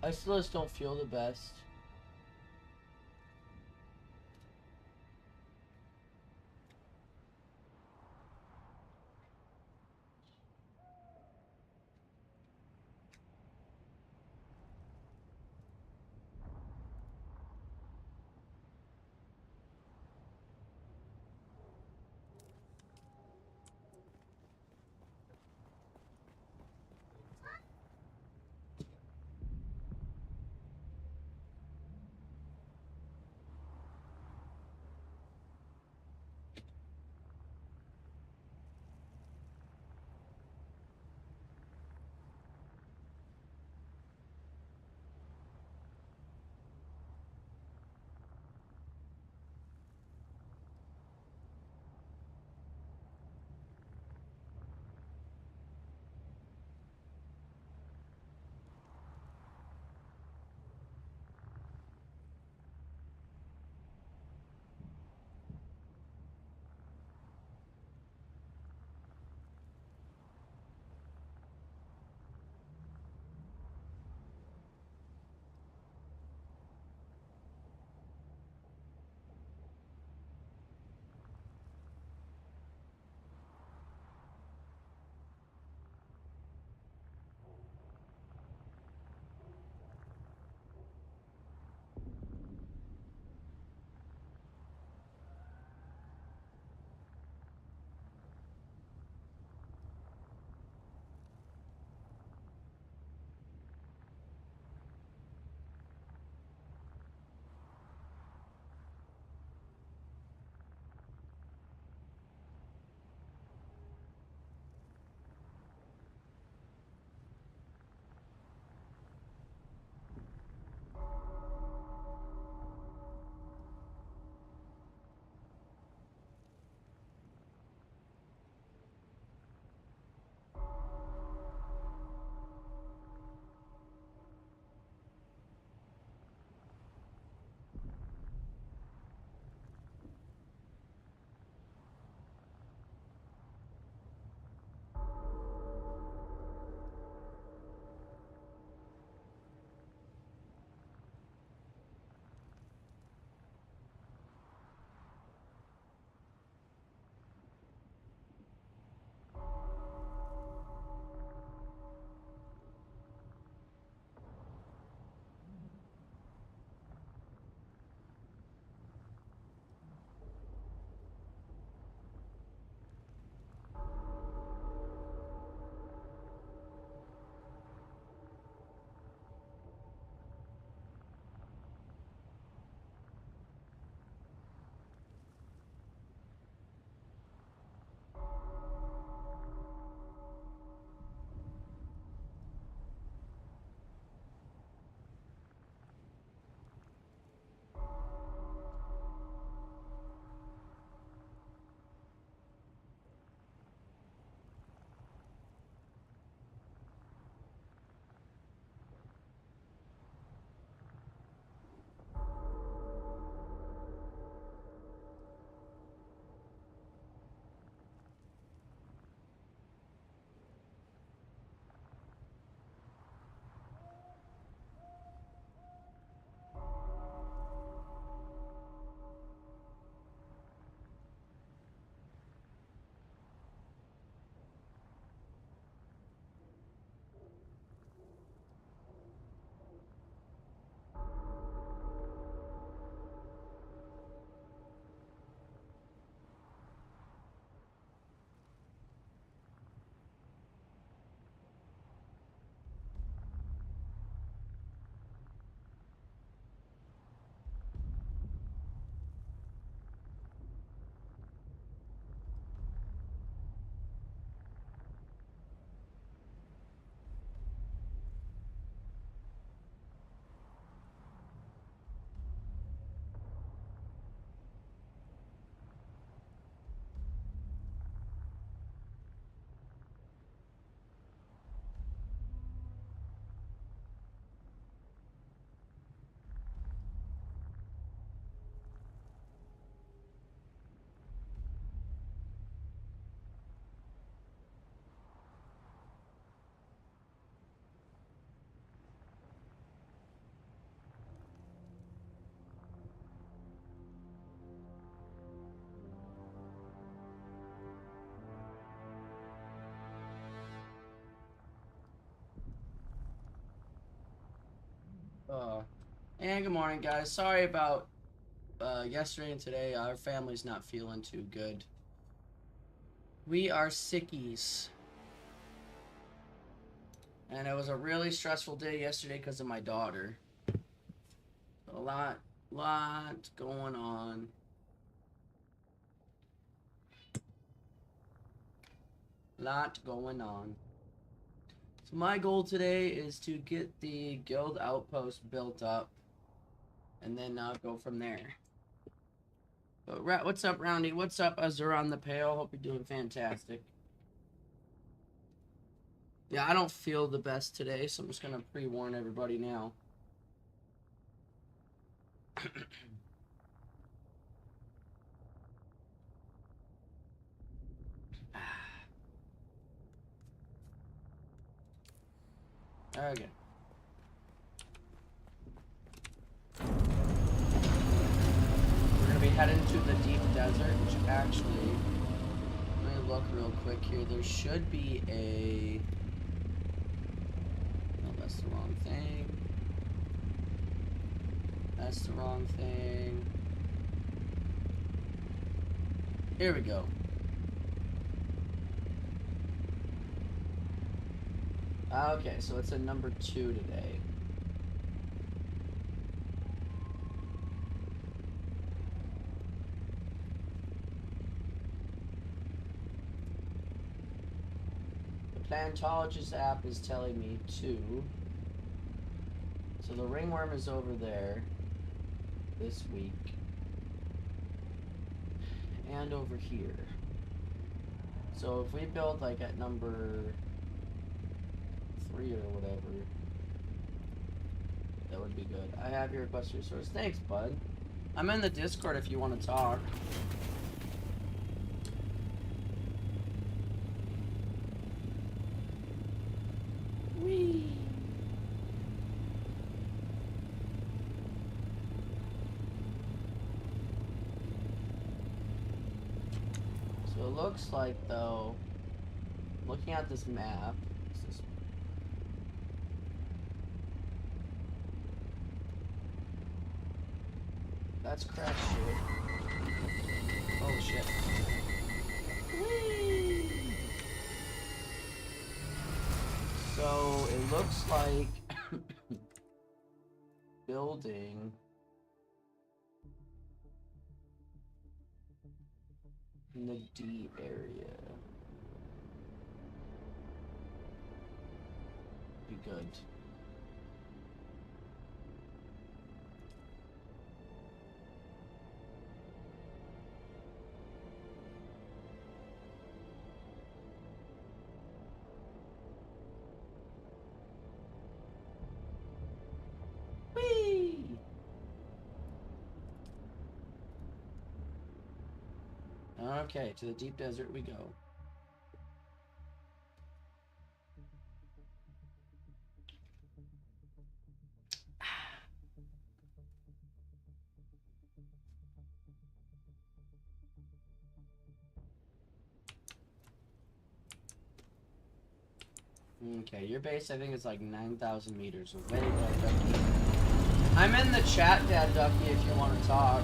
I still just don't feel the best. Uh, and good morning, guys. Sorry about yesterday and today. Our family's not feeling too good. We are sickies. And it was a really stressful day yesterday because of my daughter. A lot going on. Lot going on. So my goal today is to get the guild outpost built up. And then go from there. But what's up, Roundy? What's up, Azur on the Pale? Hope you're doing fantastic. Yeah, I don't feel the best today, so I'm just gonna pre-warn everybody now. Okay. We're gonna be heading to the deep desert, which actually, let me look real quick here. There should be a. No, that's the wrong thing. That's the wrong thing. Here we go. Okay, so it's a number 2 today. The Plantologist app is telling me 2. So the ringworm is over there this week. And over here. So if we build like at number 3 or whatever, that would be good. I have your request resource. Thanks, bud. I'm in the Discord if you want to talk. Whee! So it looks like, though, looking at this map, that's crash shit. Oh shit. Whee! So it looks like building in the D area be good. Whee! Okay, to the deep desert we go. Okay, your base I think is like 9,000 meters away. I'm in the chat, Dad Ducky, if you want to talk.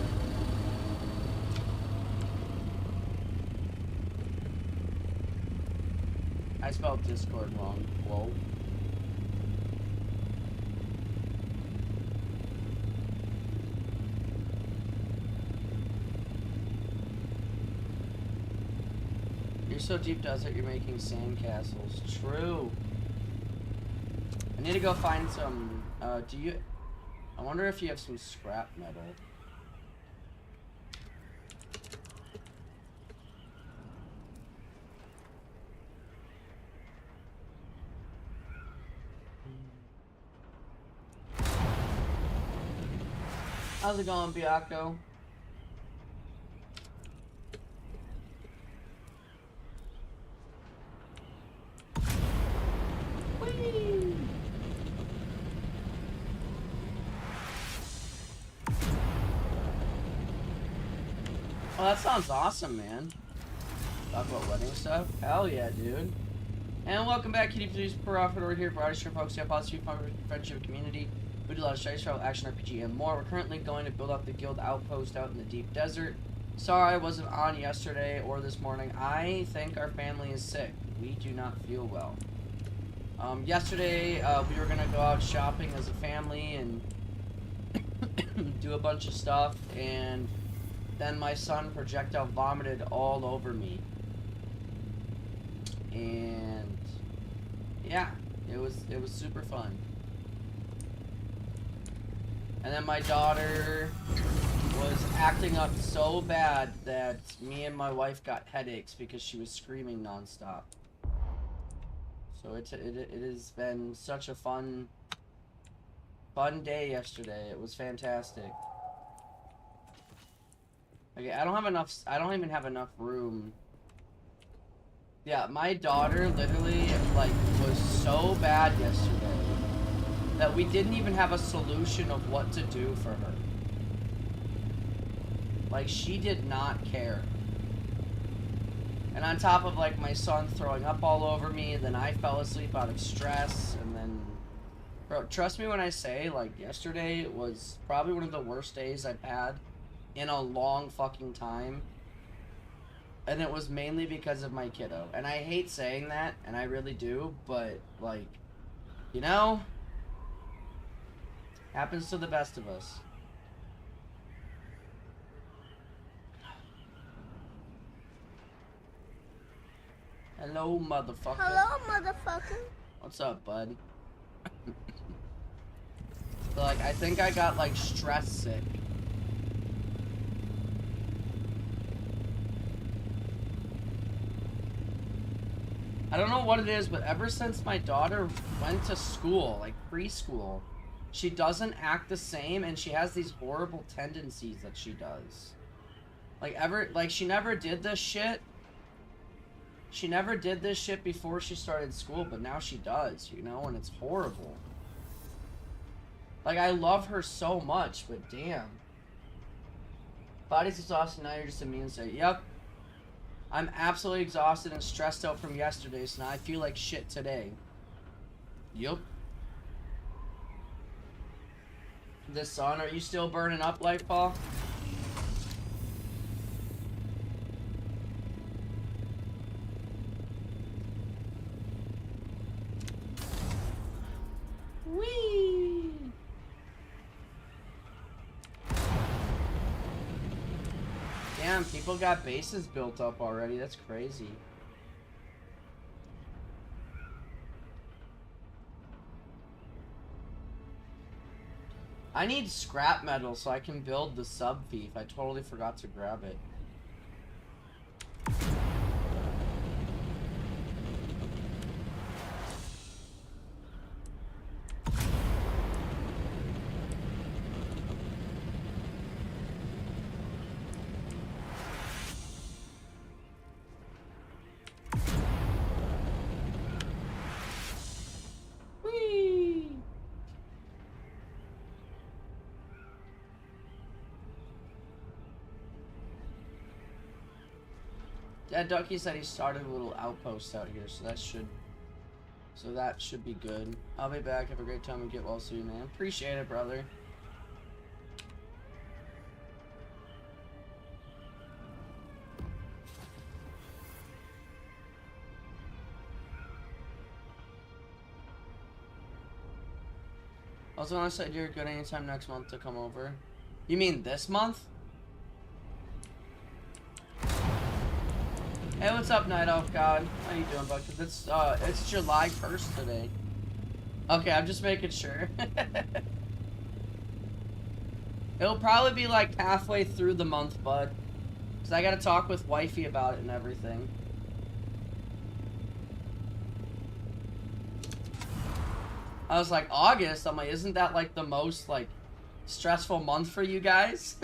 I spelled Discord wrong. Whoa. You're so deep desert, you're making sand castles. True. I need to go find some, I wonder if you have some scrap metal. How's it going, Biaco? Whee! Oh, that sounds awesome, man. Talk about wedding stuff? Hell yeah, dude. And welcome back, Kitty Producer Profit here for Artist Folks. Yeah, positive fun, friendship, community. We do a lot of studies, travel, action, RPG, and more. We're currently going to build up the guild outpost out in the deep desert. Sorry I wasn't on yesterday or this morning. I think our family is sick. We do not feel well. Yesterday, we were gonna go out shopping as a family and do a bunch of stuff, and then my son projectile vomited all over me. And yeah, it was super fun. And then my daughter was acting up so bad that me and my wife got headaches because she was screaming nonstop. So it has been such a fun day yesterday. It was fantastic. Okay, I don't even have enough room. Yeah, my daughter literally, like, was so bad yesterday that we didn't even have a solution of what to do for her. Like, she did not care. And on top of, like, my son throwing up all over me, and then I fell asleep out of stress, and then... Bro, trust me when I say, like, yesterday was probably one of the worst days I've had in a long fucking time. And it was mainly because of my kiddo. And I hate saying that, and I really do, but, like, you know, happens to the best of us. Hello, motherfucker. Hello, motherfucker. What's up, bud? So, like, I think I got, like, stress sick. I don't know what it is, but ever since my daughter went to school, like preschool, she doesn't act the same, and she has these horrible tendencies that she does. Like, she never did this shit. She never did this shit before she started school, but now she does, you know, and it's horrible. Like, I love her so much, but damn. Body's exhausted, now you're just immune to it. Yep. I'm absolutely exhausted and stressed out from yesterday, so now I feel like shit today. Yup. The sun, are you still burning up, Lightfall? Whee! Damn, people got bases built up already. That's crazy. I need scrap metal so I can build the sub thief. I totally forgot to grab it. Yeah, Ducky said he started a little outpost out here, so that should be good. I'll be back. Have a great time and get well soon, man. Appreciate it, brother. Also, I said you're good anytime next month to come over. You mean this month? Hey, what's up, Night Elf God? How you doing, bud? It's July 1st today. Okay, I'm just making sure. It'll probably be like halfway through the month, bud. Because I gotta talk with wifey about it and everything. I was like, August? I'm like, isn't that like the most like stressful month for you guys?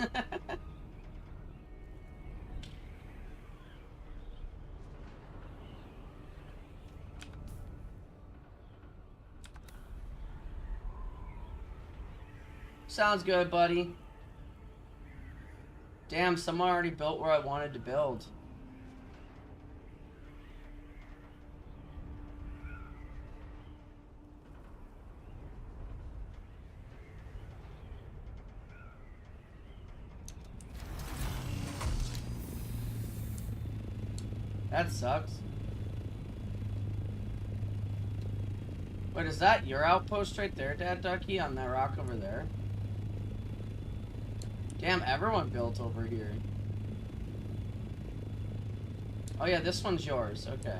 Sounds good, buddy. Damn, someone already built where I wanted to build. That sucks. Wait, is that your outpost right there, Dad Ducky, on that rock over there? Damn, everyone built over here. Oh yeah, this one's yours. Okay.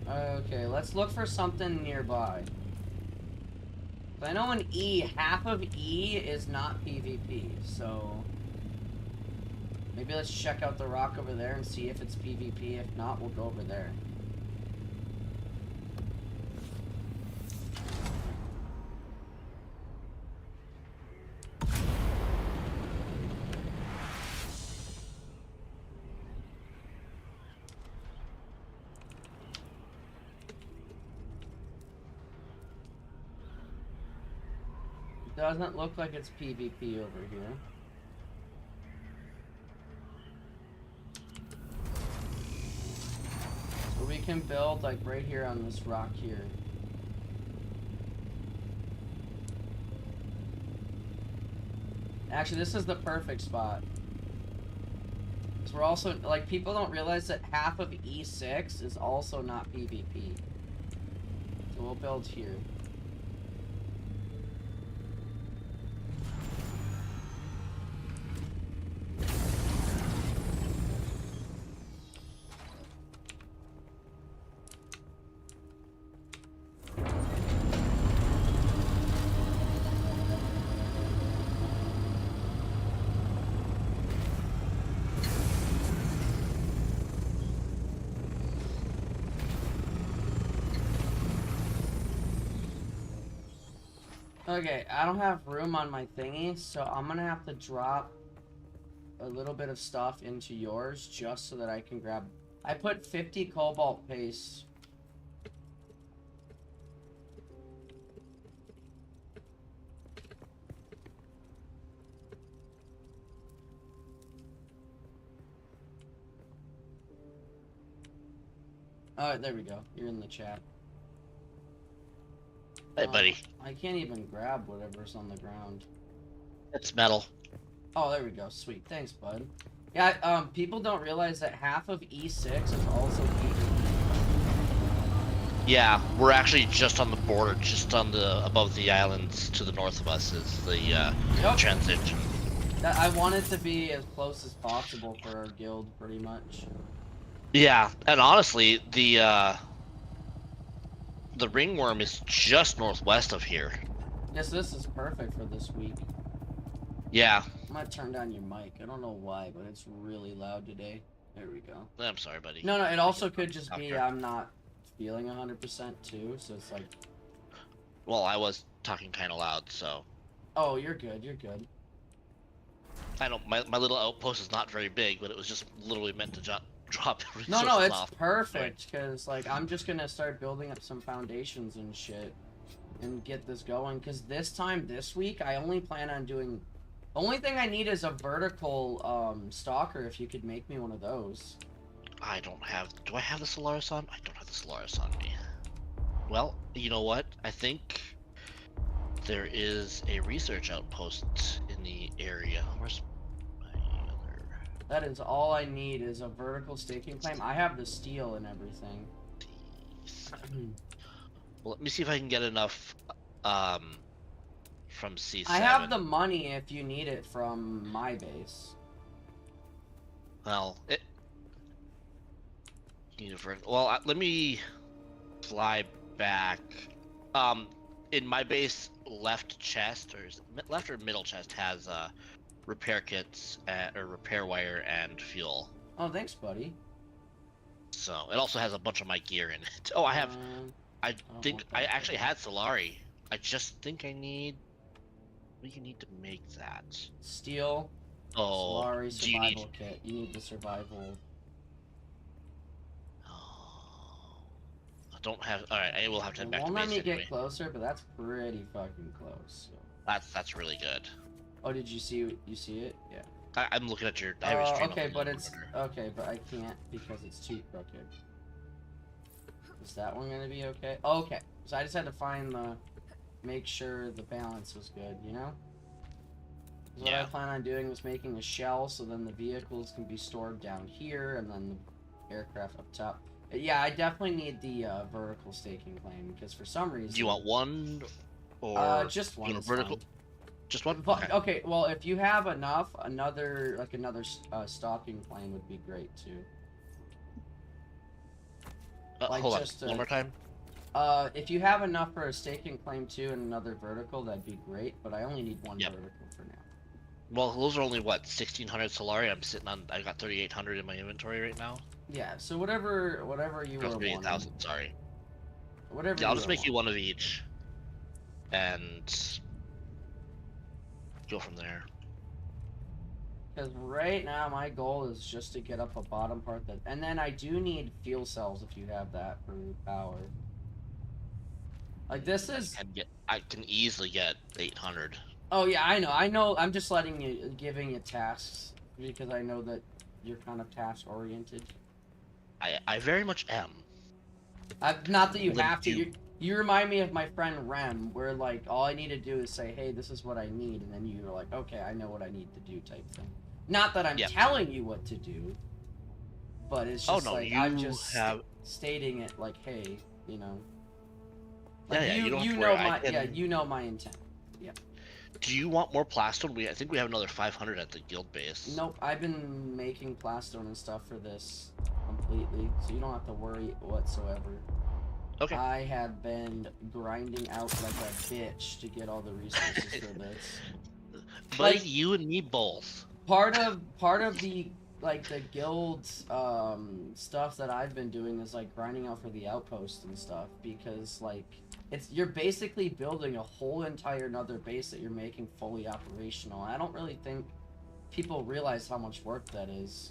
Okay, let's look for something nearby. I know in E, half of E is not PvP, so... Maybe let's check out the rock over there and see if it's PvP. If not, we'll go over there. Doesn't look like it's PvP over here. So we can build like right here on this rock here. Actually, this is the perfect spot. So we're also, like, people don't realize that half of E6 is also not PvP. So we'll build here. Okay, I don't have room on my thingy, so I'm gonna have to drop a little bit of stuff into yours just so that I can grab... I put 50 cobalt paste. Alright, there we go. You're in the chat. Hey, buddy. I can't even grab whatever's on the ground. It's metal. Oh, there we go. Sweet. Thanks, bud. Yeah, people don't realize that half of E6 is also PvP. Yeah, we're actually just on the border, just on the above the islands to the north of us is the transition. I want it to be as close as possible for our guild, pretty much. Yeah, and honestly, the ringworm is just northwest of here. Yes, this is perfect for this week. Yeah. I'm gonna turn down your mic. I don't know why, but it's really loud today. There we go. I'm sorry, buddy. No, it also could just be I'm not feeling 100% too, so it's like... Well, I was talking kind of loud, so... Oh, you're good, you're good. I know, my little outpost is not very big, but it was just literally meant to drop resources No, it's off. perfect, because, like, I'm just gonna start building up some foundations and shit, and get this going, because this time, this week, I only plan on doing... The only thing I need is a vertical, stalker, if you could make me one of those. I don't have... Do I have the Solaris on? I don't have the Solaris on me. Well, you know what? I think there is a research outpost in the area. Where's my other... That is all I need is a vertical staking claim. I have the steel and everything. Well, let me see if I can get enough from C7. I have the money if you need it from my base. Well, well, let me fly back. In my base, left chest, or is it left or middle chest, has repair kits, or repair wire and fuel. Oh, thanks, buddy. So it also has a bunch of my gear in it. Oh, I have. I think I actually had Solari. I just think I need. What do you need to make that? Steel. Oh, Solari survival kit. You need the survival. I don't have. All right, I will have to head back to base Won't let me anyway. get closer, but that's pretty fucking close. So. That's really good. Oh, did you see it? Yeah. I'm looking at your. I have your stream okay, on but the it's monitor. okay, but I can't because it's too crooked. Is that one gonna be okay? Oh, okay. So I just had to find the, make sure the balance was good, you know? What I plan on doing is making a shell, so then the vehicles can be stored down here, and then the aircraft up top. Yeah, I definitely need the vertical staking claim, because for some reason... Do you want one, or... just one is vertical? fine. Just one? Okay, well, if you have enough, another stalking claim would be great, too. Hold on, one more time? If you have enough for a staking claim, too, and another vertical, that'd be great, but I only need one vertical for now. Well, those are only, what, 1,600 Solari? I'm sitting on... I got 3,800 in my inventory right now. Yeah, so whatever you were wanting. 3,000, sorry. Whatever. Yeah, I'll just make you one of each. And... go from there. Because right now, my goal is just to get up a bottom part that... And then I do need fuel cells if you have that for power. Like, this is... I can easily get 800. Oh, yeah, I know. I'm just giving you tasks. Because I know that you're kind of task-oriented. I very much am. Not that you have to. You remind me of my friend Rem, where, like, all I need to do is say, hey, this is what I need, and then you're like, okay, I know what I need to do type thing. Not that I'm telling you what to do, but it's just I'm just stating it like, hey, you know. Like, you know my intent. Yeah. Do you want more plastone? I think we have another 500 at the guild base. Nope, I've been making plastone and stuff for this completely, so you don't have to worry whatsoever. Okay. I have been grinding out like a bitch to get all the resources for this. But like, you and me both. Part of the the guild's stuff that I've been doing is like grinding out for the outpost and stuff, because like you're basically building a whole entire another base that you're making fully operational. I don't really think people realize how much work that is.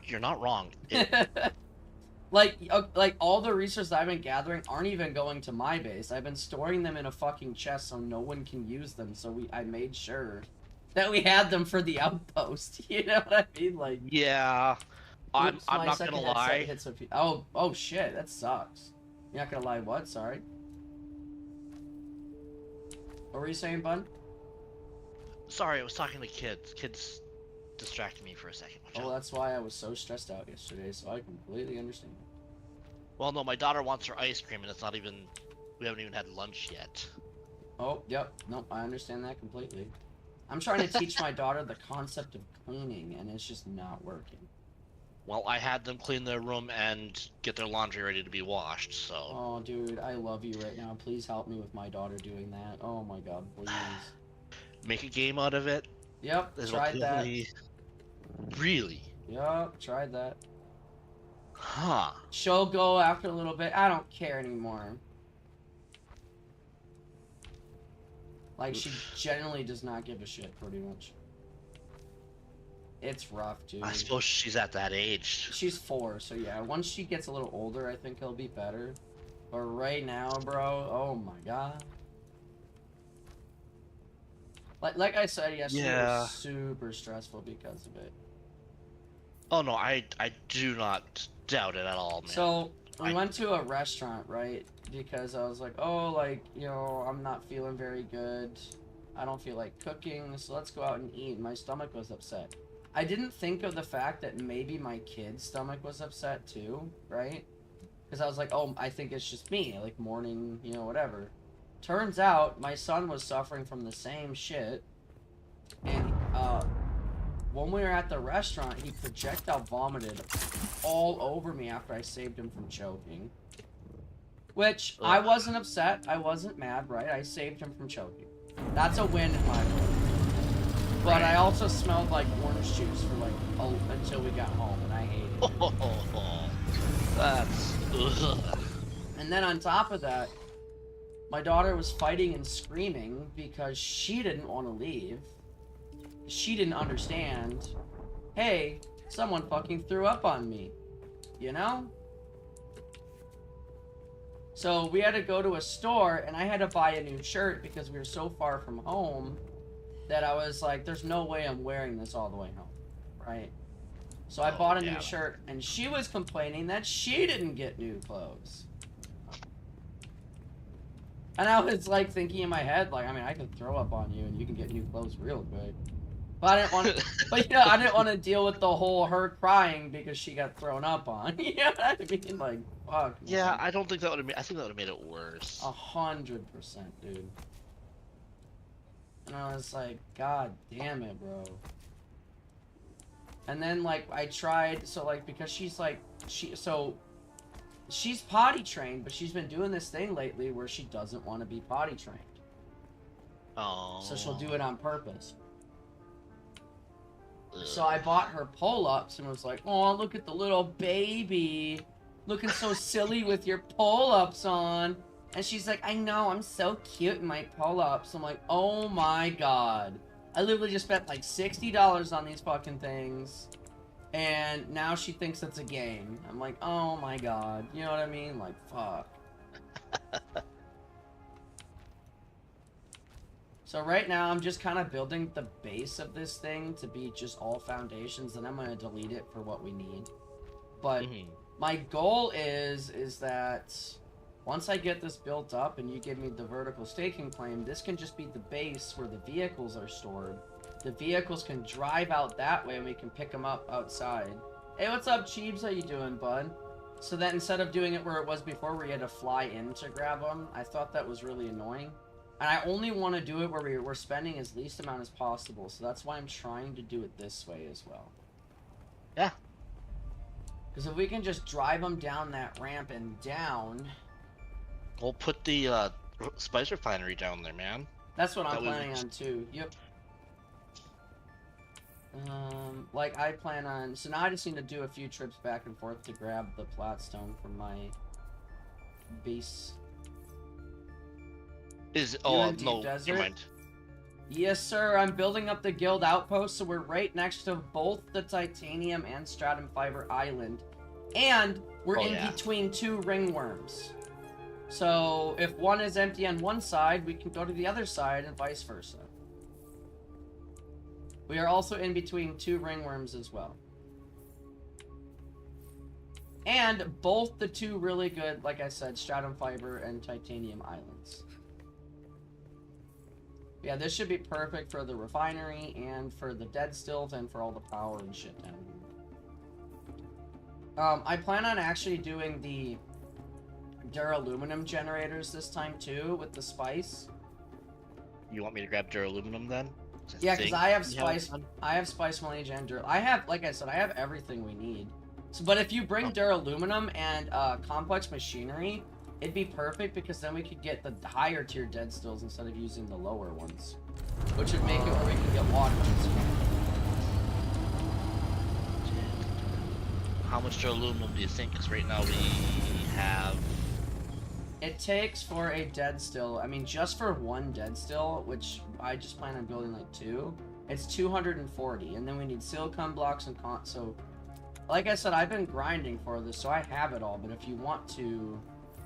You're not wrong. Like all the resources I've been gathering aren't even going to my base. I've been storing them in a fucking chest so no one can use them. So I made sure that we had them for the outpost. You know what I mean? Like, yeah, I'm not gonna lie. Oh shit, that sucks. You're not gonna lie. What? Sorry. What were you saying, bud? Sorry, I was talking to kids. Kids distracted me for a second. Oh, that's why I was so stressed out yesterday, so I completely understand. Well, no, my daughter wants her ice cream, and it's not even... We haven't even had lunch yet. Oh, yep. Nope, I understand that completely. I'm trying to teach my daughter the concept of cleaning, and it's just not working. Well, I had them clean their room and get their laundry ready to be washed, so... Oh, dude, I love you right now. Please help me with my daughter doing that. Oh my god, please. Make a game out of it? Yep, tried that. Really? Yup, tried that. Huh. She'll go after a little bit. I don't care anymore. Like, she generally does not give a shit, pretty much. It's rough, dude. I suppose she's at that age. She's 4, so yeah. Once she gets a little older, I think it'll be better. But right now, bro, oh my god. Like I said yesterday, it was super stressful because of it. Oh no, I do not doubt it at all, man. So, we went to a restaurant, right? Because I was like, oh, like, you know, I'm not feeling very good. I don't feel like cooking, so let's go out and eat. My stomach was upset. I didn't think of the fact that maybe my kid's stomach was upset too, right? Because I was like, oh, I think it's just me, like morning, you know, whatever. Turns out, my son was suffering from the same shit. And, when we were at the restaurant, he projectile vomited all over me after I saved him from choking. Which, I wasn't upset. I wasn't mad, right? I saved him from choking. That's a win in my book. But I also smelled like orange juice for like, until we got home, and I hated it. That's... Ugh. And then on top of that, my daughter was fighting and screaming because she didn't want to leave. She didn't understand, hey, someone fucking threw up on me, you know? So we had to go to a store, and I had to buy a new shirt because we were so far from home that I was like, there's no way I'm wearing this all the way home, right? So I bought a new shirt, and she was complaining that she didn't get new clothes. And I was like thinking in my head, like, I mean, I could throw up on you and you can get new clothes real quick. But I didn't want to. But you know, I didn't want to deal with the whole her crying because she got thrown up on. You know what I mean? Like, fuck. Yeah, Man. I don't think that would have made. I think that would have made it worse. 100%, dude. And I was like, God damn it, bro. And then like I tried, so like because she's like she's potty trained, but she's been doing this thing lately where she doesn't want to be potty trained. Oh. So she'll do it on purpose. Ugh. So I bought her pull-ups and was like, oh, look at the little baby. Looking so silly with your pull-ups on. And she's like, I know, I'm so cute in my pull-ups. I'm like, oh my god. I literally just spent like $60 on these fucking things. And now she thinks it's a game. I'm like, oh my god. You know what I mean? Like, fuck. So right now, I'm just kind of building the base of this thing to be just all foundations, and I'm going to delete it for what we need. But my goal is that once I get this built up and you give me the vertical staking claim, this can just be the base where the vehicles are stored. The vehicles can drive out that way and we can pick them up outside. Hey, what's up, Cheebs? How you doing, bud? So that instead of doing it where it was before where you had to fly in to grab them, I thought that was really annoying. And I only want to do it where we're spending as least amount as possible, so that's why I'm trying to do it this way as well. Yeah. Because if we can just drive them down that ramp and down... We'll put the spice refinery down there, man. That's what I'm planning on too. Yep. Like I plan on... So now I just need to do a few trips back and forth to grab the Platstone from my base. No, never mind. Yes, sir. I'm building up the guild outpost, so we're right next to both the titanium and stratum fiber island, and we're in between two ringworms. So if one is empty on one side, we can go to the other side, and vice versa. We are also in between two ringworms as well. And both the two really good, like I said, stratum fiber and titanium islands. Yeah, this should be perfect for the refinery and for the dead stills and for all the power and shit down here. I plan on actually doing the duraluminum generators this time too with the spice. You want me to grab duraluminum then? Yeah, because I have spice. I have spice, millennium, and dur. I have, like I said, I have everything we need. So, but if you bring duraluminum and complex machinery, it'd be perfect because then we could get the higher tier dead stills instead of using the lower ones, which would make it where we can get water. How much duraluminum do you think? Because right now we have... It takes for a dead still, I mean, just for one dead still, which I just plan on building like 2, it's 240, and then we need silicon blocks and so, like I said, I've been grinding for this, so I have it all, but if you want to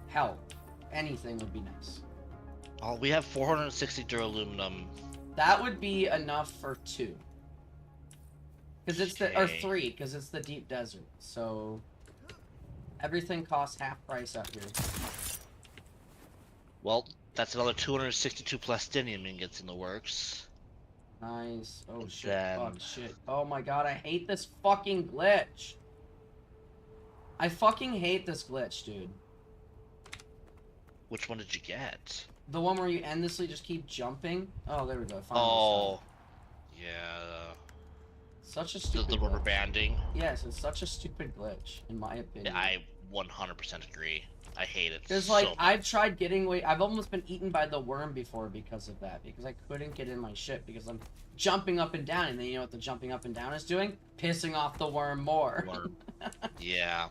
help, anything would be nice. Oh, we have 460 duraluminum. That would be enough for 2. Because it's or 3, because it's the deep desert, so everything costs half price out here. Well, that's another 262 plastinium ingots in the works. Nice. Oh shit. Then... Fuck shit. Oh my god, I hate this fucking glitch. I fucking hate this glitch, dude. Which one did you get? The one where you endlessly just keep jumping. Oh, there we go. Oh. Yeah. Such a stupid the rubber banding. Yes, it's such a stupid glitch, in my opinion. Yeah, I 100% agree. I hate it. Because, like, I've tried getting away. I've almost been eaten by the worm before because of that. Because I couldn't get in my ship because I'm jumping up and down. And then you know what the jumping up and down is doing? Pissing off the worm more. Yeah.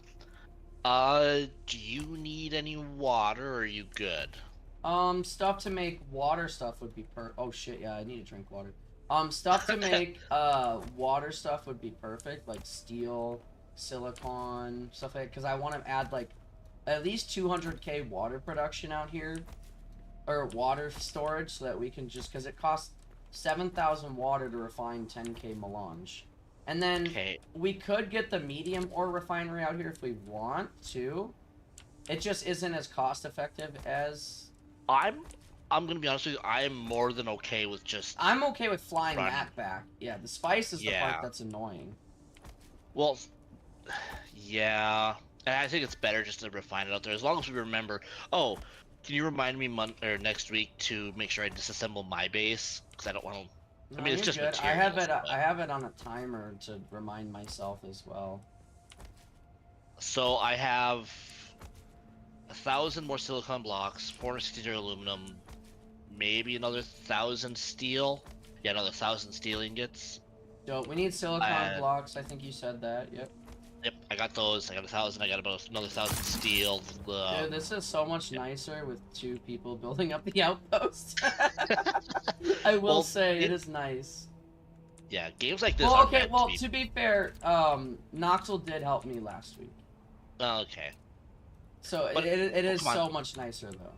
Do you need any water or are you good? Stuff to make water stuff would be oh shit, yeah, I need to drink water. Stuff to make, water stuff would be perfect. Like steel, silicon, stuff like that. Because I want to add, like, at least 200k water production out here, or water storage, so that we can just, because it costs 7,000 water to refine 10k melange. And then we could get the medium ore refinery out here if we want to. It just isn't as cost effective as I'm gonna be honest with you. I am more than okay with just I'm okay with flying running. that back. Yeah, the spice is the part Yeah. that's annoying. Well, yeah. And I think it's better just to refine it out there. As long as we remember. Oh, can you remind me next week to make sure I disassemble my base? Because I don't want to. I No, mean, it's you're just good. I have materials, it. I but have it on a timer to remind myself as well. so I have 1,000 more silicon blocks, 460 aluminum, maybe another 1,000 steel. Yeah, another 1,000 steel ingots. So we need silicon And blocks. I think you said that. Yep. yep, I got those. I got 1,000. I got about another 1,000 steel. Dude, this is so much Yeah. nicer with 2 people building up the outpost. I will Well, say it is nice. yeah, games like this Well, are okay. meant Well, to be. to be fair, Noxel did help me last week, Oh, okay. so But it is come on. so much nicer though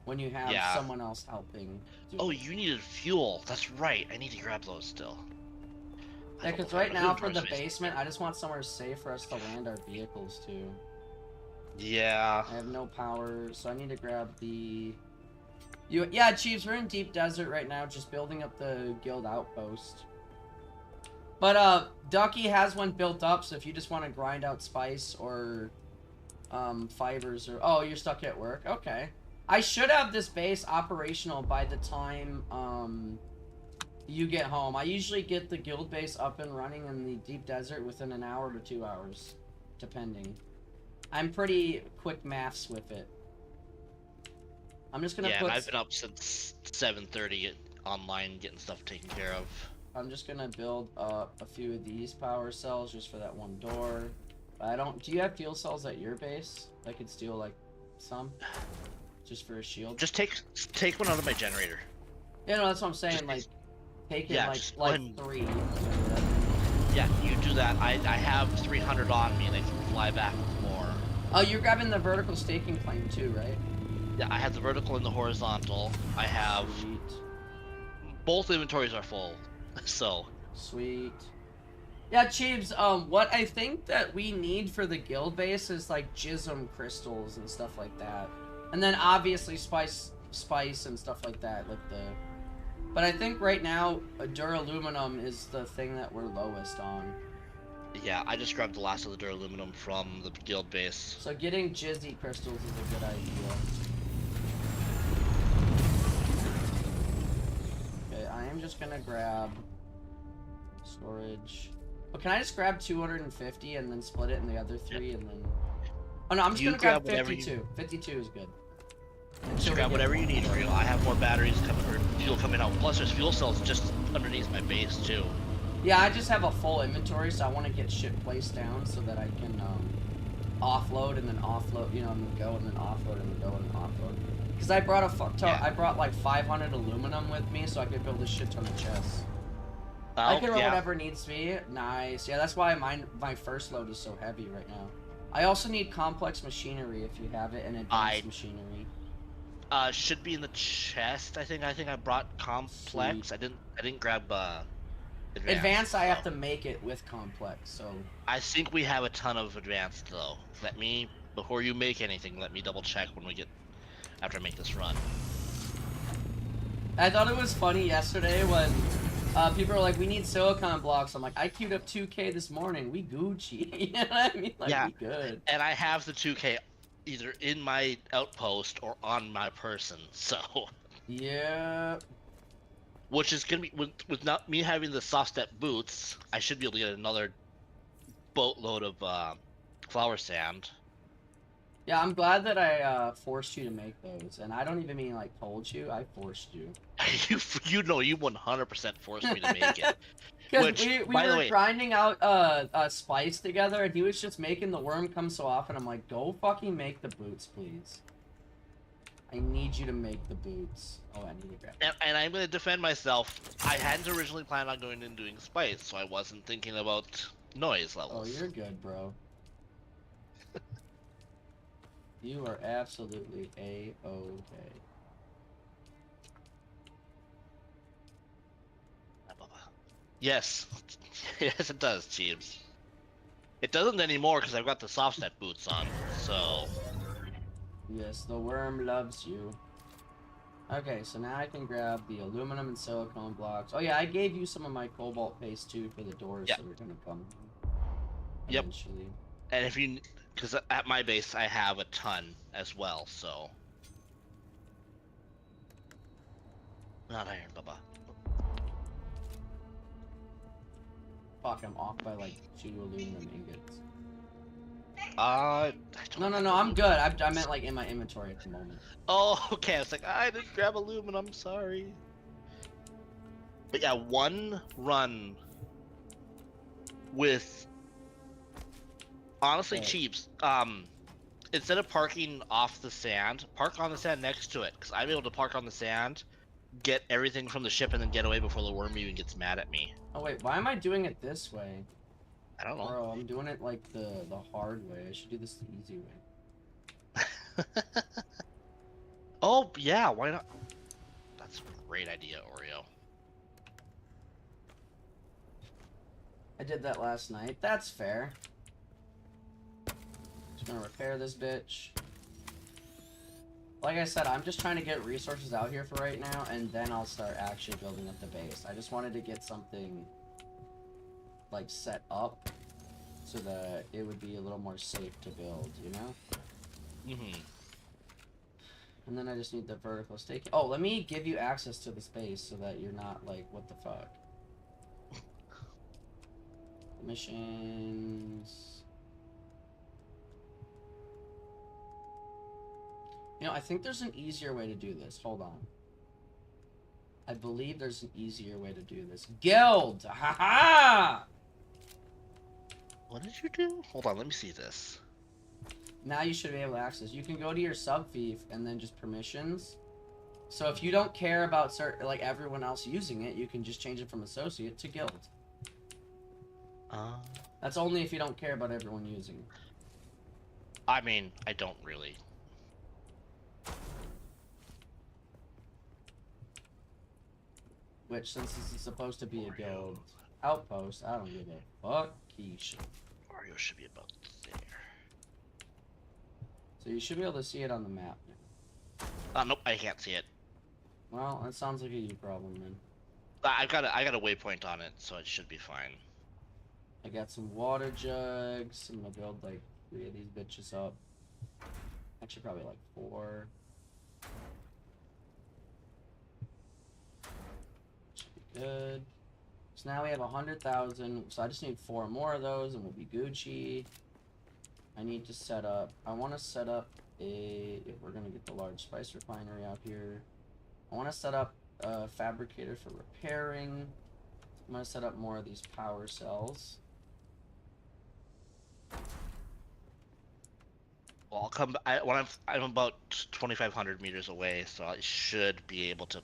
when you have Yeah. someone else helping. Oh, you needed fuel. That's right. I need to grab those still. Yeah, because right now for the basement, I just want somewhere safe for us to land our vehicles too. Yeah. I have no power, so I need to grab the... Yeah, Chiefs, we're in deep desert right now, just building up the guild outpost. But, Ducky has one built up, so if you just want to grind out spice or, fibers or... Oh, you're stuck at work? Okay. I should have this base operational by the time, you get home. I usually get the guild base up and running in the deep desert within an hour to 2 hours, depending. I'm pretty quick maths with it. I'm just gonna put... and I've been up since 7:30 online getting stuff taken care of. I'm just gonna build up a few of these power cells just for that one door. I don't... Do you have fuel cells at your base? I could steal, like, some? Just for a shield? Just take one out of my generator. Yeah, no, that's what I'm saying, Just- like... Take it, yeah, like, just like one- 3. Yeah, you do that. I have 300 on me and I can fly back with more. Oh, you're grabbing the vertical staking plane too, right? Yeah, I have the vertical and the horizontal. I have... Sweet. Both inventories are full, so... Sweet. Yeah, Cheebs, what I think that we need for the guild base is, like, jism crystals and stuff like that. And then, obviously, spice and stuff like that, like the... But I think right now, duraluminum is the thing that we're lowest on. Yeah, I just grabbed the last of the duraluminum from the guild base. So getting jizzy crystals is a good idea. Okay, I am just gonna grab storage. But can I just grab 250 and then split it in the other 3 and then... Oh no, I'm just You gonna grab grab whatever 52. 52 is good. Just grab whatever you need for you. I have more batteries coming, or fuel coming out. Plus, there's fuel cells just underneath my base too. Yeah, I just have a full inventory, so I want to get shit placed down so that I can offload and then offload, you know, and then go and then offload and then go and then offload. Because I brought a fuck ton, I brought like 500 aluminum with me, so I could build a shit ton of chests. I can run whatever needs to be. Nice. Yeah, that's why my first load is so heavy right now. I also need complex machinery if you have it, and advanced machinery. Should be in the chest. I think I brought complex. Sweet. I didn't grab Advanced, so. I have to make it with complex. So I think we have a ton of advanced though. Before you make anything, let me double check after I make this run. I thought it was funny yesterday when people were like, "We need silicon blocks." I'm like, "I queued up 2K this morning. We Gucci." You know what I mean? Like, yeah. We good. And I have the 2K either in my outpost or on my person, so. Yeah. Which is gonna be with not me having the soft step boots, I should be able to get another boatload of flower sand. Yeah, I'm glad that I forced you to make those, and I don't even mean like told you. I forced you. you 100% forced me to make it. Because we were grinding out spice together, and he was just making the worm come so often. I'm like, go fucking make the boots, please. I need you to make the boots. Oh, I need to grab it. And I'm gonna defend myself. I hadn't originally planned on going and doing spice, so I wasn't thinking about noise levels. Oh, you're good, bro. You are absolutely A-okay. Yes. Yes, it does, Jeeves. It doesn't anymore because I've got the soft step boots on, so... Yes, the worm loves you. Okay, so now I can grab the aluminum and silicone blocks. Oh yeah, I gave you some of my cobalt paste too for the doors Yep. that we're gonna come Yep. eventually. And if you, because at my base I have a ton as well, so. Not iron, Bubba. Fuck, I'm off by like 2 aluminum ingots. I No, don't no, have no, I'm aluminum. good. I meant like in my inventory at the moment. Oh, okay. I was like, I didn't grab aluminum. Sorry. But yeah, one run with honestly Okay. cheaps. Instead of parking off the sand, park on the sand next to it, because I'm able to park on the sand, get everything from the ship, and then get away before the worm even gets mad at me. Oh wait, why am I doing it this way? I don't know. Bro, I'm doing it like the hard way. I should do this the easy way. Oh yeah, why not? That's a great idea, Oreo. I did that last night. That's fair. Just gonna repair this bitch. Like I said, I'm just trying to get resources out here for right now, and then I'll start actually building up the base. I just wanted to get something like set up so that it would be a little more safe to build, you know? Mm-hmm. And then I just need the vertical stake. Oh, let me give you access to the space so that you're not like, what the fuck? Missions. You know, I think there's an easier way to do this. Hold on. I believe there's an easier way to do this. Guild! Ha-ha! What did you do? Hold on, let me see this. Now you should be able to access. You can go to your subfief and then just permissions. So if you don't care about certain, like everyone else using it, you can just change it from associate to guild. That's only if you don't care about everyone using it. I mean, I don't really. Which, since this is supposed to be a guild outpost, I don't give a fuck. Mario should be about there. So you should be able to see it on the map now. Nope, I can't see it. Well, that sounds like a you problem then. I got a waypoint on it, so it should be fine. I got some water jugs. I'm gonna build like 3 of these bitches up. Actually, probably like 4. Should be good. So now we have 100,000. So I just need 4 more of those, and we'll be Gucci. I need to set up. I want to set up a. If we're gonna get the large spice refinery out here, I want to set up a fabricator for repairing. I'm gonna set up more of these power cells. Well, I'll come. I'm about 2,500 meters away, so I should be able to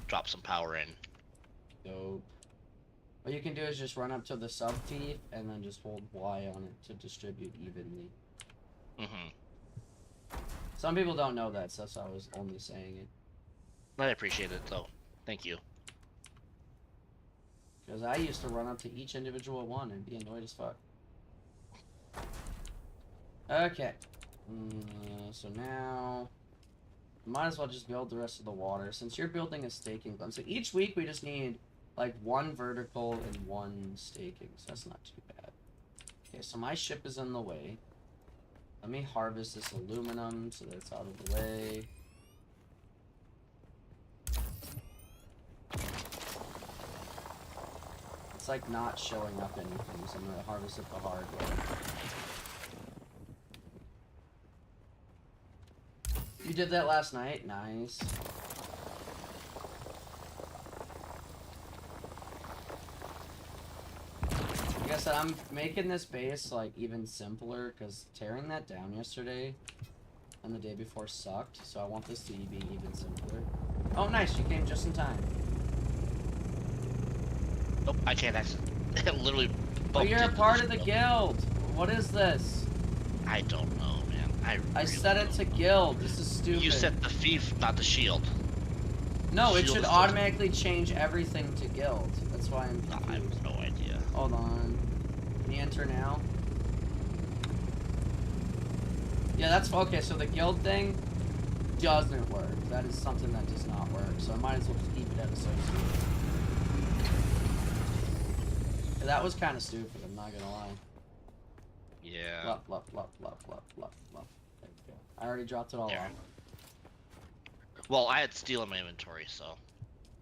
drop some power in. Dope. What you can do is just run up to the subfief and then just hold Y on it to distribute evenly. Mm-hmm. Some people don't know that, so I was only saying it. I appreciate it, though. Thank you. Because I used to run up to each individual one and be annoyed as fuck. Okay. So now, might as well just build the rest of the water. Since you're building a staking glen, so each week we just need like 1 vertical and 1 staking, so that's not too bad. Okay, so my ship is in the way. Let me harvest this aluminum so that it's out of the way. It's like not showing up anything, so I'm gonna harvest it the hard way. You did that last night? Nice. Like I said, I'm making this base like even simpler because tearing that down yesterday and the day before sucked, so I want this to be even simpler. Oh nice, you came just in time. Nope, I can't exit. It literally But bumped you're a into part this of the building. guild! What is this? I don't know, man. I I really set it don't to know. guild. This is stupid. You set the thief, not the shield. No, it Shield should is automatically change everything to guild. That's why I'm I confused. have no idea. Hold on. Can you enter now? Yeah, that's okay. So the guild thing, doesn't work. That is something that does not work. So I might as well just keep it at associate. That was kind of stupid, I'm not gonna lie. Yeah. Bluff, bluff, bluff, bluff, bluff, bluff, bluff. There we go. I already dropped it all There. off. Well, I had steel in my inventory, so.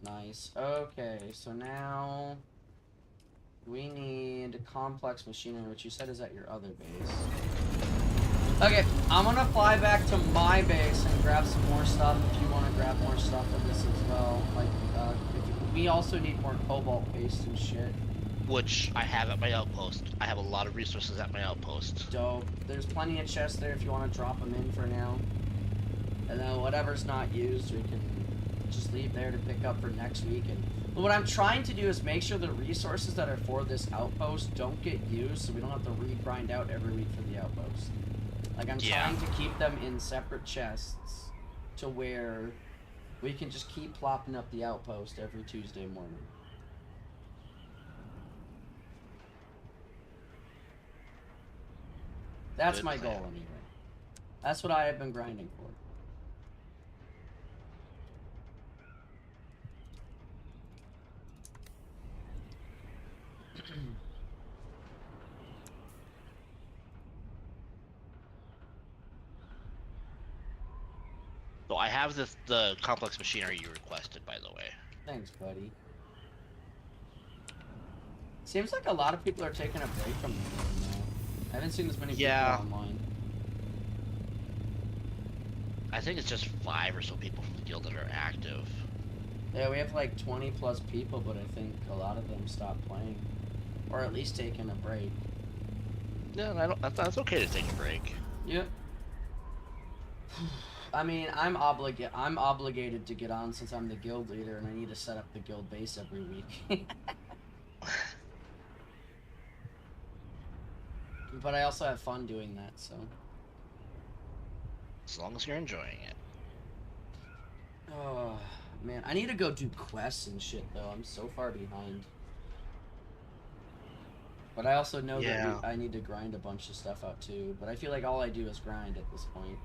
Nice. Okay, so now we need complex machinery, which you said is at your other base. Okay, I'm gonna fly back to my base and grab some more stuff if you want to grab more stuff of this as well. Like, we also need more cobalt paste and shit. Which I have at my outpost. I have a lot of resources at my outpost. Dope. There's plenty of chests there if you want to drop them in for now. And then whatever's not used, we can just leave there to pick up for next week. And what I'm trying to do is make sure the resources that are for this outpost don't get used, so we don't have to re-grind out every week for the outpost. Like, I'm trying to keep them in separate chests to where we can just keep plopping up the outpost every Tuesday morning. That's my goal, anyway. That's what I have been grinding for. So I have the complex machinery you requested, by the way. Thanks, buddy. Seems like a lot of people are taking a break from the game now. I haven't seen as many people online. I think it's just 5 or so people from the guild that are active. Yeah, we have like 20 plus people, but I think a lot of them stopped playing. Or at least taking a break. Yeah, that's okay to take a break. Yep. I mean, I'm obligated to get on since I'm the guild leader and I need to set up the guild base every week. But I also have fun doing that, so. As long as you're enjoying it. Oh, man. I need to go do quests and shit, though. I'm so far behind. But I also know that I need to grind a bunch of stuff out, too. But I feel like all I do is grind at this point.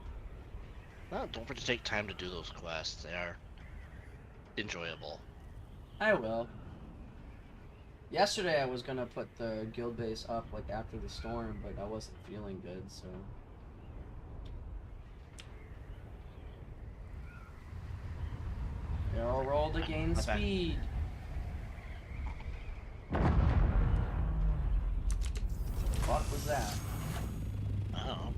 Well, don't forget to take time to do those quests. They are enjoyable. I will. Yesterday I was gonna put the guild base up like after the storm, but I wasn't feeling good, so. Barrel roll to gain speed. What was that? Oh.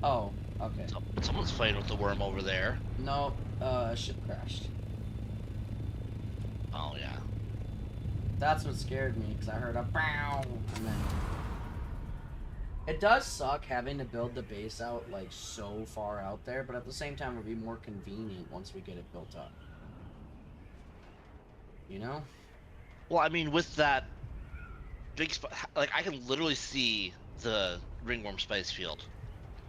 Oh, okay. Someone's playing with the worm over there. No, ship crashed. Oh, yeah. That's what scared me, because I heard a bow, and then... It does suck having to build the base out, like, so far out there, but at the same time, it would be more convenient once we get it built up. You know? Well, I mean, with that big like, I can literally see the ringworm spice field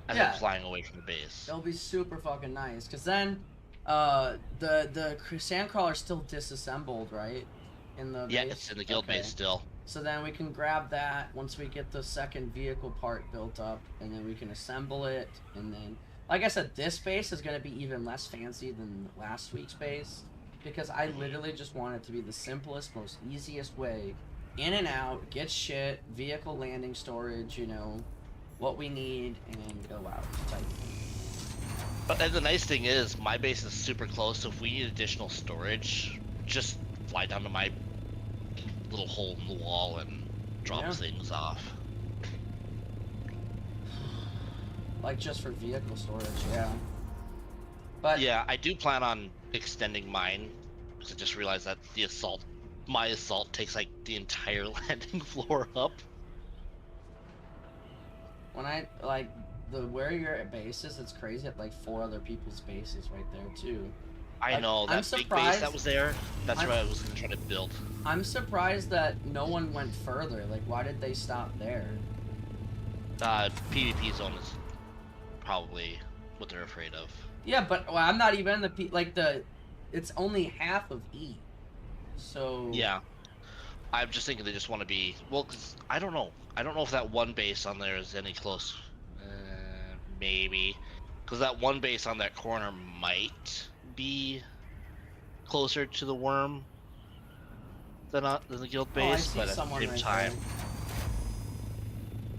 as I'm flying away from the base. It'll be super fucking nice, because then, the sandcrawler's still disassembled, right? In the base? It's in the guild base still. So then we can grab that once we get the second vehicle part built up, and then we can assemble it, and then... Like I said, this base is going to be even less fancy than last week's base, because I literally just want it to be the simplest, most easiest way. In and out, get shit, vehicle landing storage, you know, what we need, and go out type thing. But the nice thing is, my base is super close, so if we need additional storage, just fly down to my little hole in the wall and drop things off. Like just for vehicle storage, yeah. But yeah, I do plan on extending mine, because I just realized that my assault takes like the entire landing floor up. When I like where your base is, it's crazy. At like 4 other people's bases right there too. I know, that big base that was there, that's where I was going to try to build. I'm surprised that no one went further. Like, why did they stop there? PvP zone is probably what they're afraid of. Yeah, but well, I'm not even in the it's only half of E. So... Yeah. I'm just thinking they just want to be... Well, because I don't know. I don't know if that one base on there is any close. Maybe. Because that one base on that corner might be closer to the worm than the guild Oh, I base, see but at the someone same right time,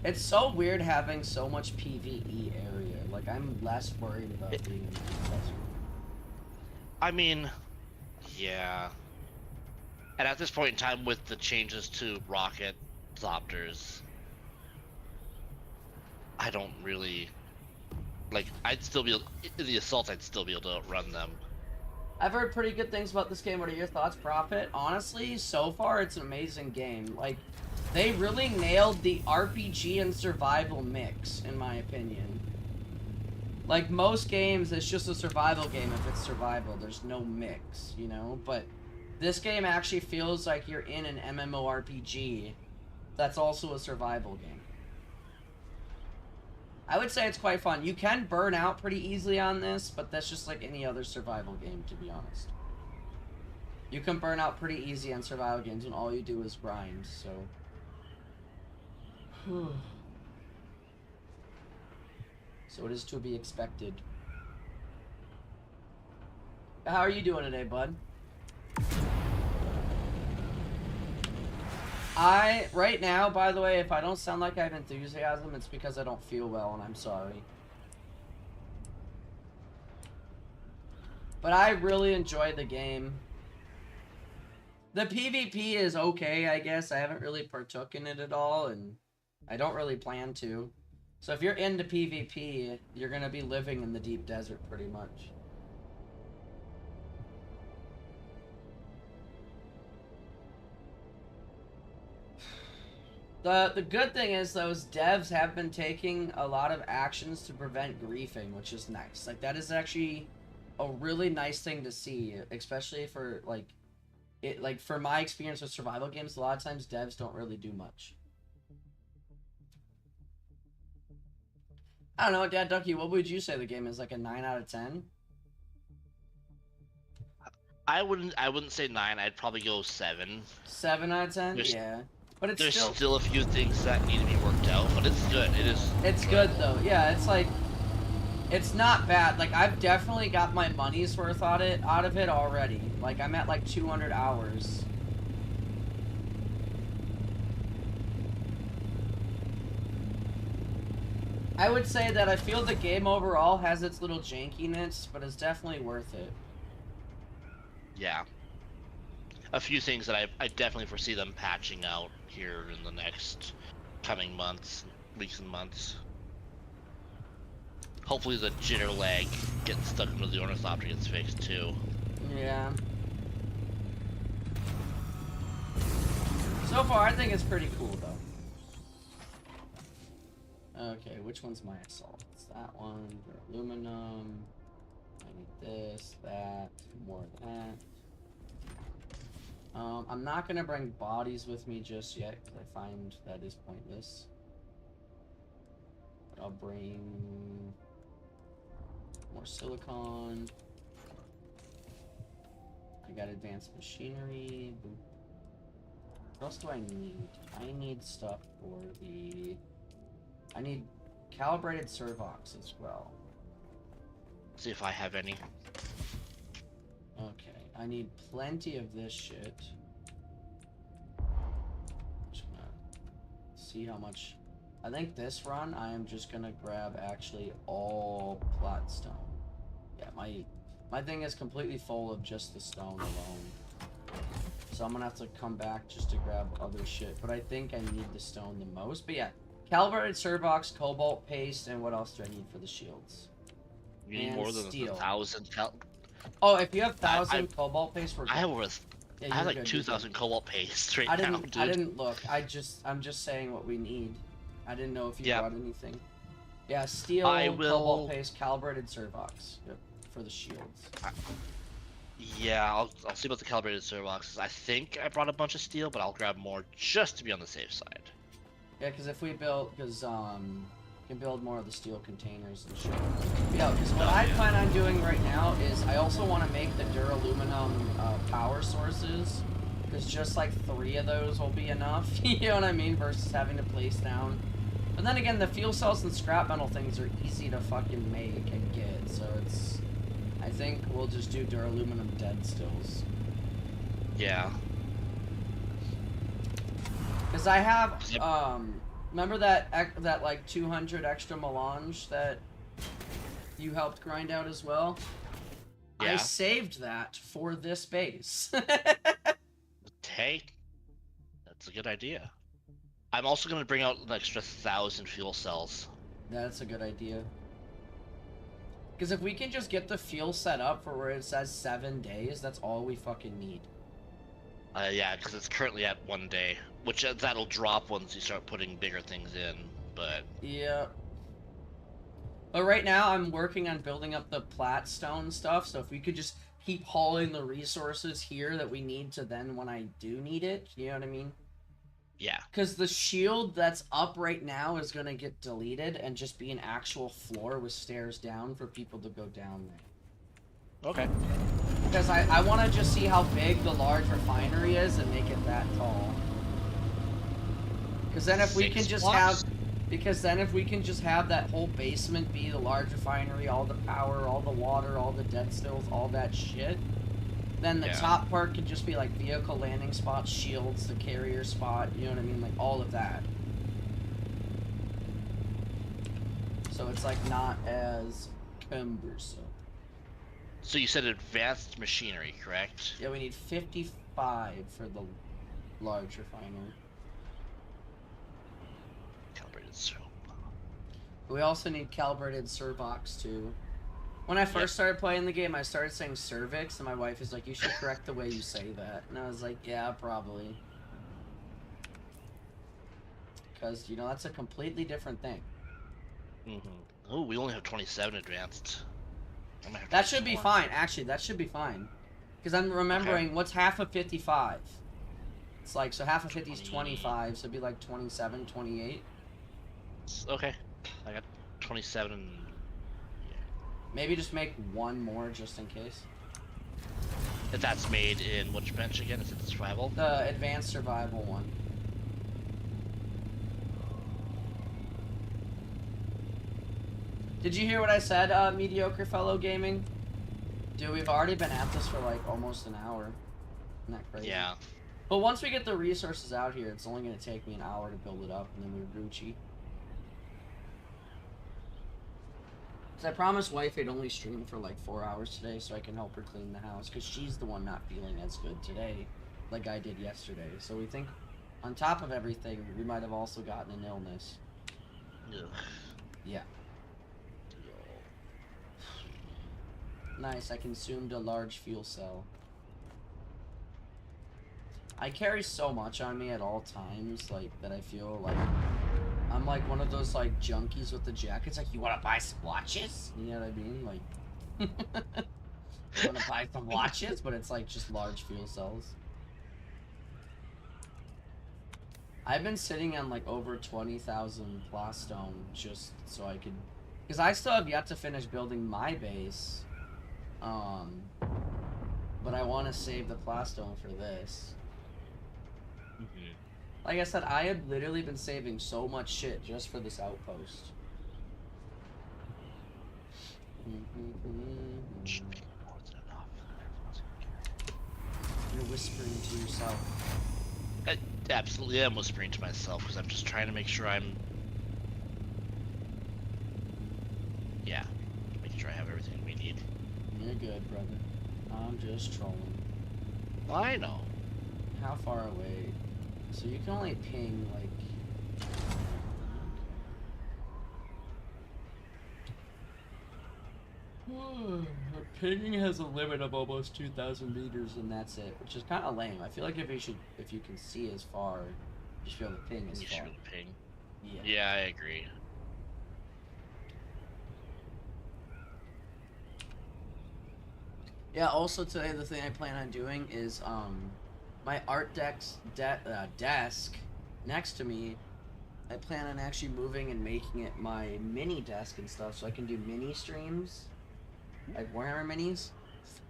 there. It's so weird having so much PvE area. Like, I'm less worried about being in the desert. I mean, yeah. And at this point in time, with the changes to rocket Zopters, I don't really like. I'd still be in the assault. I'd still be able to outrun them. I've heard pretty good things about this game. What are your thoughts, Prophet? Honestly, so far it's an amazing game. Like, they really nailed the RPG and survival mix, in my opinion. Like, most games, it's just a survival game if it's survival. There's no mix, you know? But this game actually feels like you're in an MMORPG that's also a survival game. I would say it's quite fun. You can burn out pretty easily on this, but that's just like any other survival game, to be honest. You can burn out pretty easy on survival games when all you do is grind, so... So it is to be expected. How are you doing today, bud? Right now, by the way, if I don't sound like I have enthusiasm, it's because I don't feel well, and I'm sorry. But I really enjoyed the game. The PvP is okay, I guess. I haven't really partook in it at all, and I don't really plan to. So if you're into PvP, you're gonna be living in the deep desert pretty much. The good thing is those devs have been taking a lot of actions to prevent griefing, which is nice. Like, that is actually a really nice thing to see, especially for like for my experience with survival games, a lot of times devs don't really do much. I don't know, Dad Ducky, what would you say the game is, like a 9 out of 10? I wouldn't say 9. I'd probably go 7. 7 out of 10? Yeah. But it's there's still a few things that need to be worked out, but it's good. It's good though. Yeah, it's like, it's not bad. Like, I've definitely got my money's worth out of it already. Like, I'm at like 200 hours. I would say that I feel the game overall has its little jankiness, but it's definitely worth it. Yeah. A few things that I definitely foresee them patching out here in the next coming months, weeks and months. Hopefully the jitter lag getting stuck into the ornithopter gets fixed too. Yeah. So far, I think it's pretty cool though. Okay, which one's my assault? It's that one. Aluminum. I need this, that, more of that. I'm not gonna bring bodies with me just yet because I find that is pointless. But I'll bring more silicon. I got advanced machinery. What else do I need? I need stuff for the... I need calibrated servox as well. See if I have any. Okay. I need plenty of this shit. Just gonna see how much. I think this run I am just gonna grab actually all plot stone. Yeah, my thing is completely full of just the stone alone. So I'm gonna have to come back just to grab other shit. But I think I need the stone the most. But yeah, calibrated servox, cobalt paste, and what else do I need for the shields? You need more than steel. 1,000 Oh, if you have 1,000 cobalt paste, we're good. I have over. Yeah, I have like 2,000 cobalt paste right now, dude. I didn't look. I'm just saying what we need. I didn't know if you brought anything. Yeah, steel, cobalt paste, calibrated servox. Yep, for the shields. Yeah, I'll see about the calibrated servoxes. I think I brought a bunch of steel, but I'll grab more just to be on the safe side. Yeah, because if we build, we can build more of the steel containers and shit. Yeah, because what I plan on doing right now is I also want to make the duraluminum power sources, because just like 3 of those will be enough. You know what I mean? Versus having to place down But then again, the fuel cells and scrap metal things are easy to fucking make and get, so it's... I think we'll just do duraluminum dead stills. Yeah. Because I have, remember that like 200 extra melange that you helped grind out as well? Yeah. I saved that for this base. Hey, that's a good idea. I'm also going to bring out an extra 1,000 fuel cells. That's a good idea. Because if we can just get the fuel set up for where it says 7 days, that's all we fucking need. Yeah, because it's currently at 1 day, which that'll drop once you start putting bigger things in, but... Yeah. But right now, I'm working on building up the Platstone stuff, so if we could just keep hauling the resources here that we need to then when I do need it, you know what I mean? Yeah. Because the shield that's up right now is going to get deleted and just be an actual floor with stairs down for people to go down there. Okay. Because I want to just see how big the large refinery is and make it that tall. Because then if we can just have... Because then if we can just have that whole basement be the large refinery, all the power, all the water, all the dead stills, all that shit, then the top part can just be like vehicle landing spots, shields, the carrier spot, you know what I mean? Like all of that. So it's like not as cumbersome. So you said advanced machinery, correct? Yeah, we need 55 for the large refinery. Calibrated servo. We also need calibrated servox too. When I first started playing the game, I started saying cervix, and my wife is like, you should correct the way you say that. And I was like, yeah, probably. Because, you know, that's a completely different thing. Mm-hmm. Oh, we only have 27 advanced. That should be fine. Actually, that should be fine. Because I'm remembering, what's half of 55? It's like, so half of 50 is 25, so it'd be like 27, 28. Okay. I got 27. Maybe just make one more just in case. If that's made in which bench again? Is it the survival? The advanced survival one. Did you hear what I said, mediocre fellow gaming? Dude, we've already been at this for like almost an hour. Isn't that crazy? Yeah. But once we get the resources out here, it's only going to take me an hour to build it up, and then we're Gucci. Because I promised wife I'd only stream for like 4 hours today so I can help her clean the house, because she's the one not feeling as good today, like I did yesterday. So we think, on top of everything, we might have also gotten an illness. Ugh. Yeah. Nice, I consumed a large fuel cell. I carry so much on me at all times, like, that I feel like I'm like one of those like junkies with the jackets. Like, you want to buy some watches? You know what I mean? Like, you want to buy some watches, but it's like just large fuel cells. I've been sitting on like over 20,000 plastone just so I could, because I still have yet to finish building my base. But I want to save the plastone for this. Mm-hmm. Like I said, I had literally been saving so much shit just for this outpost. You're whispering to yourself. I absolutely am whispering to myself because I'm just trying to make sure I'm... Yeah, making sure I have everything we need. You're good, brother. I'm just trolling. I know. How far away? So you can only ping, like... Pinging has a limit of almost 2,000 meters, and that's it, which is kind of lame. I feel like if you can see as far, you should be able to ping as You far. should be able to ping. Yeah. Yeah, I agree. Yeah, also today the thing I plan on doing is my art desk next to me, I plan on actually moving and making it my mini desk and stuff so I can do mini streams, like Warhammer minis.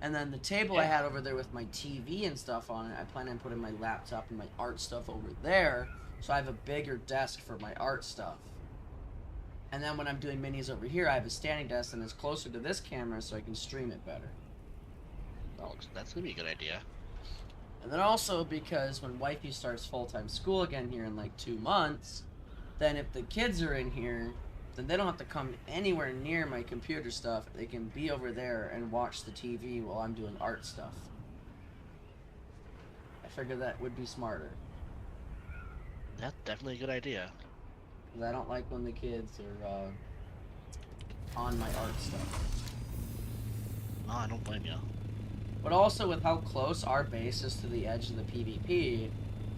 And then the table I had over there with my TV and stuff on it, I plan on putting my laptop and my art stuff over there so I have a bigger desk for my art stuff. And then when I'm doing minis over here, I have a standing desk and it's closer to this camera so I can stream it better. Oh, that's gonna be a good idea. And then also because when wifey starts full-time school again here in like 2 months, then if the kids are in here, then they don't have to come anywhere near my computer stuff. They can be over there and watch the TV while I'm doing art stuff. I figured that would be smarter. That's definitely a good idea. Because I don't like when the kids are on my art stuff. No, I don't blame you. But also with how close our base is to the edge of the PvP,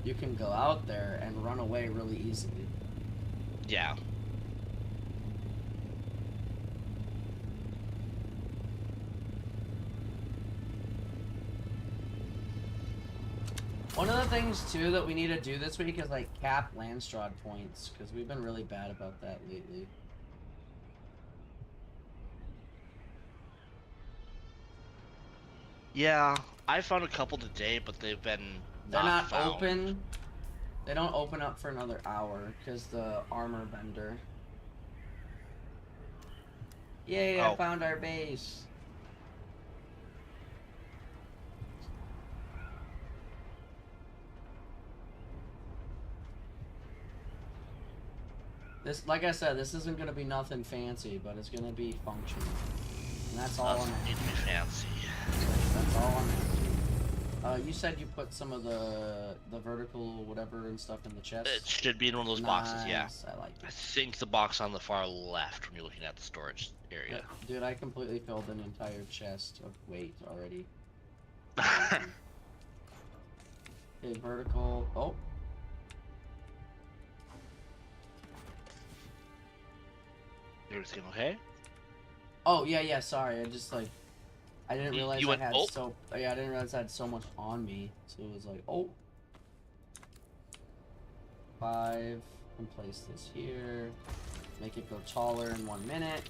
you can go out there and run away really easily. Yeah. One of the things too that we need to do this week is like cap Landstrad points, because we've been really bad about that lately. Yeah, I found a couple today, but they've been They're not found. open. They don't open up for another hour because the armor vendor. Yay! I found our base. This, like I said, this isn't gonna be nothing fancy, but it's gonna be functional, and that's all I'm Need to be fancy. That's all I'm asking. You said you put some of the vertical whatever and stuff in the chest? It should be in one of those boxes, yeah. I like it. I think the box on the far left when you're looking at the storage area. Yeah, dude, I completely filled an entire chest of weight already. Okay, vertical. Oh. Everything okay? Oh, yeah, sorry. I just, like, I didn't realize I had I didn't realize I had so much on me. So it was like, oh. 5. And place this here. Make it go taller in 1 minute.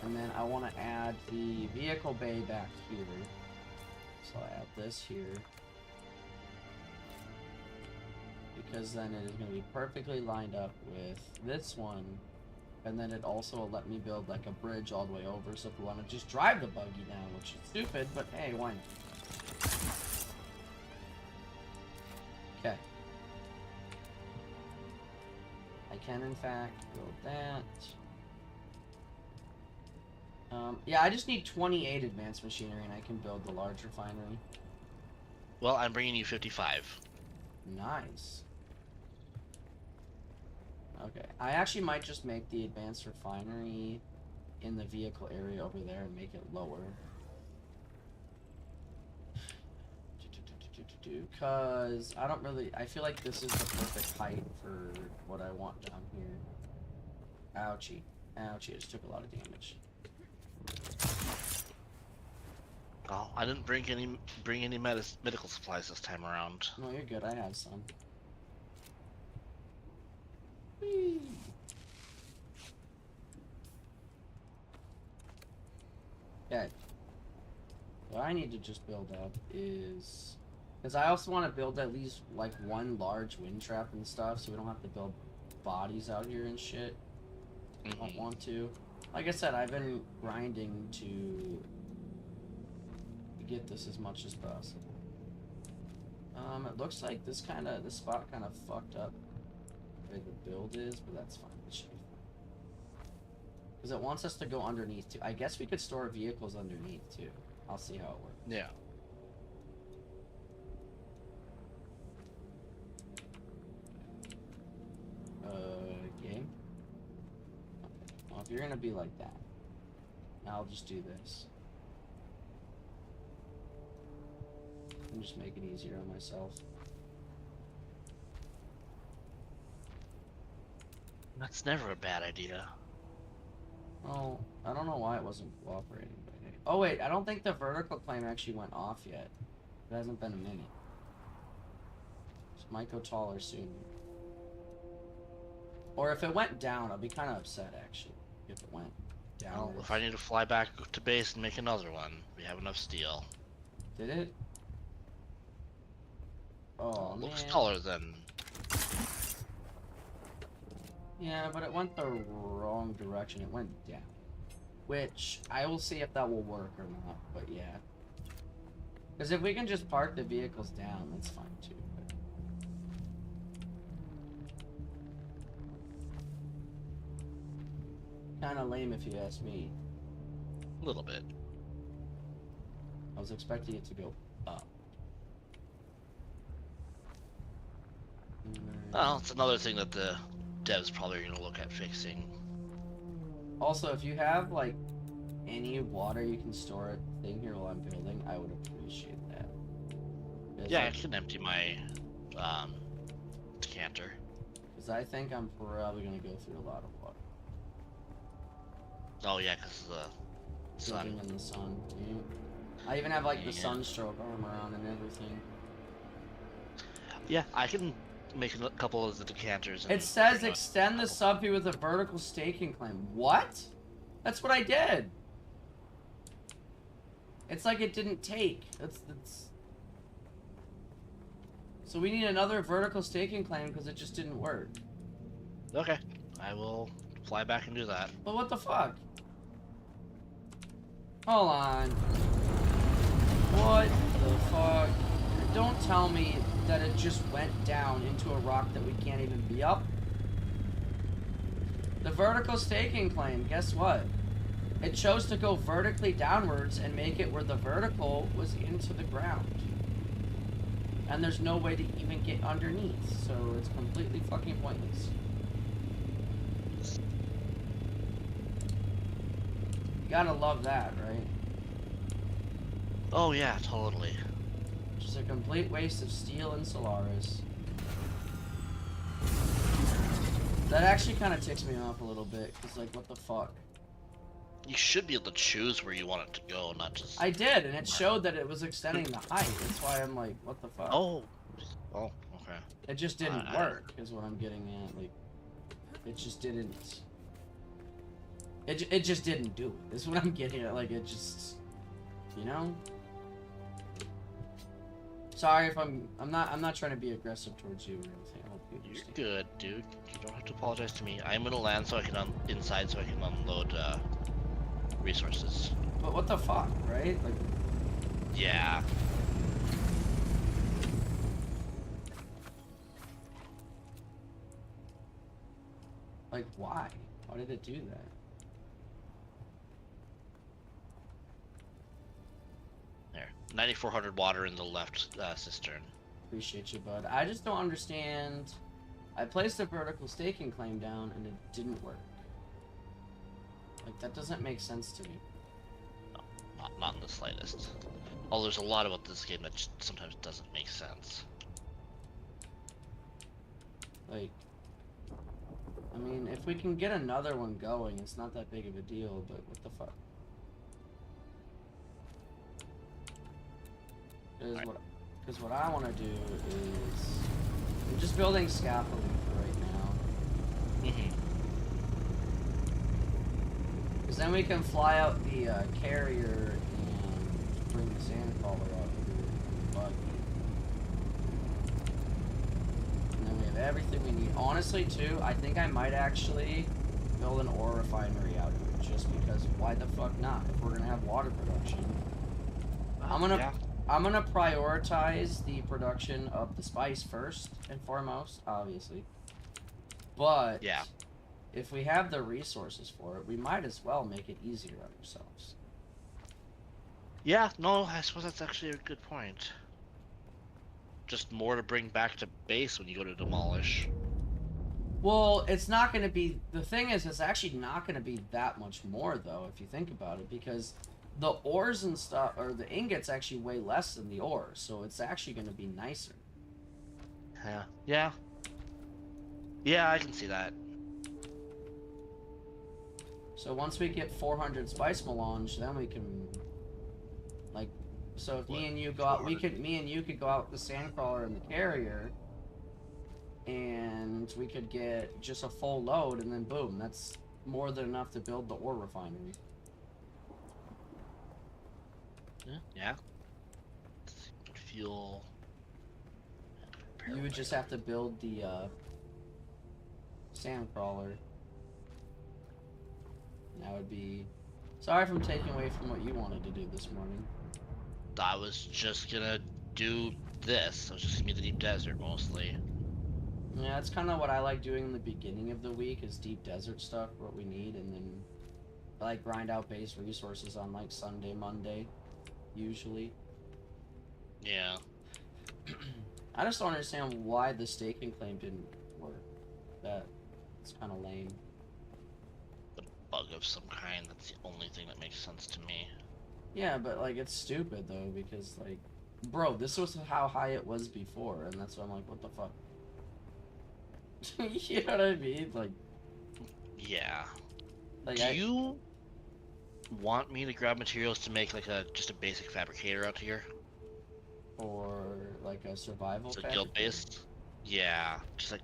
And then I want to add the vehicle bay back here. So I add this here. Because then it is going to be perfectly lined up with this one. And then it also will let me build like a bridge all the way over, so if we want to just drive the buggy now, which is stupid, but hey, why not? Okay. I can in fact build that. Yeah, I just need 28 advanced machinery and I can build the large refinery. Well, I'm bringing you 55. Nice. Okay, I actually might just make the advanced refinery in the vehicle area over there and make it lower. Because I feel like this is the perfect height for what I want down here. Ouchie. Ouchie, I just took a lot of damage. Oh, I didn't bring any medical supplies this time around. No, you're good, I have some. Whee. Okay. What I need to just build up is... Because I also want to build at least, like, one large wind trap and stuff, so we don't have to build bodies out here and shit. I don't want to. Like I said, I've been grinding to get this as much as possible. It looks like this spot kind of fucked up the way the build is, but that's fine. It should be fine. Because it wants us to go underneath, too. I guess we could store vehicles underneath, too. I'll see how it works. Yeah. Game? Okay. Well, if you're gonna be like that, I'll just do this. And just make it easier on myself. That's never a bad idea. Oh, I don't know why it wasn't cooperating. But hey. Oh wait, I don't think the vertical claim actually went off yet. It hasn't been a minute. It might go taller soon. Or if it went down, I'll be kind of upset actually. If it went down. Well, if I need to fly back to base and make another one, we have enough steel. Did it? Oh, Looks man. taller than... Yeah, but it went the wrong direction. It went down. Which, I will see if that will work or not, but yeah. Because if we can just park the vehicles down, that's fine too. Kind of lame if you ask me. A little bit. I was expecting it to go up. Well, it's another thing that the devs probably are going to look at fixing. Also, if you have, like, any water you can store at the thing here while I'm building, I would appreciate that. Yeah, I can empty my decanter. Because I think I'm probably going to go through a lot of water. Oh yeah, because of the sun. Building in the sun. Yeah. I even have, like, the sunstroke armor on and everything. Yeah, I can make a couple of the decanters. It says extend the subview with a vertical staking claim. What? That's what I did. It's like it didn't take. That's. So we need another vertical staking claim because it just didn't work. Okay, I will fly back and do that. But what the fuck? Hold on. What the fuck? Don't tell me that it just went down into a rock that we can't even be up. The vertical staking claim, guess what? It chose to go vertically downwards and make it where the vertical was into the ground. And there's no way to even get underneath, so it's completely fucking pointless. You gotta love that, right? Oh yeah, totally. Just a complete waste of steel and Solaris. That actually kind of ticks me off a little bit, because, like, what the fuck? You should be able to choose where you want it to go, not just... I did, and it showed that it was extending the height. That's why I'm like, what the fuck? Oh, okay. It just didn't work, is what I'm getting at. Like, it just didn't... It just didn't do it. Is what I'm getting at. Like, it just... You know? Sorry if I'm not trying to be aggressive towards you or anything. I hope you understand. You're good, dude. You don't have to apologize to me. I'm gonna land so I can inside so I can unload resources. But what the fuck, right? Like, yeah. Like, why? Why did it do that? There. 9,400 water in the left cistern. Appreciate you, bud. I just don't understand. I placed a vertical staking claim down and it didn't work. Like, that doesn't make sense to me. No, not in the slightest. Oh, there's a lot about this game that just sometimes doesn't make sense. Like, I mean, if we can get another one going, it's not that big of a deal, but what the fuck? Because what I want to do is... I'm just building scaffolding for right now. Because then we can fly out the carrier and bring the sandcrawler out here. But... And then we have everything we need. Honestly, too, I think I might actually build an ore refinery out here. Just because, why the fuck not? If we're going to have water production. I'm gonna prioritize the production of the spice first and foremost, obviously. But yeah, if we have the resources for it, we might as well make it easier on ourselves. Yeah, no, I suppose that's actually a good point. Just more to bring back to base when you go to demolish. Well, it's not going to be... The thing is, it's actually not going to be that much more, though, if you think about it, because... The ores and stuff, or the ingots actually weigh less than the ores, so it's actually going to be nicer. Yeah. Yeah, I can see that. So once we get 400 spice melange, then we can, like, so if me and you go out, me and you could go out with the sandcrawler and the carrier, and we could get just a full load, and then boom, that's more than enough to build the ore refinery. Yeah. Fuel. You would just have to build the sand crawler. That would be... Sorry if I'm taking away from what you wanted to do this morning. I was just gonna do this. I was just gonna be the deep desert mostly. Yeah, that's kind of what I like doing in the beginning of the week is deep desert stuff, what we need, and then I like grind out base resources on like Sunday, Monday, usually. Yeah. I just don't understand why the staking claim didn't work. It's kind of lame. The bug of some kind. That's the only thing that makes sense to me. Yeah, but like it's stupid though because like, bro, this was how high it was before, and that's why I'm like, what the fuck? You know what I mean? Like, Yeah. like Do you want me to grab materials to make like just a basic fabricator out here? or like a survival So fabricator? guild based? Yeah. Just like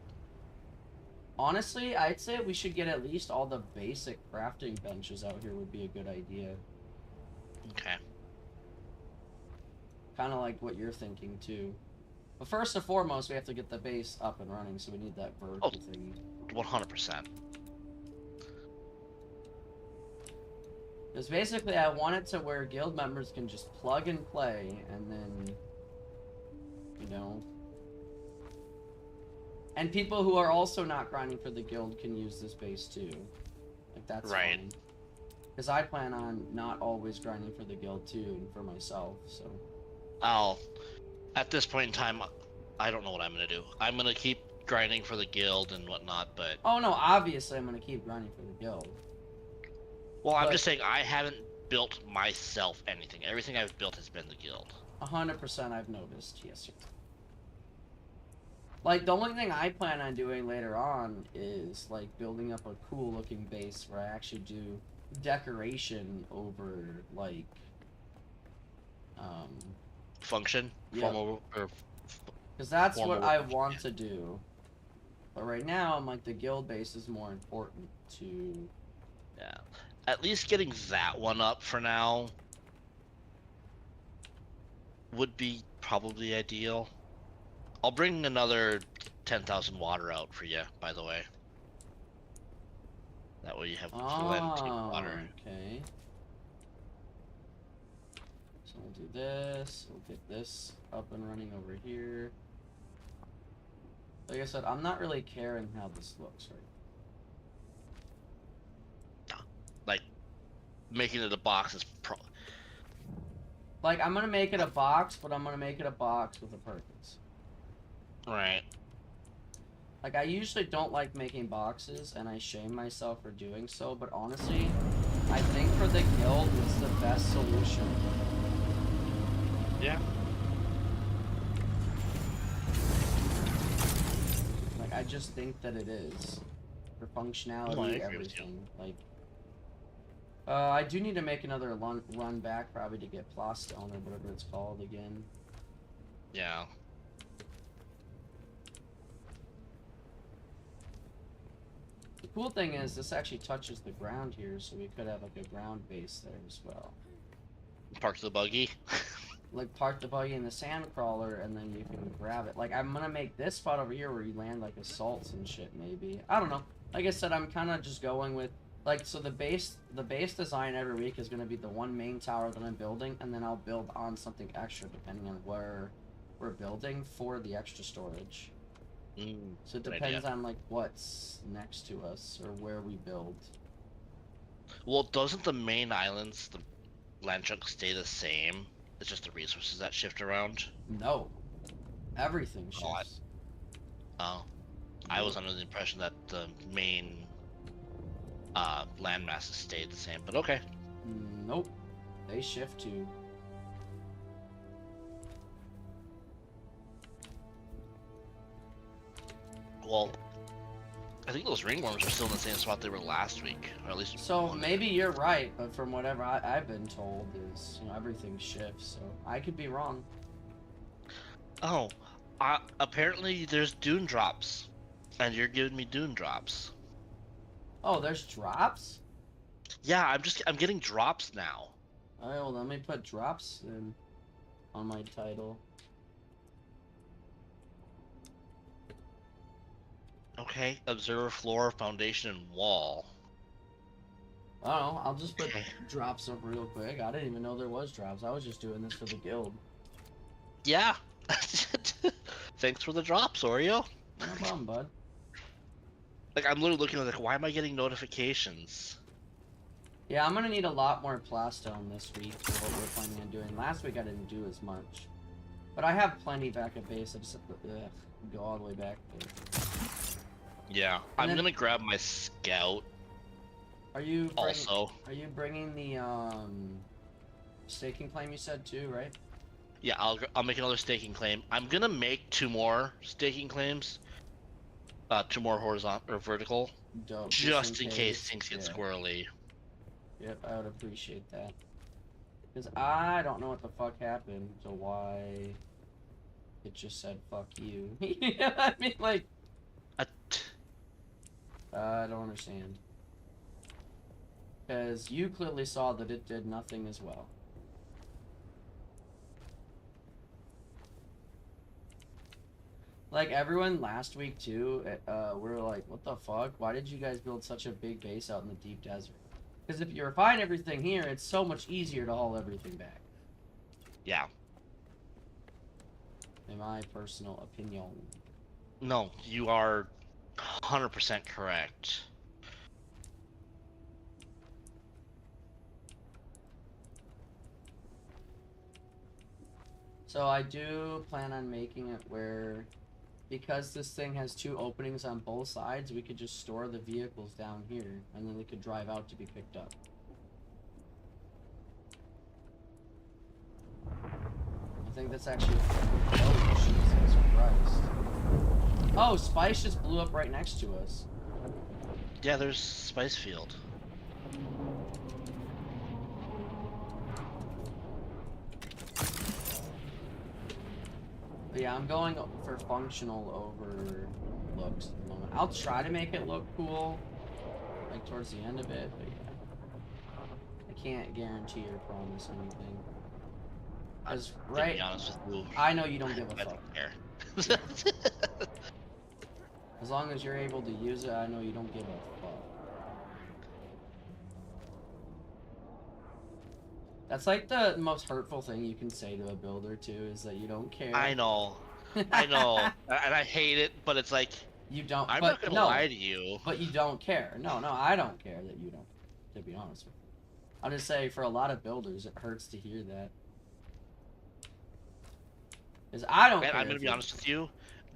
Honestly, I'd say we should get at least all the basic crafting benches out here would be a good idea. okay. Kind of like what you're thinking too. But first and foremost, we have to get the base up and running, so we need that vertical thingy. 100%. Because basically, I want it to where guild members can just plug and play, and then, you know, and people who are also not grinding for the guild can use this base too. Like that's Right. fine. Because I plan on not always grinding for the guild too, and for myself. So. At this point in time, I don't know what I'm gonna do. I'm gonna keep grinding for the guild and whatnot, but Oh no, obviously I'm gonna keep grinding for the guild. well, I'm just saying I haven't built myself anything. Everything I've built has been the guild. 100% I've noticed, yes sir. Like, the only thing I plan on doing later on is, like, building up a cool looking base where I actually do decoration over, like, Function? yeah. Formal or Because that's what formal I function, want yeah. to do. But right now, I'm like, the guild base is more important to... Yeah. At least getting that one up for now would be probably ideal. I'll bring another 10,000 water out for you, by the way. That way you have plenty of water. Okay. So we'll do this. We'll get this up and running over here. Like I said, I'm not really caring how this looks right. Like, making it a box is Like, I'm gonna make it a box, but I'm gonna make it a box with a purpose. right. Like, I usually don't like making boxes, and I shame myself for doing so, but honestly, I think for the guild, it's the best solution. Yeah. Like, I just think that it is. For functionality, No, I agree with you. everything. Like, I do need to make another run back, probably to get Plastone or whatever it's called again. Yeah. The cool thing is, this actually touches the ground here, so we could have, like, a ground base there as well. Park the buggy. Like, park the buggy in the sand crawler, and then you can grab it. Like, I'm gonna make this spot over here where you land, like, assaults and shit, maybe. I don't know. Like I said, I'm kind of just going with, like, so the base design every week is gonna be the one main tower that I'm building, and then I'll build on something extra depending on where we're building for the extra storage. So it depends on, like, what's next to us, or where we build. Well, doesn't the main islands, the land chunks, stay the same? It's just the resources that shift around? No. Everything Oh, shifts. I was under the impression that the main land masses stayed the same, but okay. Nope. They shift too. Well, I think those ringworms are still in the same spot they were last week, or at least. So maybe you're right, but from whatever I've been told is, you know, everything shifts. So I could be wrong. Oh, apparently there's dune drops, and you're giving me dune drops. Oh, there's drops? Yeah, I'm getting drops now. Alright, well, let me put drops in on my title. Okay. Observer floor, foundation, and wall. I don't know. I'll just put Okay. drops up real quick. I didn't even know there was drops. I was just doing this for the guild. Yeah. Thanks for the drops, Oreo. No problem, bud. Like I'm literally looking at like, why am I getting notifications? Yeah, I'm gonna need a lot more plastone this week for what we're planning on doing. Last week I didn't do as much. But I have plenty back at base. I just have to go all the way back there. Yeah. And I'm then- gonna grab my scout Are you also. Are you bringing the staking claim you said too, right? Yeah, I'll make another staking claim. I'm gonna make 2 more staking claims. 2 more horizontal or vertical. Dope. Just in case things get Yeah. squirrely. Yep, I would appreciate that. Because I don't know what the fuck happened, so why it just said fuck you. You know what I mean? Like, Uh, I don't understand. Because you clearly saw that it did nothing as well. Like, everyone last week, too, we were like, what the fuck? Why did you guys build such a big base out in the deep desert? Because if you refine everything here, it's so much easier to haul everything back. yeah. In my personal opinion. No, you are 100% correct. So I do plan on making it where, because this thing has 2 openings on both sides, we could just store the vehicles down here, and then they could drive out to be picked up. I think that's actually... Oh, Jesus Christ. Oh, Spice just blew up right next to us. Yeah, there's Spice Field. But yeah, I'm going for functional over looks at the moment. I'll try to make it look cool, like towards the end of it, but yeah. I can't guarantee or promise anything. Because, right, To be honest with you, I know you don't give a I fuck. don't care. Yeah. As long as you're able to use it, I know you don't give a fuck. That's like the most hurtful thing you can say to a builder too, is that you don't care. I know. I know. And I hate it, but it's like, You don't. I'm but not gonna no, lie to you. But you don't care. No, I don't care that you don't. To be honest with you, I'll just say for a lot of builders, it hurts to hear that. Because I don't And care. I'm gonna be honest with you.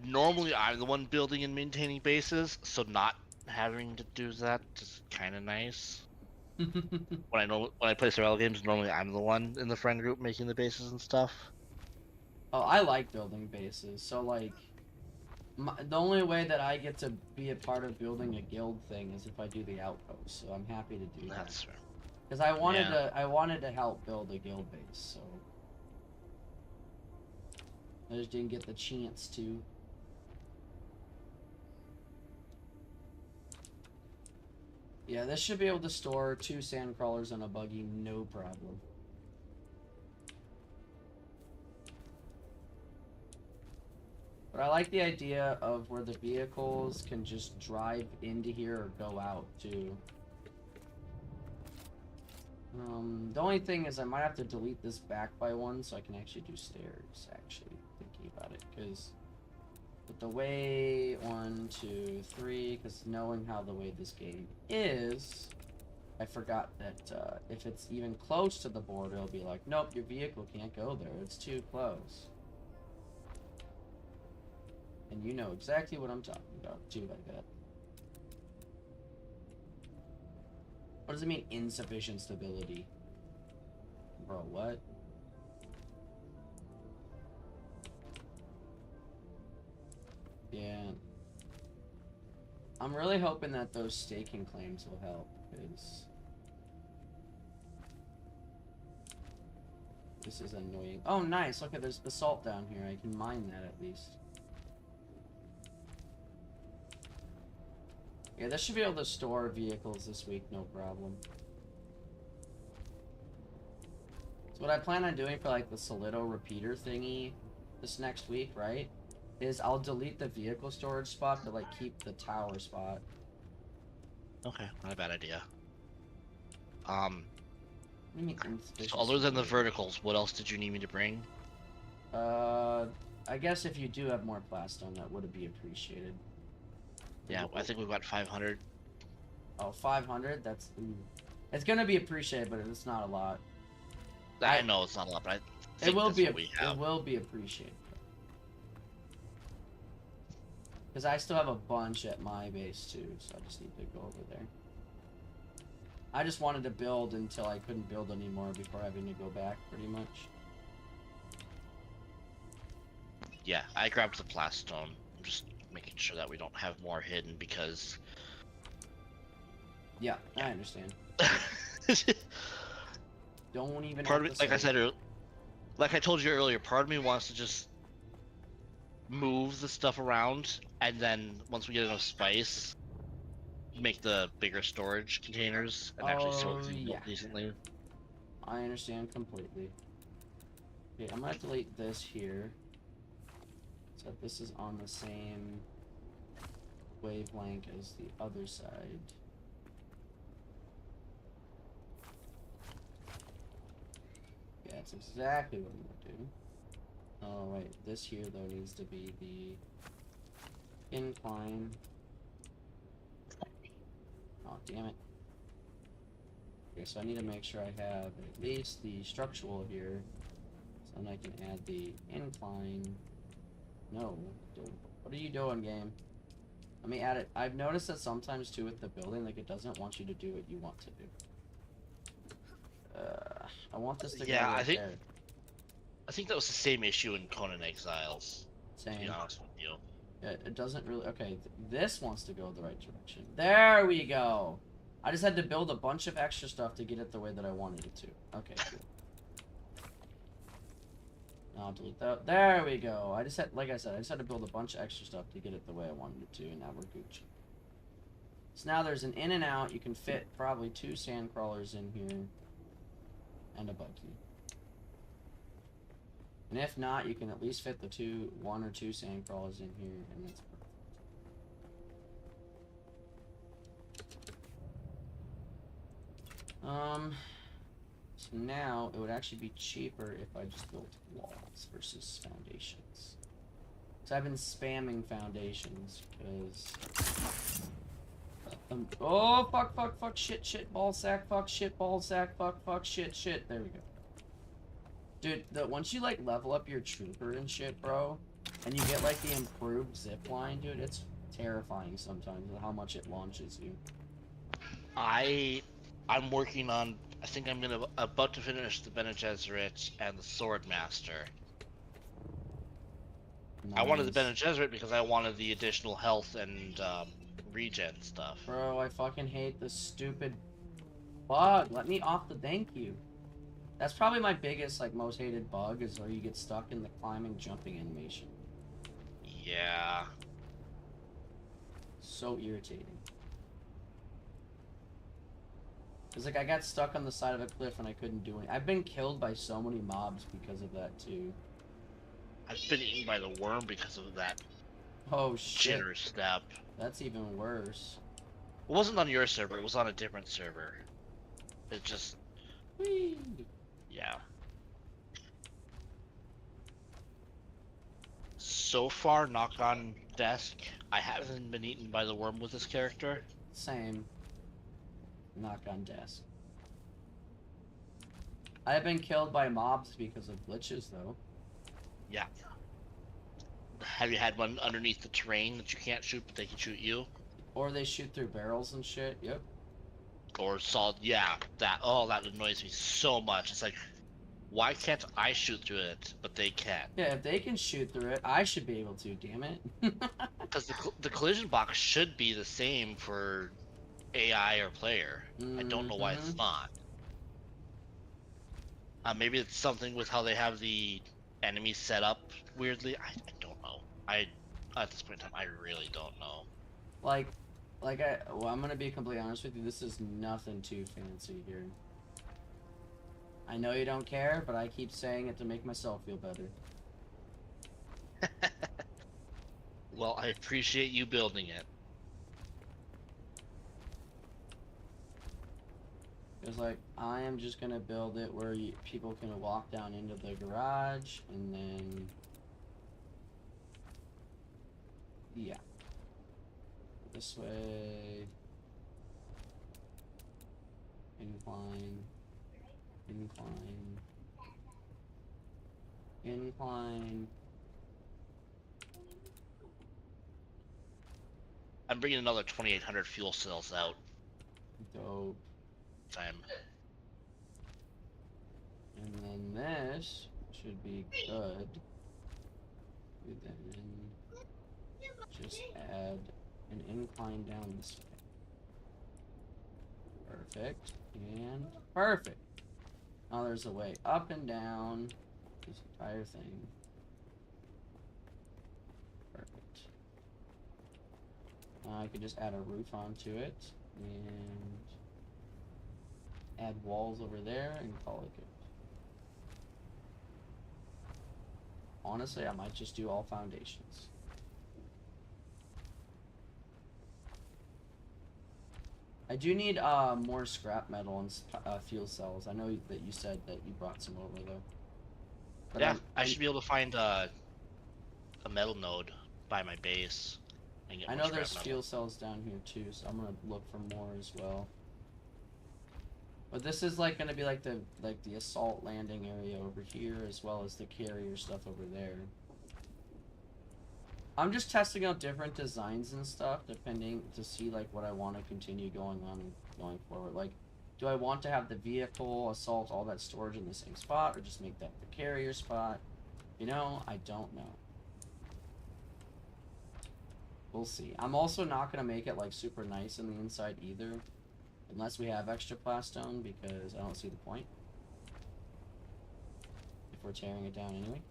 Normally, I'm the one building and maintaining bases, so not having to do that is kind of nice. When I play survival games, normally I'm the one in the friend group making the bases and stuff. Oh, I like building bases. So like, the only way that I get to be a part of building a guild thing is if I do the outpost. So I'm happy to do that. That's fair. Because I wanted to help build a guild base. So I just didn't get the chance to. Yeah, this should be able to store 2 sand crawlers on a buggy, no problem. But I like the idea of where the vehicles can just drive into here or go out, too. The only thing is I might have to delete this back by 1 so I can actually do stairs, actually, thinking about it, because... But the way 1, 2, 3, because knowing how the way this game is, I forgot that if it's even close to the border, it'll be like, nope, your vehicle can't go there. It's too close. And you know exactly what I'm talking about, too, like that. What does it mean, insufficient stability? Bro, what? Yeah. I'm really hoping that those staking claims will help, because... This is annoying. Oh, nice! Look, there's basalt down here. I can mine that, at least. Yeah, this should be able to store vehicles this week, no problem. So what I plan on doing for, like, the Solido repeater thingy this next week, right? is I'll delete the vehicle storage spot, but like keep the tower spot. Okay, not a bad idea. Um, What do you mean so insufficient other than the storage? verticals, what else did you need me to bring? Uh, I guess if you do have more plastone, that would be appreciated. Yeah, I think we've got 500. Oh, 500? That's... Ooh. It's gonna be appreciated, but it's not a lot. I know it's not a lot, but I It think will that's be. what we have. It will be appreciated. Because I still have a bunch at my base too, so I just need to go over there. I just wanted to build until I couldn't build anymore before having to go back, pretty much. Yeah, I grabbed the plastone. I'm just making sure that we don't have more hidden because. Yeah, I understand. Don't even Part have of me, to like I say. said, like I told you earlier, part of me wants to just move the stuff around, and then once we get enough spice, make the bigger storage containers and actually sort Oh, things yeah. out decently. I understand completely. Okay, I'm gonna delete this here. So that this is on the same wavelength as the other side. Yeah, that's exactly what I'm gonna do. Oh wait, this here though needs to be the incline. Oh damn it. Okay, so I need to make sure I have at least the structural here. So then I can add the incline. No, dude, what are you doing, game? Let me add it. I've noticed that sometimes too with the building, like it doesn't want you to do what you want to do. I want this to go Yeah, right there. I think that was the same issue in Conan Exiles. To be Same. honest with you. It doesn't really... Okay, this wants to go the right direction. There we go! I just had to build a bunch of extra stuff to get it the way that I wanted it to. Okay, cool. Now I'll delete that. There we go! I just had... Like I said, I just had to build a bunch of extra stuff to get it the way I wanted it to, and now we're Gucci. So now there's an in and out. You can fit probably 2 sand crawlers in here. And a buggy. And if not, you can at least fit the 1 or 2 sand crawlers in here, and that's perfect. So now it would actually be cheaper if I just built walls versus foundations. So I've been spamming foundations because. Oh fuck shit ball sack fuck shit ball sack fuck shit. There we go. Dude, once you like level up your trooper and shit, bro, and you get like the improved zip line, dude, it's terrifying sometimes how much it launches you. I'm working on. I think I'm about to finish the Bene Gesserit and the Sword Master. Nice. I wanted the Bene Gesserit because I wanted the additional health and regen stuff. Bro, I fucking hate this stupid bug. Let me off the thank you. That's probably my biggest, like, most hated bug is where you get stuck in the climbing, jumping animation. Yeah. So irritating. Cause like I got stuck on the side of a cliff and I couldn't do it. I've been killed by so many mobs because of that too. I've been eaten by the worm because of that Oh shit. jitter step. That's even worse. It wasn't on your server, it was on a different server. It just... Whee! Yeah. So far, knock on desk, I haven't been eaten by the worm with this character. Same. Knock on desk. I've been killed by mobs because of glitches though. Yeah. Have you had one underneath the terrain that you can't shoot, but they can shoot you? Or they shoot through barrels and shit, yep. Or solid, yeah, that annoys me so much. It's like, why can't I shoot through it, but they can? Yeah, if they can shoot through it, I should be able to, damn it. Because the collision box should be the same for AI or player. I don't know why it's not. Maybe it's something with how they have the enemies set up weirdly. I don't know. At this point in time, I really don't know. I'm gonna be completely honest with you, this is nothing too fancy here. I know you don't care, but I keep saying it to make myself feel better. Well, I appreciate you building it. It's like, I am just gonna build it where people can walk down into the garage, and then... Yeah. This way... Incline... Incline... Incline... I'm bringing another 2,800 fuel cells out. Dope. Time. And then this should be good. We then just add an incline down this way. Perfect. And perfect. Now there's a way up and down this entire thing. Perfect. Now I could just add a roof onto it and add walls over there and call it good. Honestly, I might just do all foundations. I do need more scrap metal and fuel cells. I know that you said that you brought some over though. But Yeah, I should be able to find a metal node by my base. And get I more know scrap there's metal. fuel cells down here too, so I'm gonna look for more as well. But this is like gonna be like the assault landing area over here, as well as the carrier stuff over there. I'm just testing out different designs and stuff, depending to see like what I want to continue going on and going forward. Like, do I want to have the vehicle, assault, all that storage in the same spot, or just make that the carrier spot? You know, I don't know. We'll see. I'm also not gonna make it like super nice in the inside either, unless we have extra plastone, because I don't see the point if we're tearing it down anyway.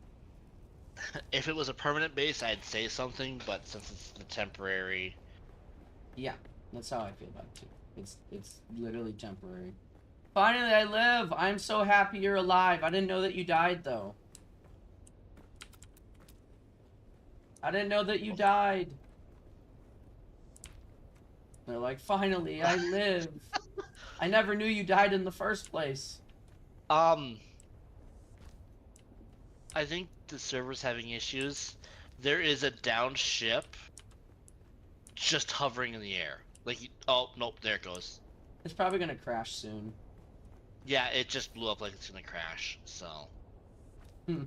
If it was a permanent base, I'd say something, but since it's the temporary, Yeah, that's how I feel about it too. It's literally temporary. Finally, I live! I'm so happy you're alive. I didn't know that you died, though. I didn't know that you died. They're like, finally, I live. I never knew you died in the first place. I think the server's having issues. There is a down ship just hovering in the air. Like, oh, nope, there it goes. It's probably gonna crash soon. Yeah, it just blew up like it's gonna crash, so.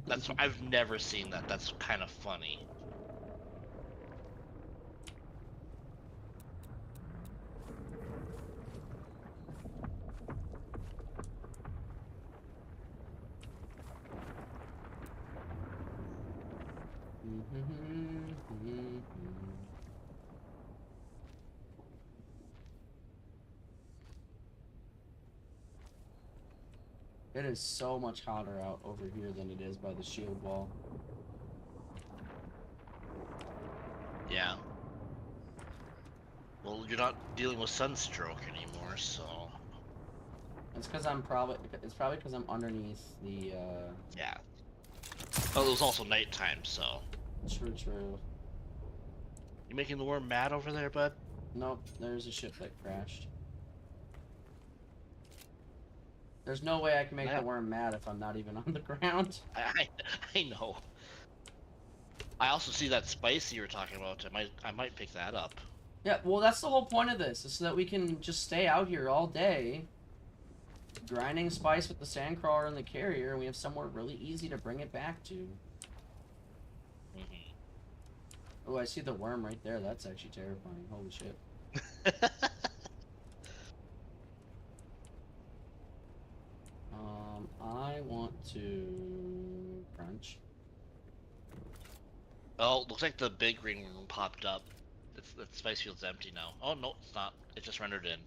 That's, I've never seen that. That's kind of funny. It is so much hotter out over here than it is by the shield wall. Yeah. Well, you're not dealing with sunstroke anymore, so. It's probably because I'm underneath the, Yeah. Oh, it was also nighttime, so. True. You making the worm mad over there, bud? Nope, there's a ship that crashed. There's no way I can make the worm mad if I'm not even on the ground. I know. I also see that spice you were talking about. I might pick that up. Yeah, well, that's the whole point of this, is so that we can just stay out here all day, grinding spice with the sandcrawler and the carrier, and we have somewhere really easy to bring it back to. Oh, I see the worm right there. That's actually terrifying. Holy shit. I want to crunch. Oh, looks like the big green room popped up. The spice field's empty now. Oh no, it's not. It just rendered in.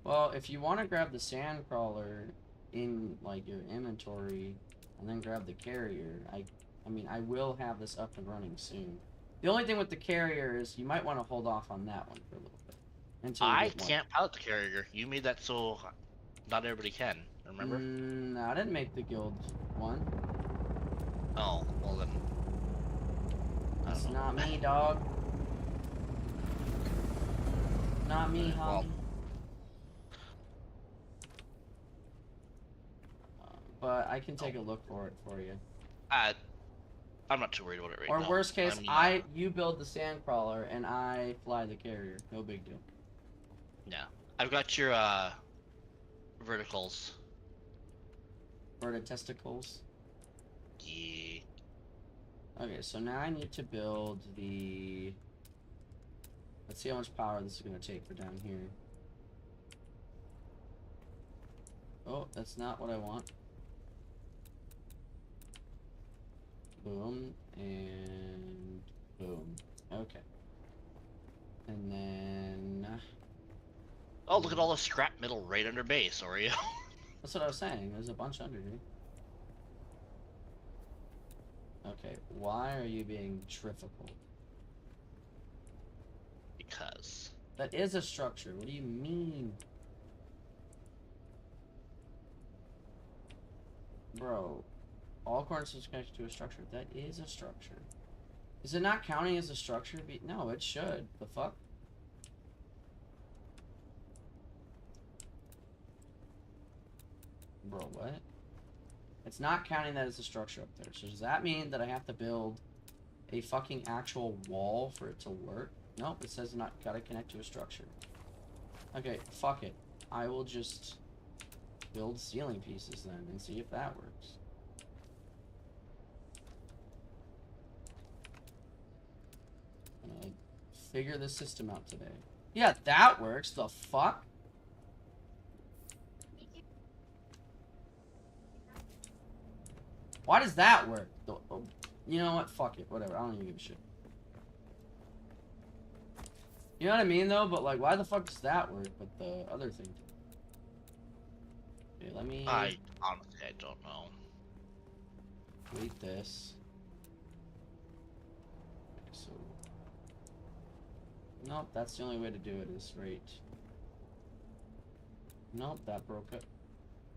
Well, if you want to grab the sandcrawler in like your inventory, and then grab the carrier, I mean, I will have this up and running soon. The only thing with the carrier is you might want to hold off on that one for a little bit. Until I can't pilot the carrier. You made that so not everybody can. Remember? No, I didn't make the guild one. Oh, well then. I It's don't know. not me, dog. Not me, homie. Well, But I can take a look for it for you. I'm not too worried about it right Or now. worst case, I'm, you build the sand crawler and I fly the carrier. No big deal. yeah. I've got your verticals. Or the testicles. Yeah. Okay, so now I need to build the... Let's see how much power this is going to take for down here. Oh, that's not what I want. Boom, and boom. Okay. And then... Oh, look at all the scrap metal right under base, Oreo. That's what I was saying. There's a bunch under here. Okay, why are you being difficult? Because. That is a structure. What do you mean? Bro, all corners is connected to a structure. That is a structure. Is it not counting as a structure? No, it should. The fuck? Bro, what? It's not counting that as a structure up there. So does that mean that I have to build a fucking actual wall for it to work? Nope, it says not gotta connect to a structure. Okay, fuck it. I will just build ceiling pieces then and see if that works. I'm gonna figure the system out today. Yeah, that works. The fuck? Why does that work? You know what? Fuck it. Whatever. I don't even give a shit. You know what I mean, though? But, like, why the fuck does that work, but the other thing? Okay, let me... I honestly, I don't know. Delete this. Okay, so... Nope, that's the only way to do it is right. Nope, that broke it.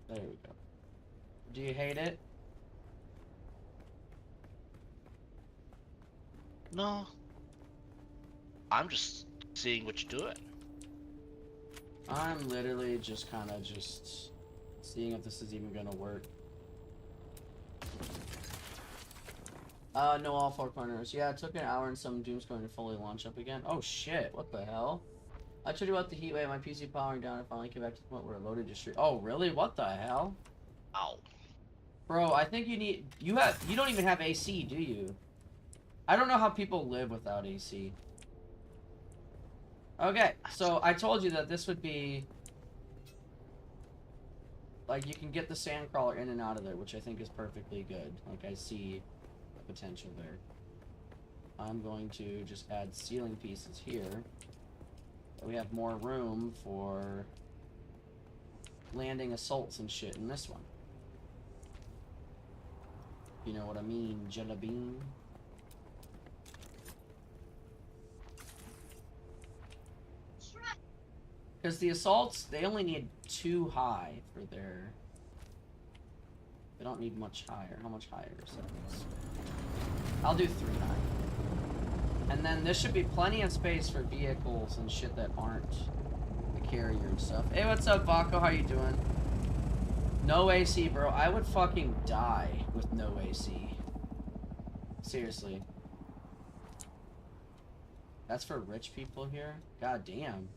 There we go. Do you hate it? No. I'm just seeing what you're doing. I'm literally just kind of just seeing if this is even gonna work. No, all 4 corners. Yeah, it took an hour and some Doom's going to fully launch up again. Oh shit, what the hell? I told you about the heat wave, my PC powering down, and finally came back to the point where it loaded your stream. Oh really? What the hell? Ow. Bro, I think you don't even have AC, do you? I don't know how people live without AC. Okay, so I told you that this would be... Like, you can get the sand crawler in and out of there, which I think is perfectly good. Like, I see the potential there. I'm going to just add ceiling pieces here. So we have more room for landing assaults and shit in this one. You know what I mean, Jelly Bean? Because the assaults, they only need 2 high for their... They don't need much higher. How much higher is that? I'll do 3 high. And then there should be plenty of space for vehicles and shit that aren't the carrier and stuff. Hey, what's up, Vaco? How you doing? No AC, bro. I would fucking die with no AC. Seriously. That's for rich people here? God damn.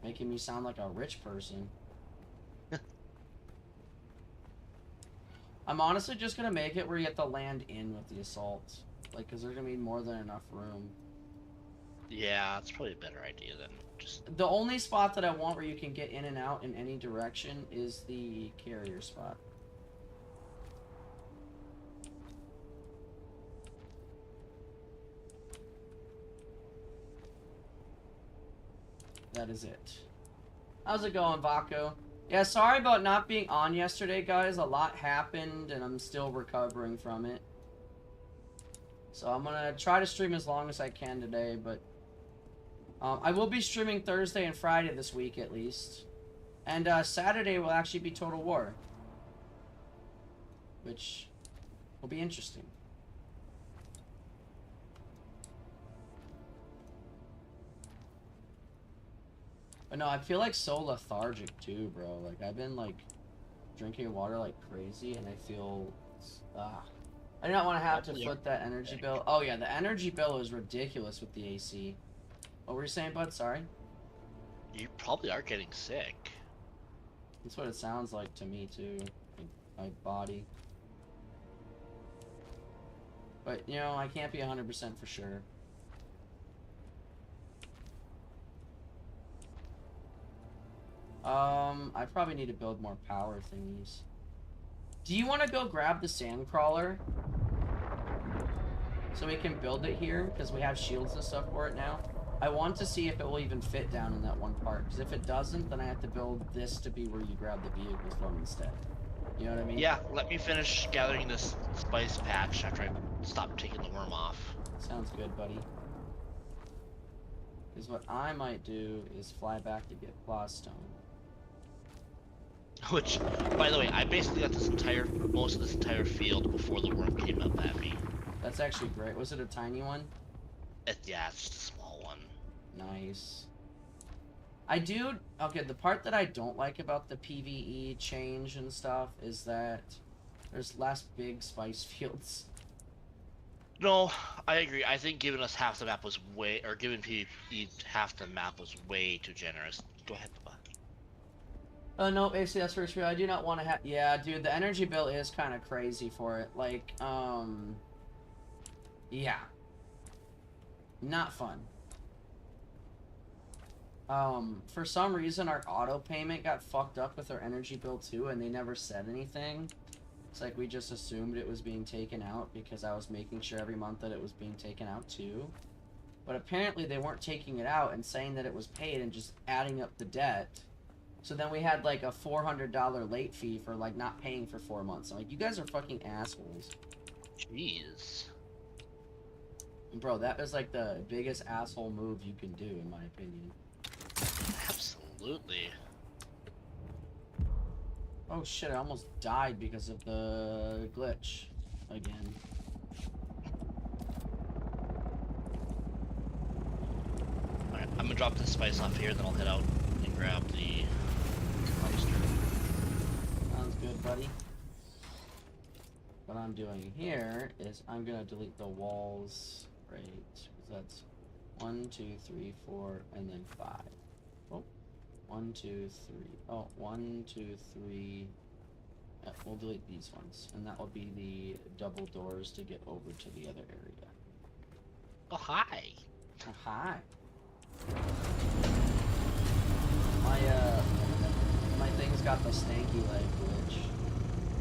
Making me sound like a rich person. I'm honestly just gonna make it where you have to land in with the assault. Like, cause there's gonna be more than enough room. Yeah, it's probably a better idea than just... The only spot that I want where you can get in and out in any direction is the carrier spot. That is it. How's it going, Vaco? Yeah, sorry about not being on yesterday, guys. A lot happened, and I'm still recovering from it. So I'm gonna try to stream as long as I can today, but... I will be streaming Thursday and Friday this week, at least. And Saturday will actually be Total War. Which Will be interesting. But no, I feel like so lethargic too, bro. Like I've been like drinking water like crazy, and I feel I do not want to have to foot that energy bill. Oh yeah, the energy bill is ridiculous with the AC. What were you saying, bud? Sorry. You probably are getting sick. That's what it sounds like to me too. Like, my body. But you know, I can't be 100% for sure. I probably need to build more power thingies. Do you want to go grab the sand crawler? So we can build it here, because we have shields and stuff for it now. I want to see if it will even fit down in that one part, because if it doesn't, then I have to build this to be where you grab the vehicles from instead. You know what I mean? Yeah, let me finish gathering this spice patch after I stop taking the worm off. Sounds good, buddy. Because what I might do is fly back to get Blaststone. Which, by the way, I basically got most of this entire field before the worm came up at me. That's actually great. Was it a tiny one? Yeah, it's just a small one. Nice. Okay, the part that I don't like about the PvE change and stuff is that there's less big spice fields. No, I agree. I think giving us half the map was giving PvE half the map was way too generous. Go ahead, Bubba. No, AC, that's for sure. I do not want to have... Yeah, dude, the energy bill is kind of crazy for it. Like, yeah. Not fun. For some reason, our auto payment got fucked up with our energy bill, too, and they never said anything. It's like we just assumed it was being taken out because I was making sure every month that it was being taken out, too. But apparently, they weren't taking it out and saying that it was paid and just adding up the debt. So then we had like a $400 late fee for like not paying for 4 months. I'm like, you guys are fucking assholes. Jeez. Bro, that was like the biggest asshole move you can do, in my opinion. Absolutely. Oh shit, I almost died because of the glitch again. Alright, I'm gonna drop this spice off here, then I'll head out and grab the monster. Sounds good, buddy. What I'm doing here is I'm gonna delete the walls, right? Because that's 1, 2, 3, 4, and then 5. Oh, 1, 2, 3. Oh, 1, 2, 3. Yeah, we'll delete these ones, and that will be the double doors to get over to the other area. Oh, hi. Oh, hi. My thing's got the stanky leg glitch.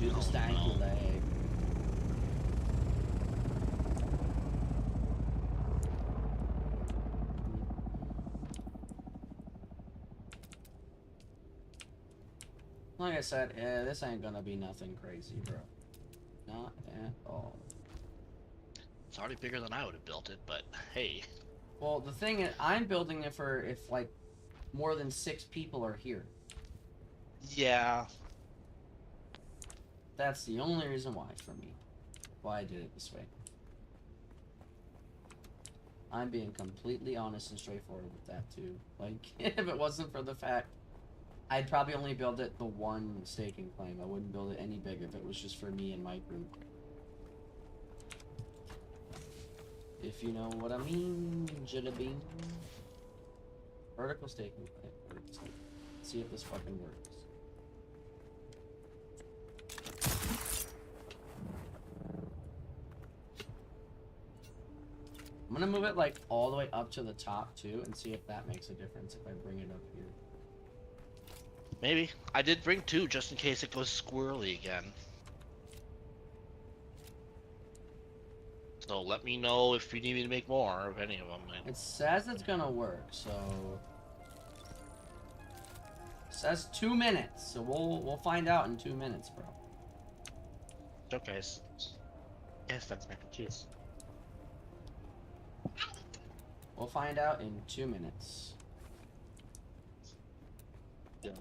Do the stanky leg. Like I said, this ain't gonna be nothing crazy, bro. Not at all. It's already bigger than I would have built it, but hey. Well, the thing is, I'm building it for if, like, more than 6 people are here. Yeah. That's the only reason why, for me. Why I did it this way. I'm being completely honest and straightforward with that, too. Like, if it wasn't for the fact... I'd probably only build it the one staking claim. I wouldn't build it any bigger if it was just for me and my group. If you know what I mean, Jitterbean. Vertical staking claim. Let's see if this fucking works. I'm gonna move it like all the way up to the top too and see if that makes a difference if I bring it up here. Maybe. I did bring 2 just in case it goes squirrely again. So let me know if you need me to make more of any of them. It says it's gonna work, so... It says 2 minutes, so we'll find out in 2 minutes, bro. Okay. Yes, that's mac and cheese. We'll find out in 2 minutes. Yeah.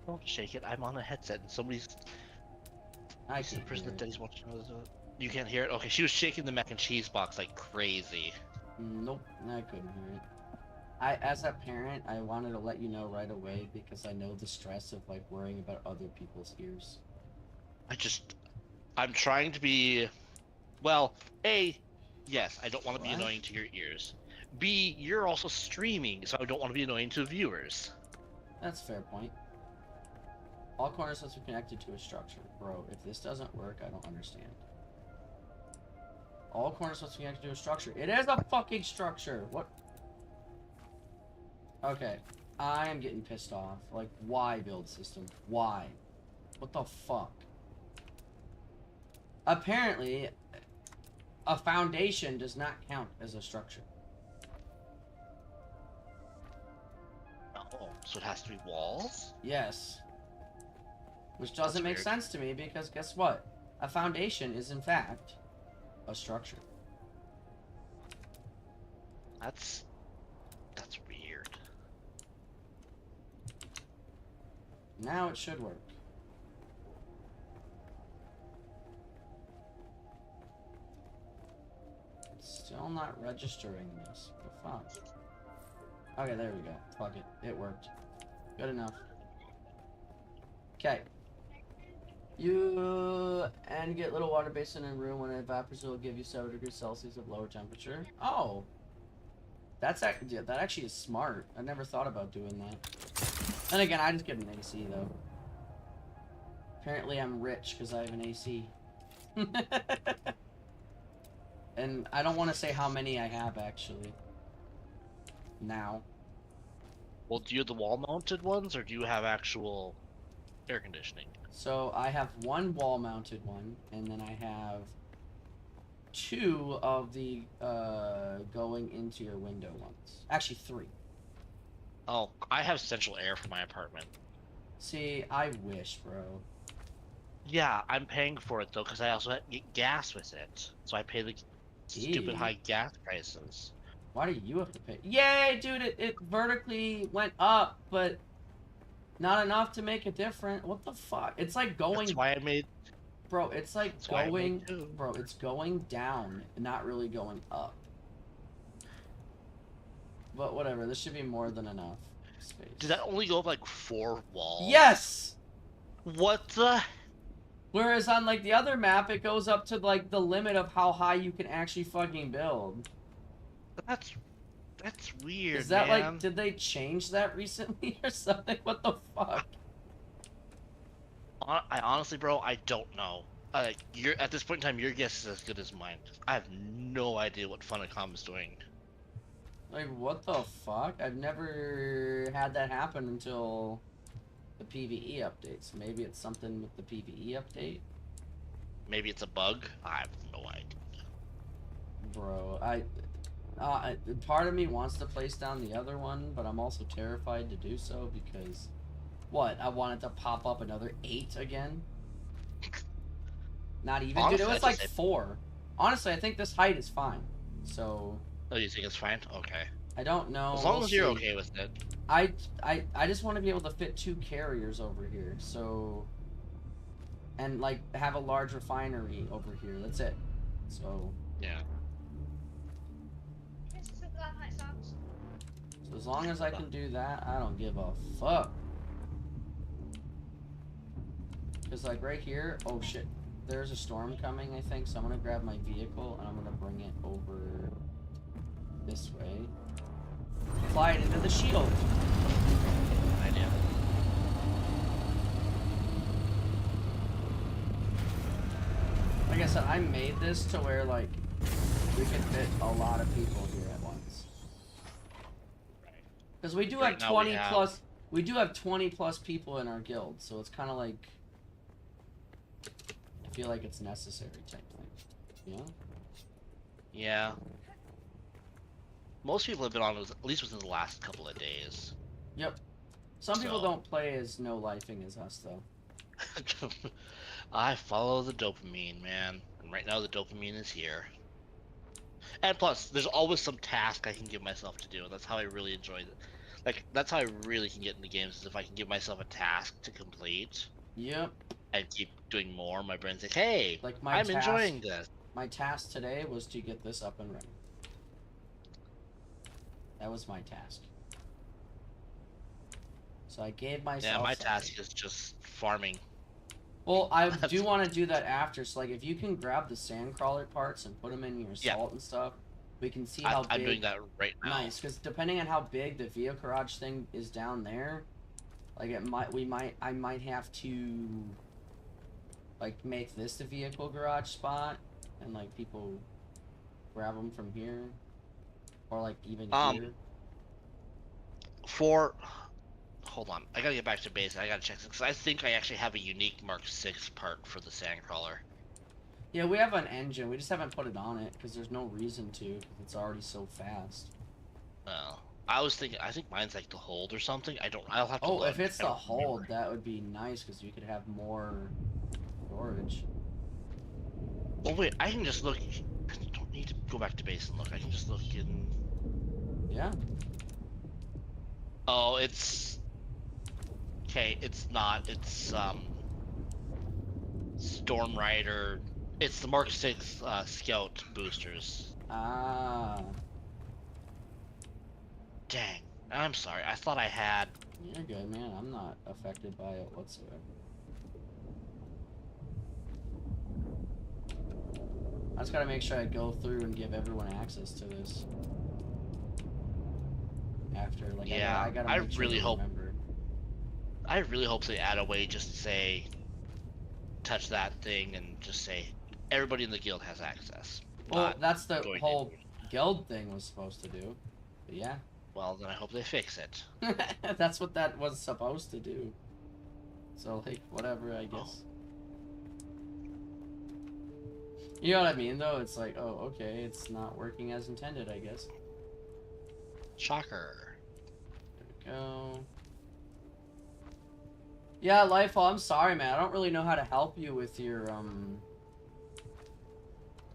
Don't shake it. I'm on a headset and somebody's I This is the can't person hear that it. Daddy's watching. You can't hear it? Okay, she was shaking the mac and cheese box like crazy. Nope, I couldn't hear it. As a parent, I wanted to let you know right away because I know the stress of like worrying about other people's ears. I'm trying to be, well, A, yes, I don't want to be What? annoying to your ears. B, you're also streaming, so I don't want to be annoying to viewers. That's a fair point. All corners must be connected to a structure. Bro, if this doesn't work, I don't understand. All corners must be connected to a structure. It is a fucking structure! What? Okay. I am getting pissed off. Like, why build system? Why? What the fuck? Apparently, a foundation does not count as a structure. Oh, so it has to be walls? Yes. Which doesn't That's make weird. sense to me because guess what? A foundation is in fact a structure. That's weird. Now it should work. It's still not registering this. What the fuck? Okay, there we go. Fuck it. It worked. Good enough. Okay. You and get little water basin in room when it evaporates, it will give you 7 degrees Celsius of lower temperature. Oh. Yeah, that actually is smart. I never thought about doing that. And again, I just get an AC though. Apparently I'm rich because I have an AC. And I don't want to say how many I have actually. Now. Well, do you have the wall-mounted ones, or do you have actual air conditioning? So I have one wall-mounted one, and then I have 2 of the going into your window ones. Actually 3. Oh, I have central air for my apartment. See, I wish, bro. Yeah, I'm paying for it though, because I also get gas with it. So I pay the stupid Gee. high gas prices. Why do you have to pay? Yay, dude! It vertically went up, but not enough to make a difference. What the fuck? It's like going, That's why I made. bro. It's like That's why I going, made 2. bro. It's going down, not really going up. But whatever. This should be more than enough space. Did that only go up like 4 walls? Yes. What the? Whereas on like the other map, it goes up to like the limit of how high you can actually fucking build. That's weird. Is that man. like, did they change that recently or something? What the fuck? I honestly, bro, I don't know. You're at this point in time, your guess is as good as mine. I have no idea what Funicom is doing. Like, what the fuck? I've never had that happen until the PvE updates. Maybe it's something with the PvE update? Maybe it's a bug. I have no idea. Bro, part of me wants to place down the other one, but I'm also terrified to do so because, what? I want it to pop up another 8 again? Not even, Honestly, dude. It was I'd like say- 4. Honestly, I think this height is fine. So, Oh, you think it's fine? Okay. I don't know. As long We'll as you're see. okay with it. I just want to be able to fit 2 carriers over here, so, and like have a large refinery over here. That's it. So Yeah. as long as I can do that, I don't give a fuck. Cause like right here, oh shit, there's a storm coming. I think so. I'm gonna grab my vehicle and I'm gonna bring it over this way. Fly it into the shield. Good idea. Like I said, I made this to where like we can fit a lot of people here at once. Because we do Right have now we 20 have- plus. We do have 20 plus people in our guild, so it's kind of like I feel like it's necessary type thing. You know? Yeah. Most people have been on at least within the last couple of days. Yep. Some people So- don't play as no lifing as us though. I follow the dopamine, man. And right now the dopamine is here. And plus, there's always some task I can give myself to do. That's how I really enjoy it. Like, that's how I really can get into games, is if I can give myself a task to complete. Yep. and keep doing more, my brain's like, hey, Like I'm enjoying this. my task today was to get this up and running. That was my task. So I gave myself Yeah, my something. task is just farming. Well, I do want to do that after. So, like, if you can grab the sandcrawler parts and put them in your Yeah, salt and stuff, we can see how I'm doing big. that right now. Nice, because depending on how big the vehicle garage thing is down there, like I might have to, like, make this the vehicle garage spot, and like people grab them from here, or like even Um, here. for hold on, I gotta get back to base. I gotta check this because I think I actually have a unique Mark 6 part for the Sandcrawler. Yeah, we have an engine. We just haven't put it on it because there's no reason to. 'Cause it's already so fast. Oh, I was thinking. I think mine's like the hold or something. I don't. I'll have to Oh, look. if it's I the don't remember. hold, that would be nice because you could have more storage. Well, wait. I can just look. I don't need to go back to base and look. I can just look in. Yeah. Oh, it's okay. It's not. It's Storm Rider. It's the Mark 6 Scout boosters. Ah. Dang. I'm sorry. I thought I had. You're good, man. I'm not affected by it whatsoever. I just gotta make sure I go through and give everyone access to this. After, like, Yeah. I gotta I make sure really they hope. remember. I really hope they add a way just to say, touch that thing and just say, everybody in the guild has access. Well, Not that's the going whole in. guild thing was supposed to do. But yeah. Well, then I hope they fix it. That's what that was supposed to do. So, like, whatever, I Oh. guess. You know what I mean, though? It's like, oh, okay, it's not working as intended, I guess. Shocker. There we go. Yeah, Lifefall, I'm sorry, man. I don't really know how to help you with your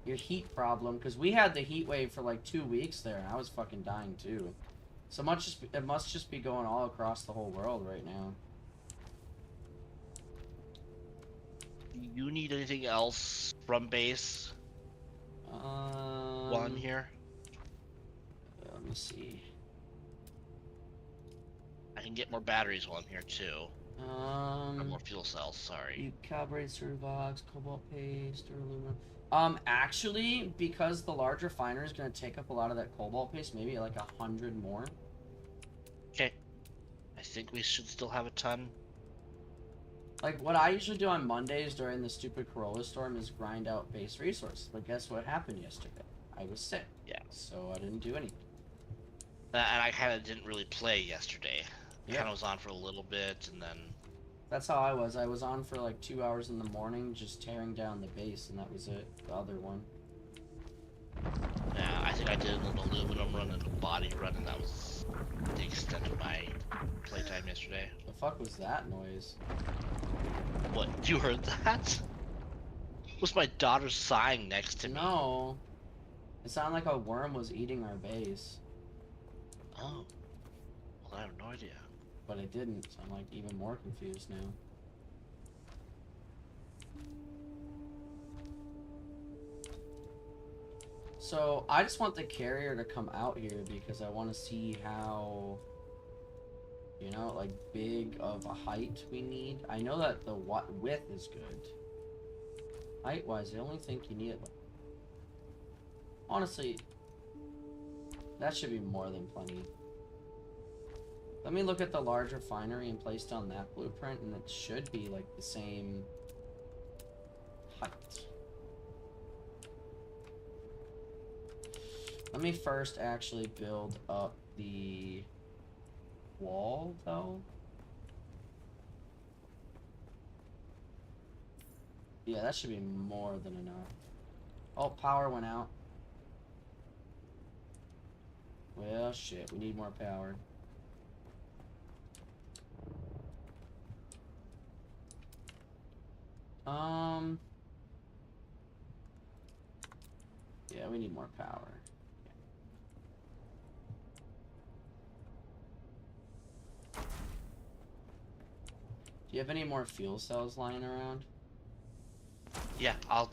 heat problem, because we had the heat wave for like 2 weeks there, and I was fucking dying too. So much, it must just be going all across the whole world right now. Do you need anything else from base while I'm here? Let me see. I can get more batteries while I'm here too. Or more fuel cells, sorry. You calibrate Certivox, cobalt paste, or aluminum. Actually, because the large refiner is going to take up a lot of that cobalt paste, maybe like 100 more. Okay. I think we should still have a ton. Like, what I usually do on Mondays during the stupid Corolla storm is grind out base resources. But guess what happened yesterday? I was sick. Yeah. So I didn't do anything. And I kind of didn't really play yesterday. Yeah. Kind of was on for a little bit, and then... That's how I was. I was on for like 2 hours in the morning just tearing down the base, and that was it. The other one. Yeah, I think I did an aluminum run and a body run, and that was the extent of my playtime yesterday. The fuck was that noise? What? You heard that? Was my daughter sighing next to me? No. It sounded like a worm was eating our base. Oh. Well, I have no idea. But it didn't, so I'm like even more confused now. So I just want the carrier to come out here because I want to see how, you know, like big of a height we need. I know that the width is good. Height wise, I only think you need it. Honestly, that should be more than plenty. Let me look at the large refinery and placed on that blueprint, and it should be like the same height. Let me first actually build up the wall, though. Yeah, that should be more than enough. Oh, power went out. Well, shit, we need more power. Yeah, we need more power. Do you have any more fuel cells lying around? Yeah, I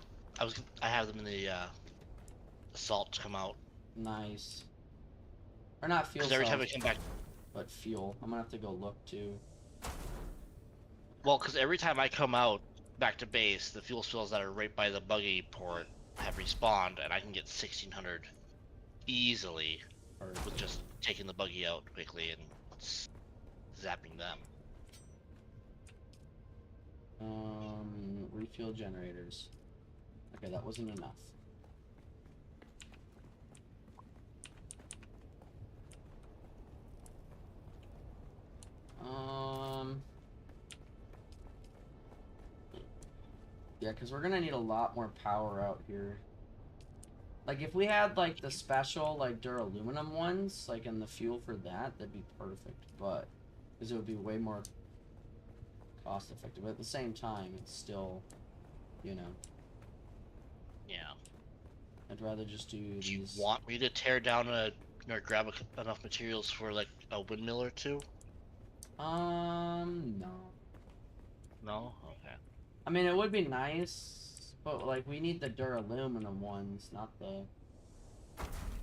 have them in the assault to come out. Nice. Or not fuel Because every time I cells, come back, but fuel. I'm gonna have to go look too. well, because every time I come out back to base, the fuel cells that are right by the buggy port have respawned, and I can get 1600 easily with just taking the buggy out quickly and zapping them. Refuel generators. Okay, that wasn't enough. Yeah, because we're gonna need a lot more power out here. Like, if we had, like, the special, like, duraluminum ones, like, in the fuel for that, that'd be perfect, but... Because it would be way more cost-effective, but at the same time, it's still, you know... Yeah. I'd rather just do these... Do you want me to tear down or grab enough materials for, like, a windmill or two? No. No? Okay. I mean, it would be nice, but, like, we need the duraluminum ones, not the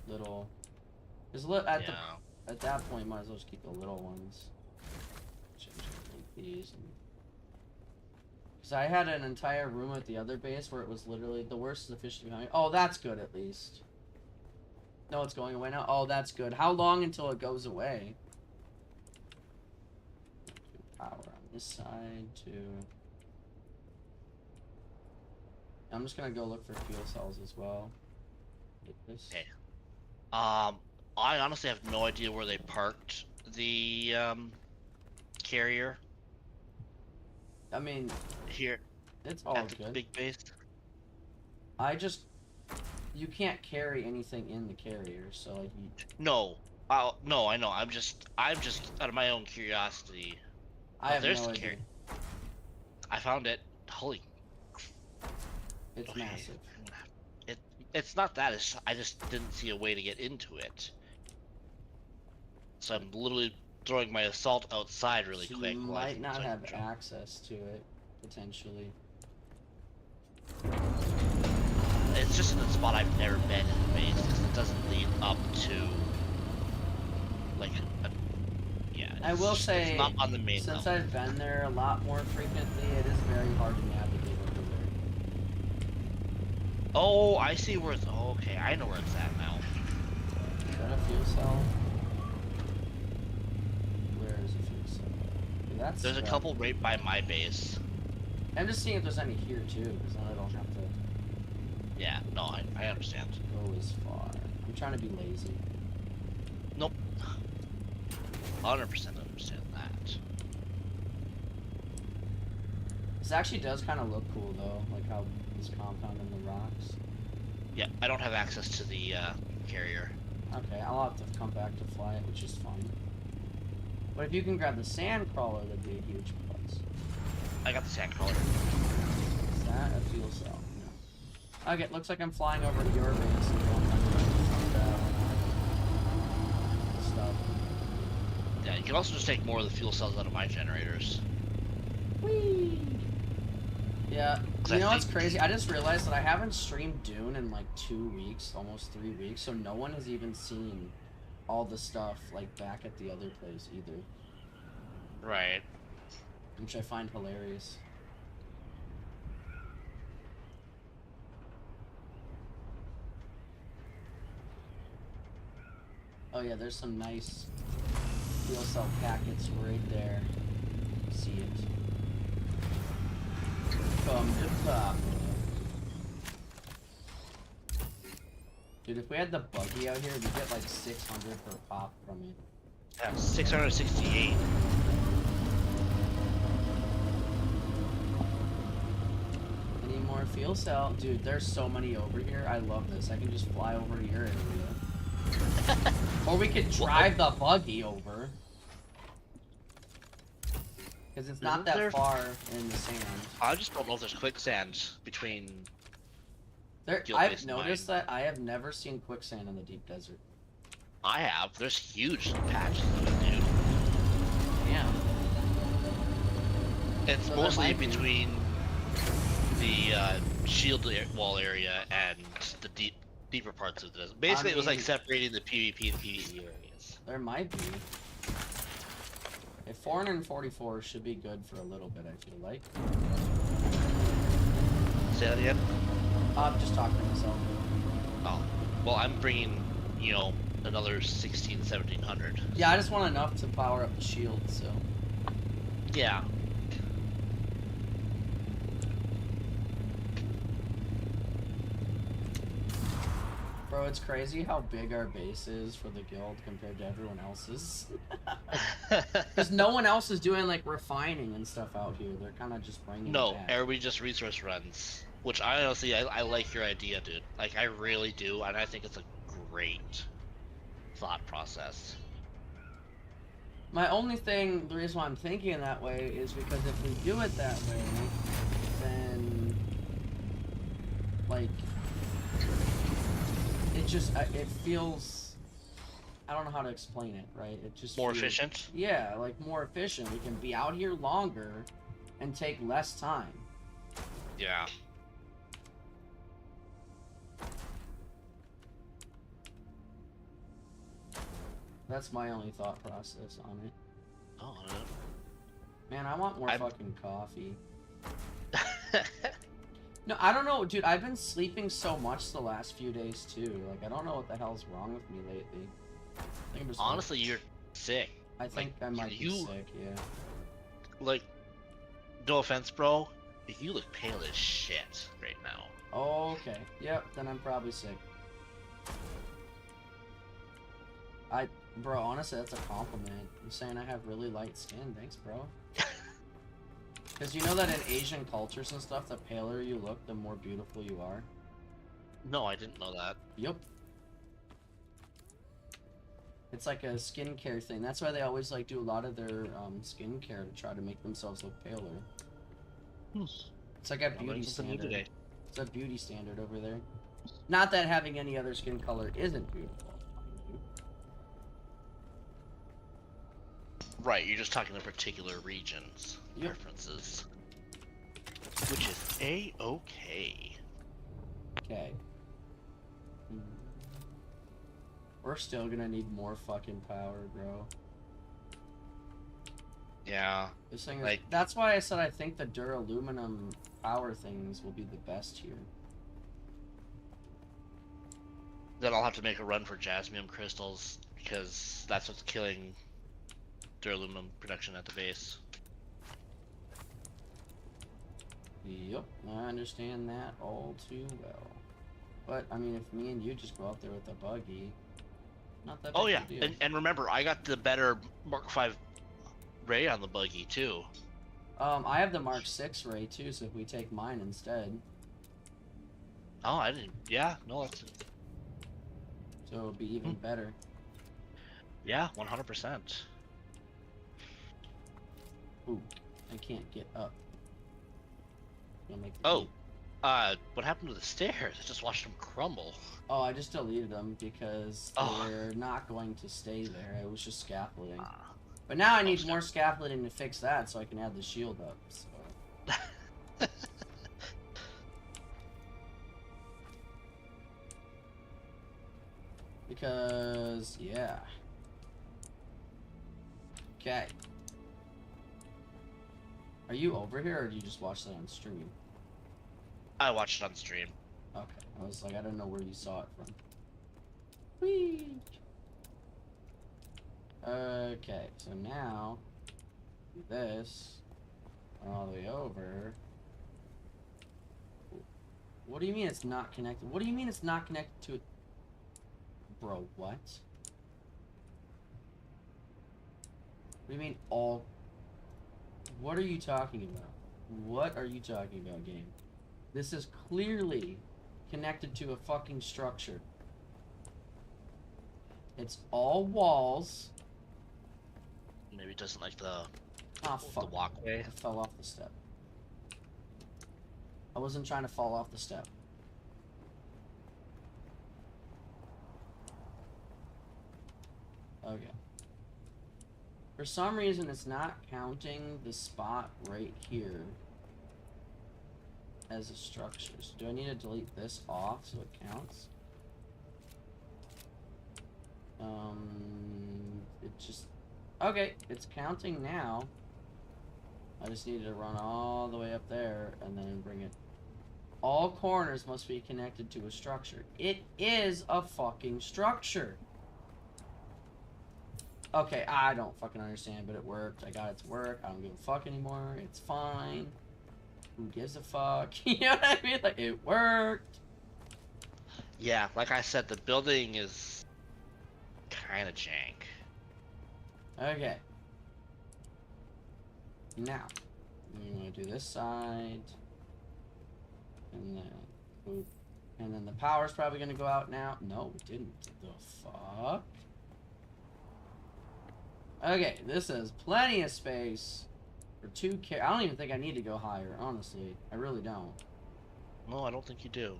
little... Because at that point, might as well just keep the little ones. Like these. Because I had an entire room at the other base where it was literally the worst is officially behind me. Oh, that's good at least. No, it's going away now. Oh, that's good. How long until it goes away? Power on this side too. I'm just gonna go look for fuel cells as well. Get this. Okay. I honestly have no idea where they parked the carrier. I mean, Here it's all at the good. big base. You can't carry anything in the carrier, so like you... No, no, I know. I'm just out of my own curiosity. I have there's no the idea. carrier. I found it. Holy. It's Okay. massive. It's not that. I just didn't see a way to get into it. So I'm literally throwing my assault outside really So quick. you while might not so I have can jump. access to it, potentially. It's just in a spot I've never been in the base because it doesn't lead up to like yeah. I will it's say, not on the main since level. I've been there a lot more frequently, it is very hard to navigate over there. Oh, I see where it's. Oh, okay, I know where it's at now. Is that a fuel cell? Where is a fuel cell? Okay, that's There's a couple right by my base. I'm just seeing if there's any here too, because then I don't have to Yeah, no, I understand. go as far. I'm trying to be lazy. Nope. 100% understand that. This actually does kind of look cool though, like how this compound in the rocks. Yeah, I don't have access to the carrier. Okay, I'll have to come back to fly it, which is fine. But if you can grab the sand crawler, that'd be a huge plus. I got the sand crawler. Is that a fuel cell? No. Okay, it looks like I'm flying over to your base and going stuff. Yeah, you can also just take more of the fuel cells out of my generators. Whee! Yeah, 'Cause you I know what's think- crazy? I just realized that I haven't streamed Dune in like 2 weeks, almost 3 weeks, so no one has even seen all the stuff like back at the other place either, Right. which I find hilarious. Oh yeah, there's some nice fuel cell packets right there. See it. Come to Papa. Dude, if we had the buggy out here, we'd get like 600 per pop from it. Yeah, 668. Any more fuel cell? Dude, there's so many over here. I love this. I can just fly over to your area. Or we could drive the buggy over. Because it's not Isn't that there- far in the sand. I just don't know if there's quicksand between. There, Fuel I've based noticed mine. that I have never seen quicksand in the deep desert. I have. There's huge patches of it, dude. Yeah. It's So there mostly might be. between the wall area and the deeper parts of this. I Basically, it was like mean, separating the PvP and PvE areas. there might be. If 444 should be good for a little bit, I feel like. Say that again? I'm just talking to myself. Oh. Well, I'm bringing, another 1700. Yeah, I just want enough to power up the shield, so. Yeah. Bro, it's crazy how big our base is for the guild compared to everyone else's. Because no one else is doing, like, refining and stuff out here. They're kind of just bringing it No, back. everybody just resource runs. Which I honestly, I like your idea, dude. Like, I really do, and I think it's a great thought process. My only thing, the reason why I'm thinking that way is because if we do it that way, then, like, it just, it feels, I don't know how to explain it, right? It just More feels, efficient? Yeah, like, more efficient. We can be out here longer and take less time. Yeah. That's my only thought process on it. Oh, Man, I want more I'm- fucking coffee. No, I don't know, dude. I've been sleeping so much the last few days too. Like, I don't know what the hell's wrong with me lately. I think I'm just Honestly, you're sick. I think I might be sick. Yeah. Like, no offense, bro. You look pale as shit right now. Okay. Yep. Then I'm probably sick. Bro, honestly, that's a compliment. I'm saying I have really light skin. Thanks, bro. Because you know that in Asian cultures and stuff, the paler you look, the more beautiful you are. No, I didn't know that. Yep. It's like a skincare thing. That's why they always like do a lot of their skincare to try to make themselves look paler. It's like a beauty standard. Today. It's a beauty standard over there. Not that having any other skin color isn't beautiful. Right, you're just talking to particular regions, Yep. preferences. Which is A-okay. Okay. We're still gonna need more fucking power, bro. Yeah. This thing is, Like- that's why I said I think the duraluminum power things will be the best here. Then I'll have to make a run for jasmium crystals, because that's what's killing duraluminum production at the base. Yep, I understand that all too well. But, I mean, if me and you just go out there with a buggy, not that big Oh yeah, of a deal. and remember, I got the better Mark V ray on the buggy too. I have the Mark 6 ray too, so if we take mine instead. Oh, I didn't. Yeah, no, that's. So it'll be even better. Yeah, 100%. Ooh, I can't get up. Gonna make the Oh, leap. what happened to the stairs? I just watched them crumble. Oh, I just deleted them because Oh. they're not going to stay there. It was just scaffolding. Ah. But now I Oh, need snap. more scaffolding to fix that so I can add the shield up. So. Because, yeah. Okay. Are you over here or do you just watch that on stream? I watched it on stream. Okay. I was like, I don't know where you saw it from. Whee! Okay, so now do this all the way over. What do you mean it's not connected? What do you mean it's not connected to it? Bro, what? What do you mean all? What are you talking about? What are you talking about, game? This is clearly connected to a fucking structure. It's all walls. Maybe it doesn't like the Fuck. walkway. I fell off the step. I wasn't trying to fall off the step. Okay. For some reason, it's not counting the spot right here as a structure. So do I need to delete this off so it counts? It just... Okay, it's counting now. I just need to run all the way up there and then bring it. All corners must be connected to a structure. It is a fucking structure. Okay, I don't fucking understand, but it worked. I got it to work. I don't give a fuck anymore. It's fine. Who gives a fuck? You know what I mean? Like, it worked. Yeah, like I said, the building is kind of jank. Okay. Now, I'm gonna do this side. And then, boop. And then the power's probably gonna go out now. No, it didn't. The fuck? Okay, this has plenty of space for 2K. I don't even think I need to go higher, honestly. I really don't. No, I don't think you do.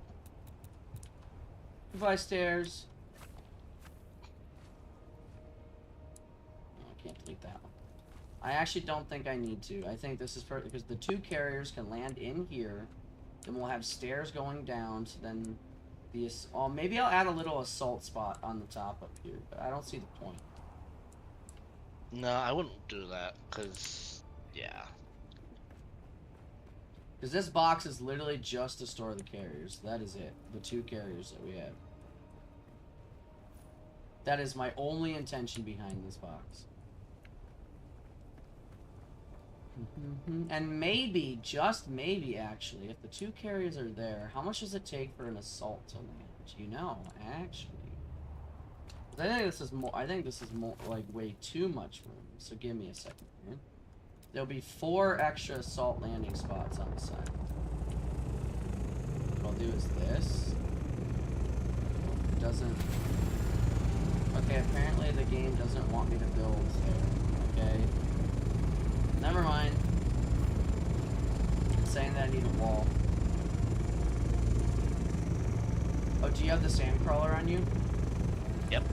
Goodbye, stairs. Oh, I can't delete that one. I actually don't think I need to. I think this is perfect because the 2 carriers can land in here. Then we'll have stairs going down. So then the... Oh, maybe I'll add a little assault spot on the top up here. But I don't see the point. No, I wouldn't do that, because, yeah. Because this box is literally just to store the carriers. That is it. The 2 carriers that we have. That is my only intention behind this box. And maybe, just maybe actually, if the 2 carriers are there, how much does it take for an assault to land? You know, actually. I think this is more. I think this is more like way too much room. So give me a second here. There'll be 4 extra assault landing spots on the side. What I'll do is this. It doesn't. Okay, apparently the game doesn't want me to build there. Okay. Never mind. It's saying that I need a wall. Oh, do you have the sand crawler on you? Yep.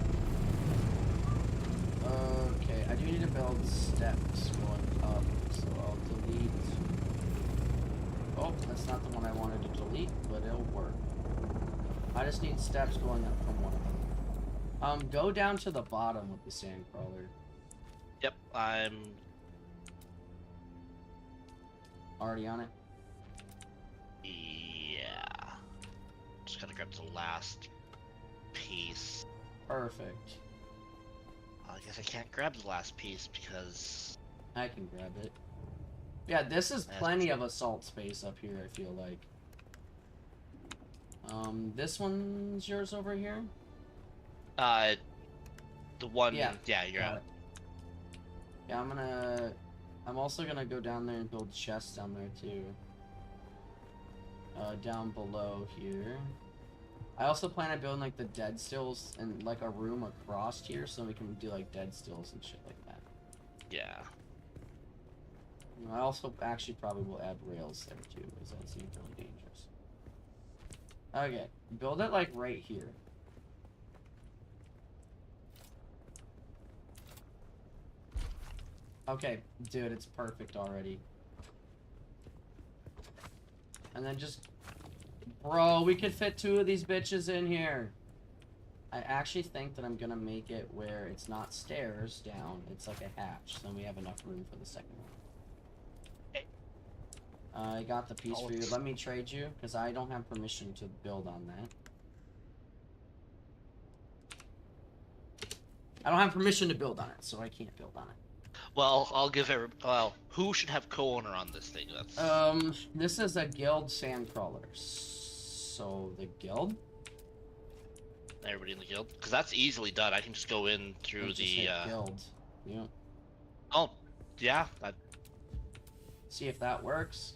Okay, I do need to build steps going up, so I'll delete. Oh, that's not the one I wanted to delete, but it'll work. I just need steps going up from one of them. Go down to the bottom with the sand crawler. Yep, I'm Already on it? Yeah. Just gotta grab the last piece. Perfect. I guess I can't grab the last piece because... I can grab it. Yeah, this is plenty of assault space up here, I feel like. This one's yours over here? The one... Yeah, you're got out. it. Yeah, I'm also gonna go down there and build chests down there, too. Down below here. I also plan on building, like, the dead stills and, like, a room across here so we can do, like, dead stills and shit like that. Yeah. I also actually probably will add rails there, too, because that seems really dangerous. Okay, build it, like, right here. Okay, dude, it's perfect already. And then just... Bro, we could fit 2 of these bitches in here. I actually think that I'm gonna make it where it's not stairs down, it's like a hatch. So then we have enough room for the second one. I got the piece for you. Let me trade you, because I don't have permission to build on that. I don't have permission to build on it, so I can't build on it. Well, I'll give well, who should have co-owner on this thing? That's... This is a guild sandcrawler. So, the guild? Everybody in the guild? Because that's easily done. I can just go in through the, guild. Yeah. Oh, yeah. See if that works.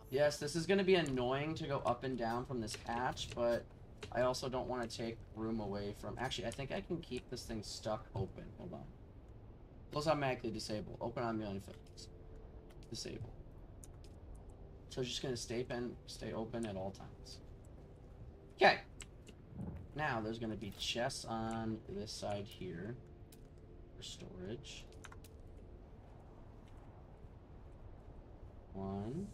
Yes, this is going to be annoying to go up and down from this hatch, but I also don't want to take room away from... Actually, I think I can keep this thing stuck open. Hold on. Close automatically disable. Open on million footings. Disable. So it's just going to stay open at all times. Okay. Now, there's going to be chests on this side here. for storage. 1,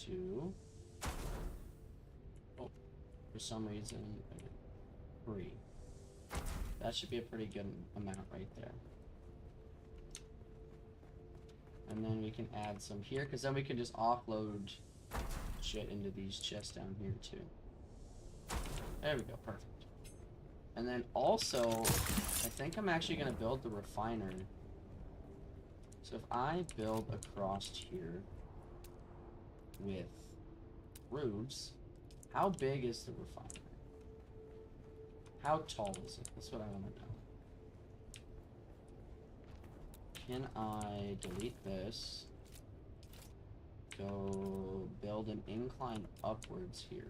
2. Oh, for some reason, 3. That should be a pretty good amount right there. And then we can add some here, because then we can just offload shit into these chests down here too. There we go, perfect. And then also, I think I'm actually going to build the refinery. So if I build across here with roofs, how big is the refinery? How tall is it? That's what I want to know. Can I delete this? Go build an incline upwards here.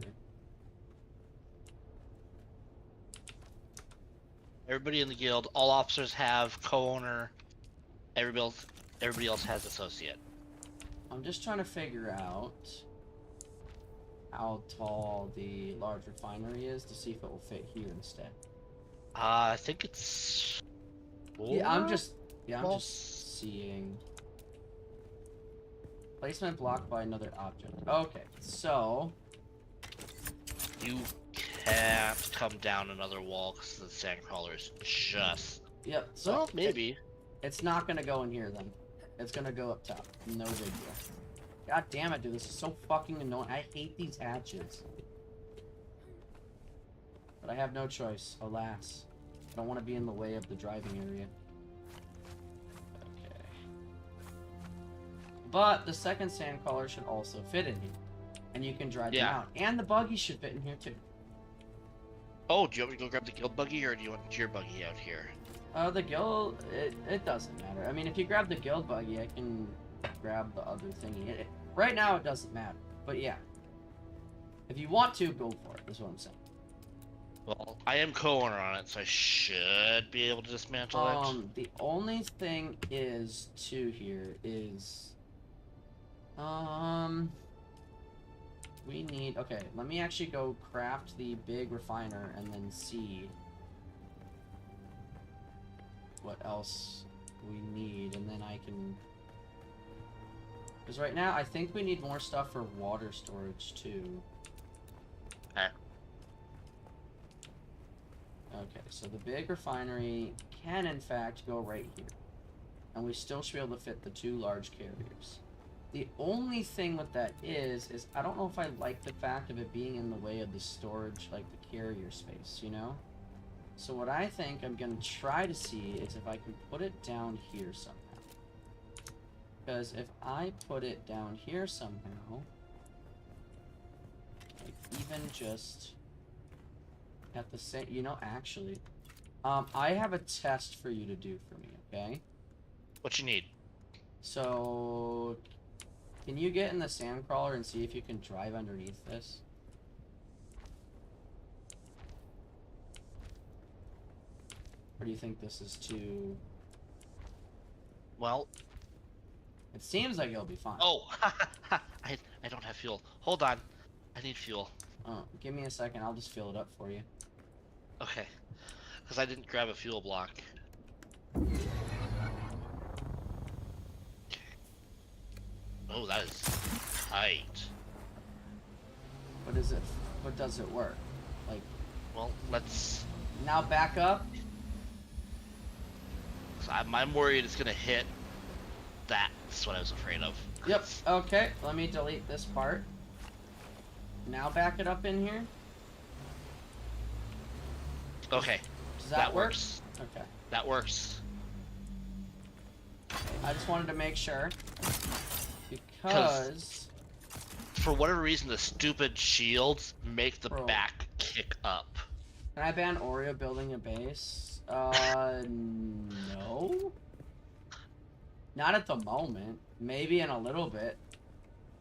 Everybody in the guild, all officers have co-owner. Everybody else has associate. I'm just trying to figure out how tall the large refinery is to see if it will fit here instead. I think it's. Yeah, I'm just seeing. Placement blocked by another object. Okay, so You can't come down another wall because the sandcrawler is just. yep. So Well, maybe. it's not gonna go in here then. It's gonna go up top. No big deal. God damn it, dude! This is so fucking annoying. I hate these hatches. But I have no choice. Alas, I don't want to be in the way of the driving area. Okay. But the second sandcrawler should also fit in here, and you can drive them out. And the buggy should fit in here too. Oh, do you want me to go grab the guild buggy, or do you want your buggy out here? The guild, it doesn't matter. I mean, if you grab the guild buggy, I can grab the other thingy. Right now, it doesn't matter. But yeah. If you want to, go for it, is what I'm saying. Well, I am co-owner on it, so I should be able to dismantle it. The only thing is, too, here is... we need... Okay, let me actually go craft the big refiner and then see what else we need, and then I can... Because right now, I think we need more stuff for water storage, too. Okay, so the big refinery can, in fact, go right here. And we still should be able to fit the 2 large carriers. The only thing with that is I don't know if I like the fact of it being in the way of the storage, like the carrier space, you know? So what I think I'm going to try to see is if I can put it down here somehow. Because if I put it down here somehow, like even just at the same, you know, actually, I have a test for you to do for me, okay? What you need? So, can you get in the sandcrawler and see if you can drive underneath this? Or do you think this is too... Well... It seems like it'll be fine. Oh! I don't have fuel. Hold on. I need fuel. Oh, give me a second. I'll just fill it up for you. Okay. Because I didn't grab a fuel block. Oh, that is tight. What is it? What does it work? Like... Well, let's... Now back up. So I'm worried it's gonna hit. That's what I was afraid of. Yep. Okay. Let me delete this part. Now back it up in here. Okay. Does that work? Works. Okay. That works. I just wanted to make sure. Because... For whatever reason, the stupid shields make the back kick up. Can I ban Oreo building a base? No. Not at the moment. Maybe in a little bit.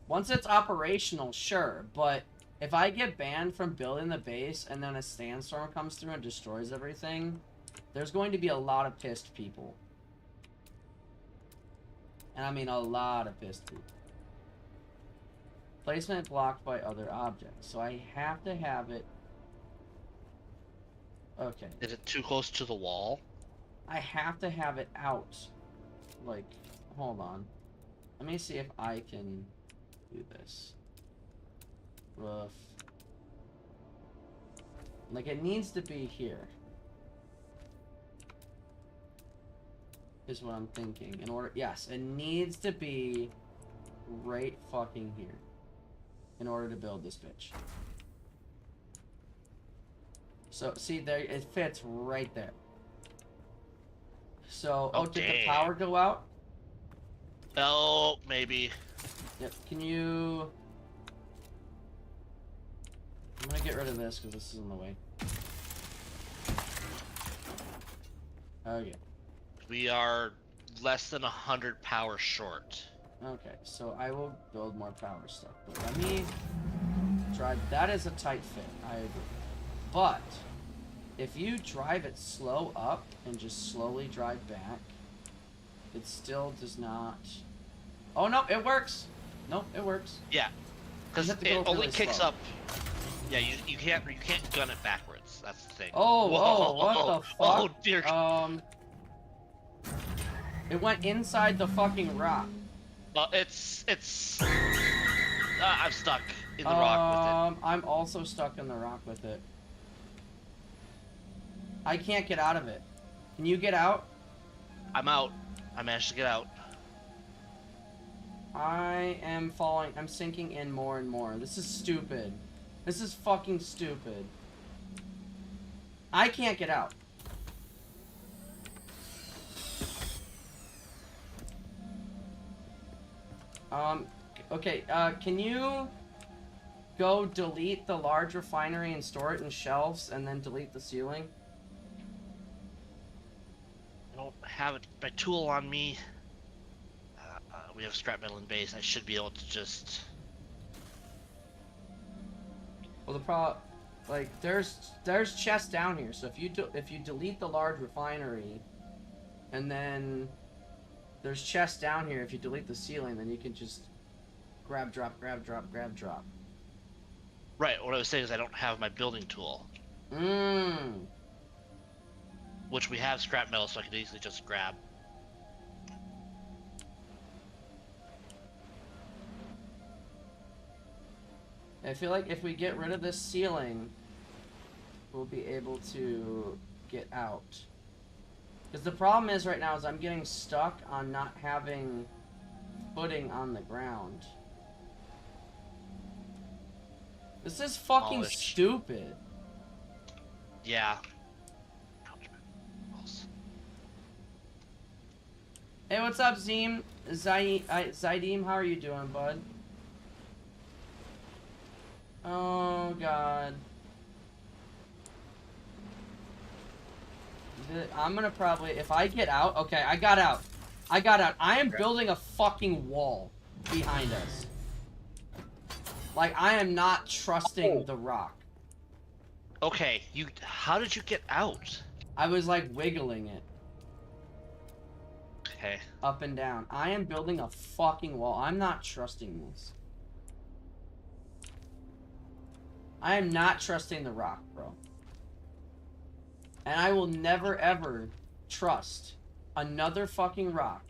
Once it's operational, sure. But if I get banned from building the base and then a sandstorm comes through and destroys everything, there's going to be a lot of pissed people. And I mean a lot of pissed people. Placement blocked by other objects. So I have to have it... Okay. Is it too close to the wall? I have to have it out. Like, hold on. Let me see if I can do this. Roof. Like, it needs to be here. Is what I'm thinking. In order, yes, it needs to be right fucking here. In order to build this bitch. So, see, there, it fits right there. So, oh, did the power go out? Oh, maybe. Yep, can you... I'm gonna get rid of this, because this is in the way. Okay. We are less than 100 power short. Okay, so I will build more power stuff. But let me drive... That is a tight fit, I agree. But, if you drive it slow up and just slowly drive back, it still does not... Oh, no, it works! Nope, it works. Yeah, because it only really kicks slow. up... Yeah, you can't gun it backwards. That's the thing. Oh, whoa, what the fuck? Oh, dear. It went inside the fucking rock. It's I'm stuck in the rock with it. I'm also stuck in the rock with it. I can't get out of it. Can you get out? I'm out. I managed to get out. I am falling. I'm sinking in more and more. This is stupid. This is fucking stupid. I can't get out. Okay, can you go delete the large refinery and store it in shelves and then delete the ceiling? I don't have my tool on me. We have scrap metal in base. I should be able to just... Well, like, there's chests down here, so if you delete the large refinery, and then there's chests down here, if you delete the ceiling, then you can just grab, drop, grab, drop, grab, drop. Right, what I was saying is I don't have my building tool. Which we have scrap metal, so I could easily just grab. I feel like if we get rid of this ceiling, we'll be able to get out. Because the problem is right now is I'm getting stuck on not having footing on the ground. This is fucking stupid. Yeah. Hey, what's up, Zeem? Zaidim, how are you doing, bud? Oh, God. I'm gonna probably... If I get out... Okay, I got out. I got out. I am building a fucking wall behind us. Like, I am not trusting the rock. Okay, how did you get out? I was, like, wiggling it. Okay. Up and down. I am building a fucking wall. I'm not trusting this. I am not trusting the rock, bro. And I will never, ever trust another fucking rock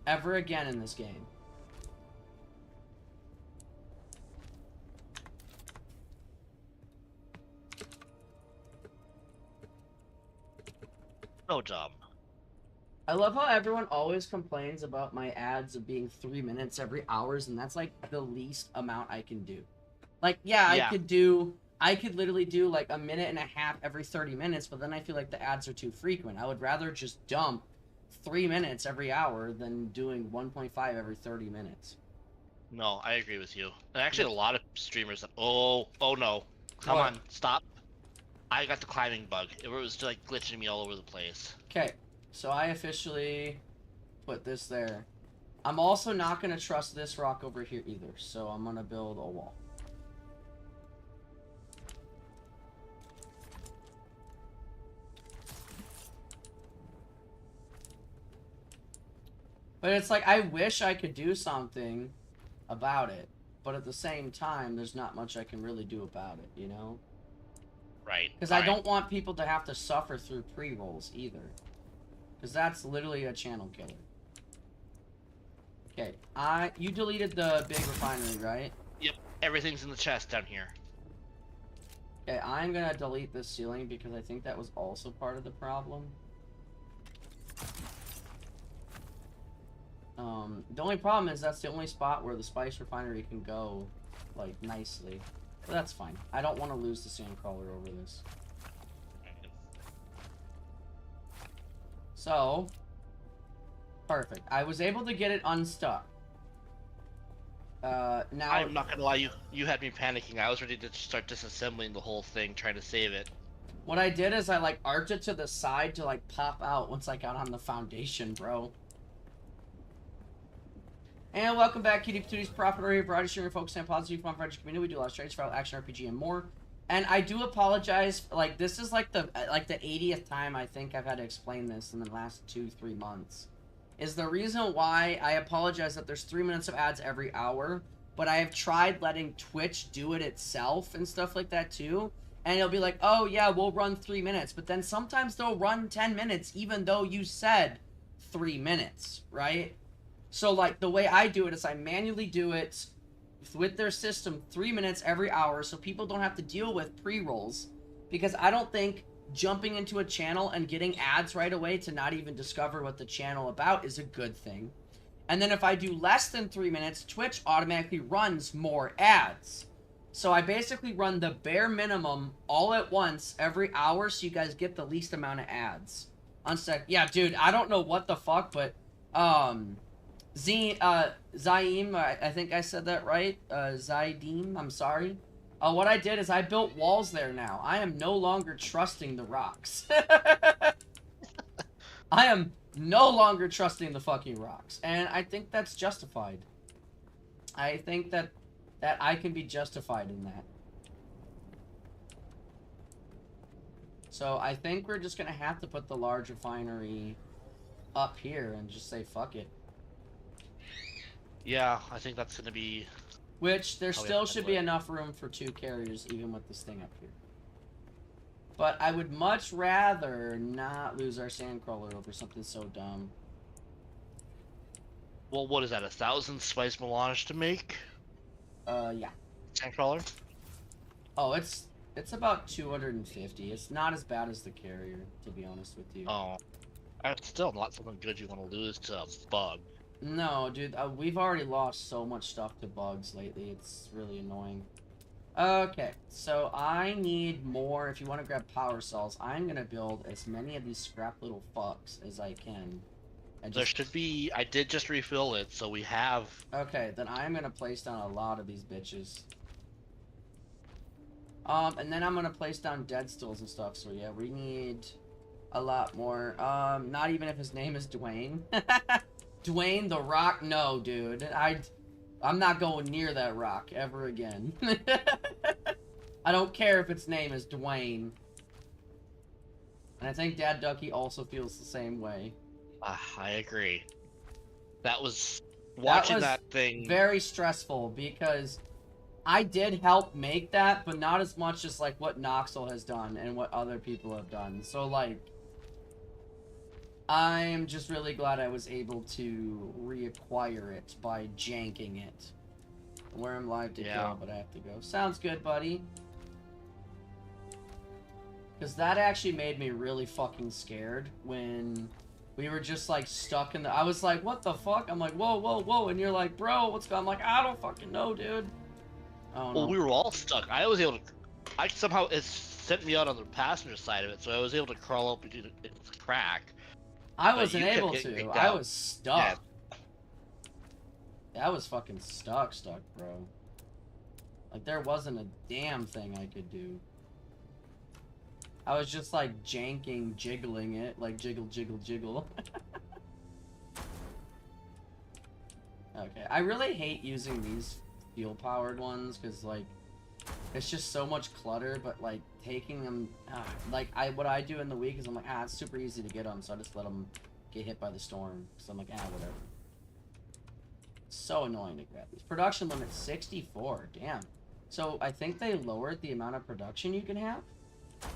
ever again in this game. No job. I love how everyone always complains about my ads of being 3 minutes every hours, and that's like the least amount I can do. Like, yeah, I could literally do like a minute and a half every 30 minutes, but then I feel like the ads are too frequent. I would rather just dump 3 minutes every hour than doing 1.5 every 30 minutes. No, I agree with you. And actually, a lot of streamers that... Oh no. Come on, stop. I got the climbing bug. It was like glitching me all over the place. Okay, so I officially put this there. I'm also not going to trust this rock over here either, so I'm going to build a wall. But it's like, I wish I could do something about it. But at the same time, there's not much I can really do about it, you know? Right. Because I don't want people to have to suffer through pre-rolls either. Because that's literally a channel killer. Okay, you deleted the big refinery, right? Yep, everything's in the chest down here. Okay, I'm gonna delete this ceiling because I think that was also part of the problem. The only problem is that's the only spot where the spice refinery can go, like, nicely. But that's fine. I don't want to lose the sandcrawler over this. So, perfect. I was able to get it unstuck. Now I'm not gonna lie, you had me panicking. I was ready to start disassembling the whole thing, trying to save it. what I did is I, like, arced it to the side to, like, pop out once I got on the foundation, bro. And welcome back, Cutie Patooties. Profit Area Variety, sharing focus on positive fun for community. We do a lot of strategy, trial, action, RPG, and more. And I do apologize. Like, this is like the 80th time I think I've had to explain this in the last 2-3 months. Is the reason why I apologize that there's 3 minutes of ads every hour, but I have tried letting Twitch do it itself and stuff like that too. And it'll be like, oh yeah, we'll run 3 minutes, but then sometimes they'll run 10 minutes even though you said 3 minutes, right? So, like, the way I do it is I manually do it with their system 3 minutes every hour so people don't have to deal with pre-rolls. Because I don't think jumping into a channel and getting ads right away to not even discover what the channel about is a good thing. And then if I do less than 3 minutes, Twitch automatically runs more ads. So I basically run the bare minimum all at once every hour so you guys get the least amount of ads. Yeah, dude, I don't know what the fuck, but, Zaim, I think I said that right. Zaidim, I'm sorry. What I did is I built walls there now. I am no longer trusting the rocks. I am no longer trusting the fucking rocks. And I think that's justified. I think that I can be justified in that. So I think we're just gonna have to put the large refinery up here and just say fuck it. Yeah, I think that's gonna be... Which, there still should be enough room for 2 carriers, even with this thing up here. But I would much rather not lose our sandcrawler over something so dumb. Well, what is that, 1,000 spice melange to make? Yeah. Sandcrawler? Oh, it's about 250. It's not as bad as the carrier, to be honest with you. Oh. That's still not something good you want to lose to a bug. No, dude, we've already lost so much stuff to bugs lately. It's really annoying. Okay, so I need more. If you want to grab power cells, I'm going to build as many of these scrap little fucks as I can. There should be... I did just refill it, so we have... Okay, then I'm going to place down a lot of these bitches. And then I'm going to place down dead stills and stuff. So yeah, we need a lot more. Not even if his name is Dwayne. Dwayne the Rock? No, dude. I'm not going near that rock ever again. I don't care if its name is Dwayne. And I think Dad Ducky also feels the same way. I agree. That was... Watching that thing... very stressful, because I did help make that, but not as much as, like, what Noxel has done and what other people have done. So, like... I'm just really glad I was able to reacquire it by janking it. Where I'm live to kill, but I have to go. Sounds good, buddy. Because that actually made me really fucking scared when we were just, like, stuck in the... I was like, what the fuck? I'm like, whoa, whoa, whoa. And you're like, bro, what's going on? I'm like, I don't fucking know, dude. Oh, no. Well, we were all stuck. I was able to... somehow, it sent me out on the passenger side of it, so I was able to crawl up into its crack. I wasn't able to. I was stuck. Yeah. I was fucking stuck, bro. Like, there wasn't a damn thing I could do. I was just, like, janking, jiggling it. Like, jiggle, jiggle, jiggle. Okay, I really hate using these fuel-powered ones, because, like, it's just so much clutter, but, like, taking them... like, what I do in the week is I'm like, it's super easy to get them, so I just let them get hit by the storm. So I'm like, whatever. So annoying to grab these. Production limit 64, damn. So I think they lowered the amount of production you can have? I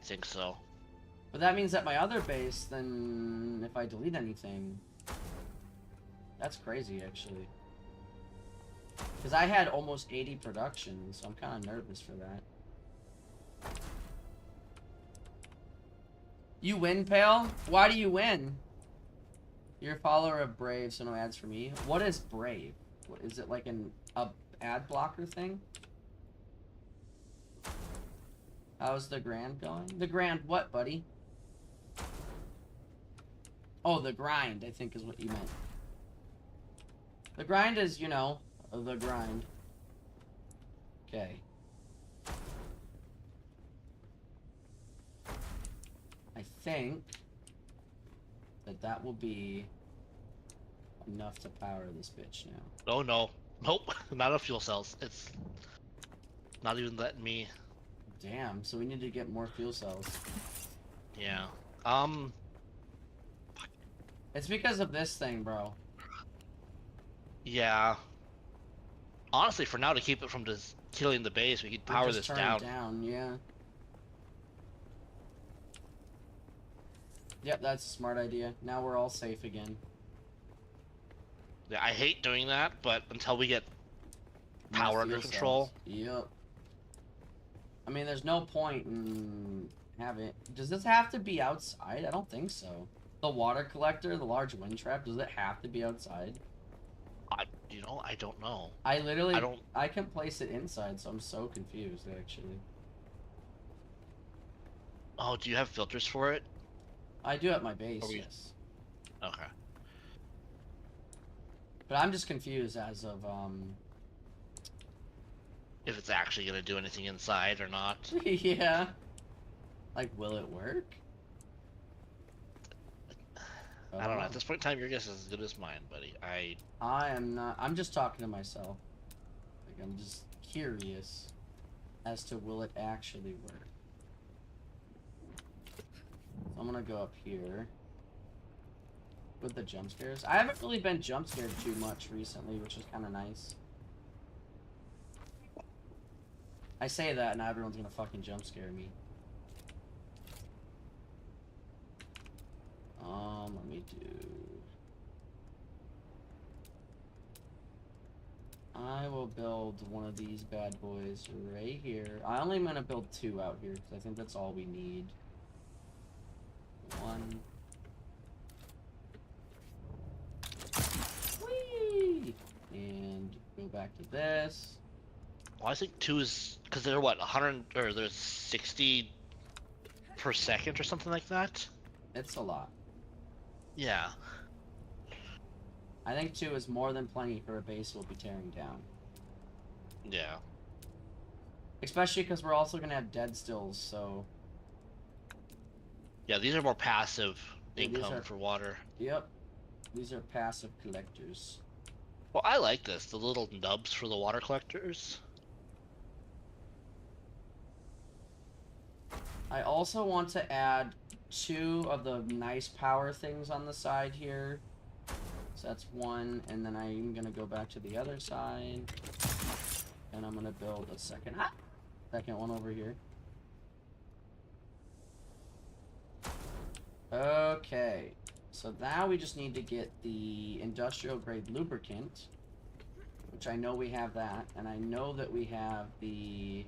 think so. But that means that my other base, then if I delete anything, that's crazy actually. Because I had almost 80 production, so I'm kind of nervous for that. You win, Pale? Why do you win? You're a follower of Brave, so no ads for me. What is Brave? What, is it like a ad blocker thing? How's the Grand going? The Grand what, buddy? Oh, the grind, I think is what you meant. The grind is, you know, the grind. Okay. I think that will be enough to power this bitch now. Oh no. Nope. Not enough fuel cells. It's not even letting me. Damn, so we need to get more fuel cells. Yeah. It's because of this thing, bro. Yeah. Honestly, for now, to keep it from just killing the base, we could power Just this turn down. it down, yeah. Yep, that's a smart idea. Now we're all safe again. Yeah, I hate doing that, but until we get More power under fuel control. cells. Yep. I mean, there's no point in having... Does this have to be outside? I don't think so. The water collector, the large wind trap, does it have to be outside? I don't know. I literally... I don't... I can place it inside, so I'm so confused, actually. Oh, do you have filters for it? I do at my base, we... yes. Okay. But I'm just confused as of, If it's actually gonna do anything inside or not. yeah. Like, will it work? I don't know. At this point in time, your guess is as good as mine, buddy. I am not... I'm just talking to myself. Like, I'm just curious as to will it actually work. So I'm gonna go up here with the jump scares. I haven't really been jump scared too much recently, which is kind of nice. I say that, and now everyone's gonna fucking jump scare me. Let me do... I will build one of these bad boys right here. I only am gonna build 2 out here, because I think that's all we need. 1. Whee! And go back to this. Well, I think 2 is because they're what 100 or there's 60 per second or something like that. It's a lot. Yeah. I think 2 is more than plenty for a base we'll be tearing down. Yeah. Especially because we're also gonna have dead stills, so... Yeah, these are more passive Yeah, income for water. Yep. These are passive collectors. Well, I like this. The little nubs for the water collectors. I also want to add 2 of the nice power things on the side here. So that's 1, and then I'm gonna go back to the other side. And I'm gonna build a second one over here. Okay. So now we just need to get the industrial grade lubricant, which I know we have that, and I know that we have the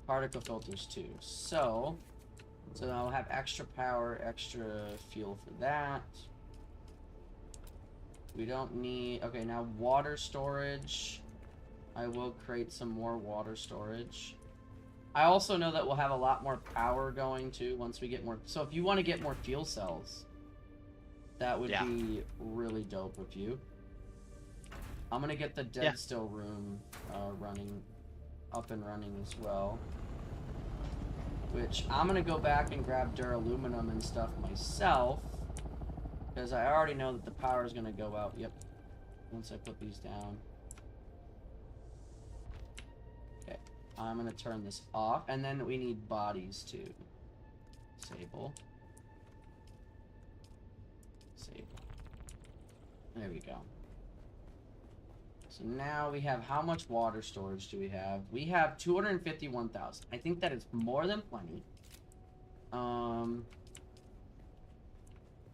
particle filters too. So I'll have extra power, extra fuel for that. We don't need... Okay, now water storage. I will create some more water storage. I also know that we'll have a lot more power going too once we get more... So if you want to get more fuel cells, that would be really dope of you. I'm going to get the dead still room up and running as well. Which I'm going to go back and grab duraluminum and stuff myself. Because I already know that the power is going to go out. Yep. Once I put these down. Okay. I'm going to turn this off. And then we need bodies too. Disable. Disable. There we go. So now we have, how much water storage do we have? We have 251,000. I think that is more than plenty.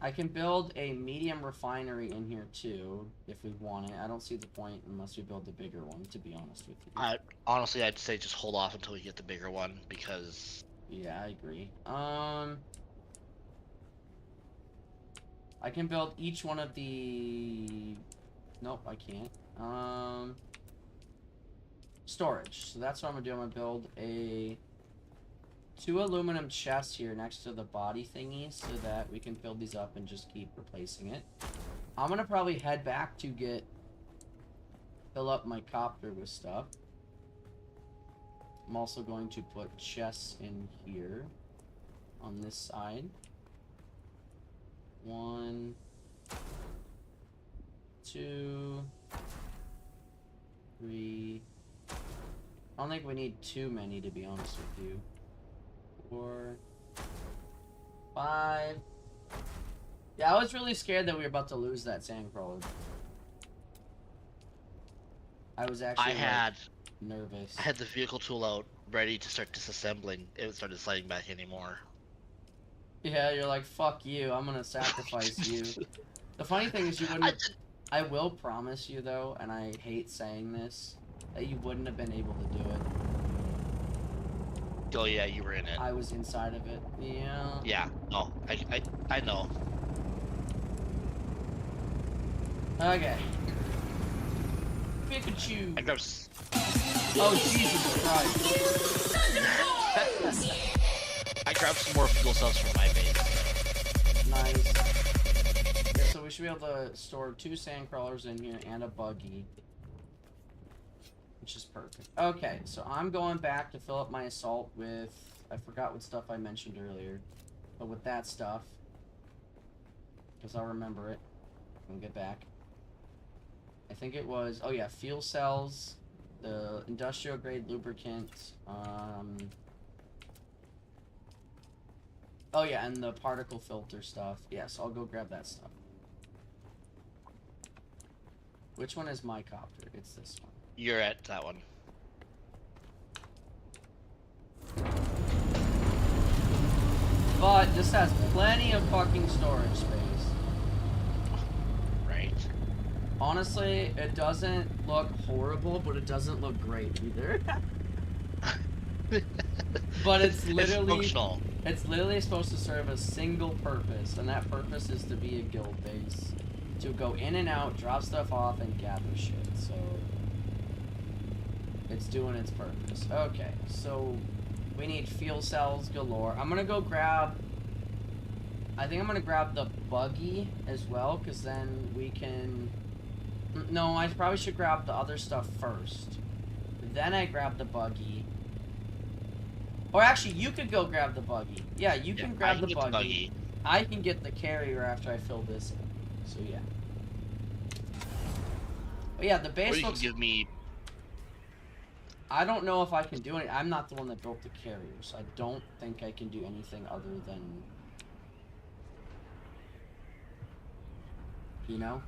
I can build a medium refinery in here too, if we want it. I don't see the point unless we build the bigger one, to be honest with you. Honestly, I'd say just hold off until we get the bigger one, because... Yeah, I agree. I can build each one of the... Nope, I can't. Storage. So that's what I'm gonna do. I'm gonna build a... 2 aluminum chests here next to the body thingy so that we can build these up and just keep replacing it. I'm gonna probably head back to fill up my copter with stuff. I'm also going to put chests in here on this side. 1, 2, 3. I don't think we need too many, to be honest with you. 4, 5. Yeah, I was really scared that we were about to lose that sandcrawler. I was actually nervous. I had the vehicle tool out, ready to start disassembling. It started sliding back anymore. Yeah, you're like, fuck you, I'm gonna sacrifice you. The funny thing is you wouldn't... I will promise you, though, and I hate saying this, that you wouldn't have been able to do it. Oh yeah, you were in it. I was inside of it. Yeah. Yeah. No, I know. Okay. Pikachu. I grabbed... Oh Jesus Christ. I grabbed some more fuel cells from my base. Nice. Yeah, so we should be able to store 2 sandcrawlers in here and a buggy. Which is perfect. Okay, so I'm going back to fill up my assault with... I forgot what stuff I mentioned earlier. But with that stuff. Because I'll remember it. When we get back. I think it was... Oh yeah, fuel cells. The industrial grade lubricant. Oh yeah, and the particle filter stuff. Yeah, so I'll go grab that stuff. Which one is my copter? It's this one. You're at that one. But this has plenty of fucking storage space. Right. Honestly, it doesn't look horrible, but it doesn't look great either. But it's literally... functional. It's literally supposed to serve a single purpose, and that purpose is to be a guild base. To go in and out, drop stuff off, and gather shit, so... It's doing its purpose. Okay, so... We need fuel cells galore. I'm gonna go grab... I think I'm gonna grab the buggy as well, because then we can... No, I probably should grab the other stuff first. Then I grab the buggy. Or actually, you could go grab the buggy. Yeah, you can grab the buggy. I can get the carrier after I fill this in. So yeah. But yeah, the base or you looks... can give me... I don't know if I can do it. I'm not the one that built the carrier, so I don't think I can do anything other than... You know?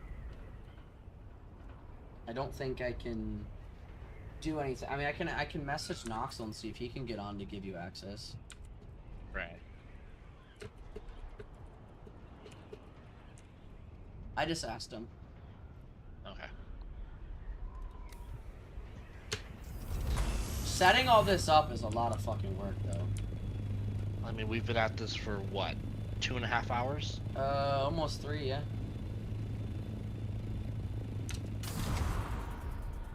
I don't think I can do anything. I mean, I can message Noxel and see if he can get on to give you access. Right. I just asked him. Okay. Setting all this up is a lot of fucking work, though. I mean, we've been at this for, what, 2.5 hours? Almost 3, yeah.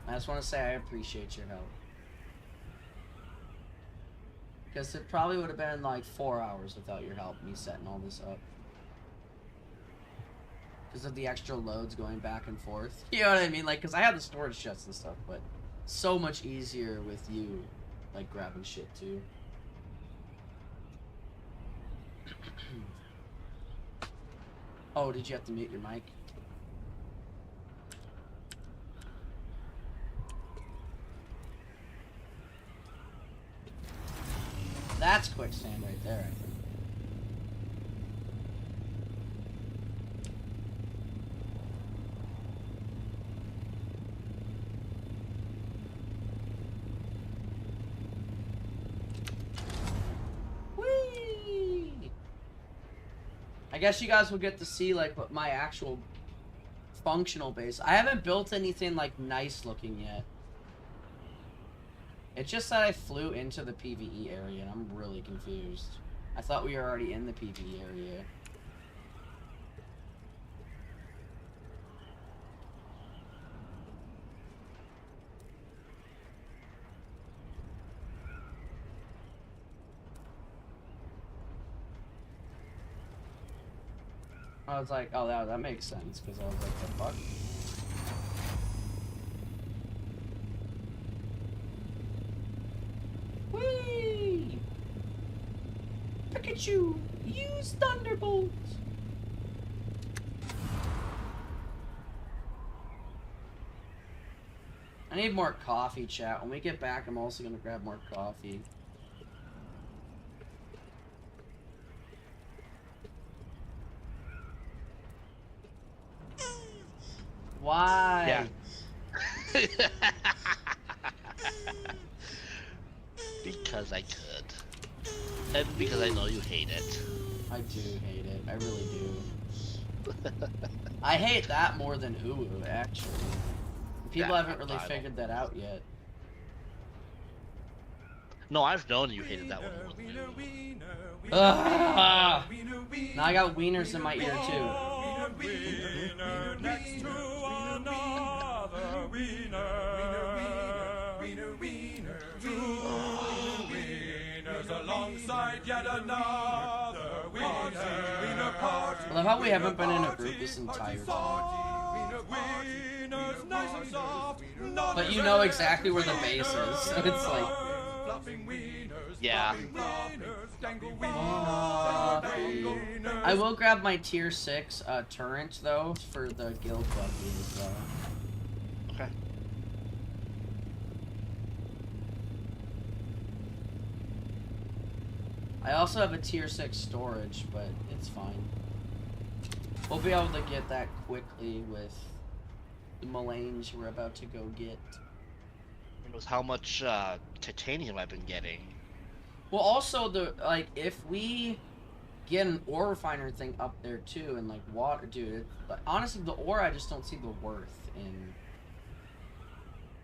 I just want to say I appreciate your help. Because it probably would have been like 4 hours without your help, me setting all this up. Because of the extra loads going back and forth. You know what I mean? Like, because I had the storage chests and stuff, but so much easier with you, like, grabbing shit too. Oh, did you have to mute your mic? That's quicksand right there, I think. I guess you guys will get to see like what my actual functional base. I haven't built anything like nice looking yet. It's just that I flew into the PvE area and I'm really confused. I thought we were already in the PvE area. I was like, oh, that makes sense, because I was like, the fuck? Whee! Pikachu! Use Thunderbolt! I need more coffee, chat. When we get back, I'm also gonna grab more coffee. Why? Yeah. Because I could. And because I know you hate it. I do hate it. I really do. I hate that more than Uwu, actually. People haven't really figured that out yet. No, I've known you hated that one more than me. Ugh. Now I got wieners in my ear, too. Next to another wiener, two wieners alongside yet another wiener party. I love how we haven't been in a group this entire time. Wieners nice and soft, But you know exactly where the base is, so it's like... Yeah. I will grab my tier 6 turret, though, for the guild buggy as well. Okay. I also have a tier 6 storage, but it's fine. We'll be able to get that quickly with the Mullanes we're about to go get. It was how much titanium I've been getting. Well, also, if we get an ore refiner thing up there, too, and, like, water, dude, honestly, the ore, I just don't see the worth in...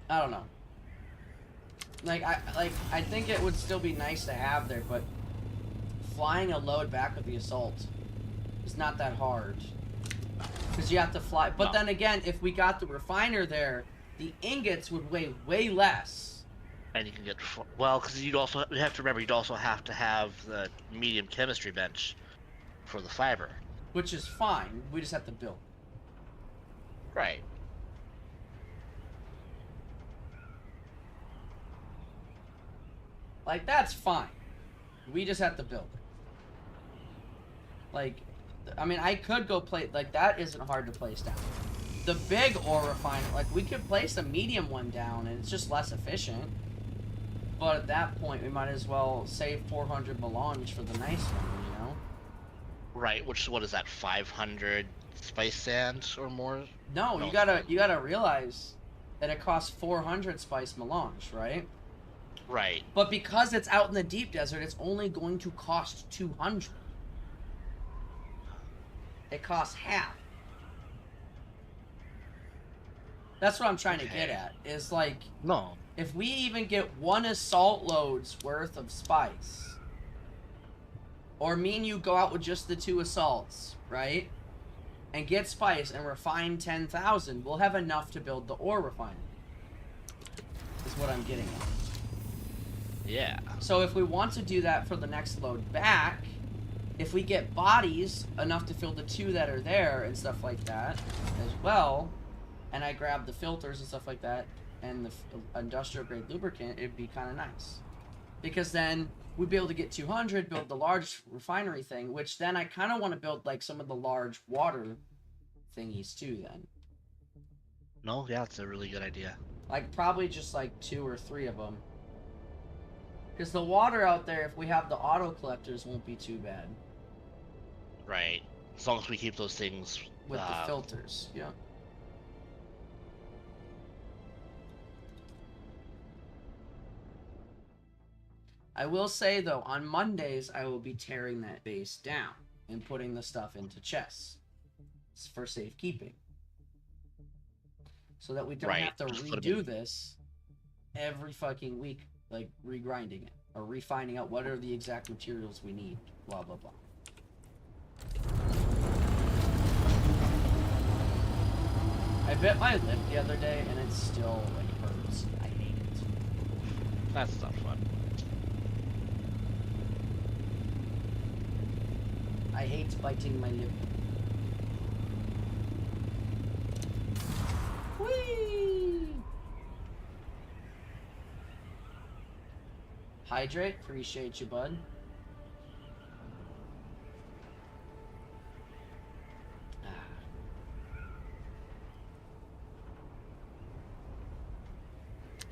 I don't know. I think it would still be nice to have there, but flying a load back with the assault is not that hard. Because you have to fly. But then again, if we got the refiner there, the ingots would weigh way less. And you can get, well, because you have to remember, you'd also have to have the medium chemistry bench for the fiber. Which is fine. We just have to build. Right. Like, that's fine. We just have to build it. Like, I mean, I could go play, like, that isn't hard to place down. The big ore refiner, like, we could place a medium one down, and it's just less efficient. But at that point, we might as well save 400 melange for the nice one, you know? Right, which, what is that, 500 spice sand or more? No, you gotta realize that it costs 400 spice melange, right? Right. But because it's out in the deep desert, it's only going to cost 200. It costs half. That's what I'm trying to get at, is like... No. If we even get one assault load's worth of spice, or me and you go out with just the 2 assaults, right? And get spice and refine 10,000, we'll have enough to build the ore refinery. Is what I'm getting at. Yeah. So if we want to do that for the next load back, if we get bodies enough to fill the 2 that are there and stuff like that as well, and I grab the filters and stuff like that, and the industrial grade lubricant, it'd be kind of nice. Because then we'd be able to get 200, build the large refinery thing, which then I kind of want to build like some of the large water thingies too then. No, yeah, that's a really good idea. Like probably just like 2 or 3 of them. Because the water out there, if we have the auto collectors, won't be too bad. Right. As long as we keep those things... With the filters, yeah. I will say, though, on Mondays, I will be tearing that base down and putting the stuff into chests for safekeeping. So that we don't have to Just put 'em redo in. this every fucking week, like regrinding it or refinding out what are the exact materials we need, blah blah blah. I bit my lip the other day and it still like hurts. I hate it. That's not fun. I hate biting my lip. Whee! Hydrate, appreciate you, bud.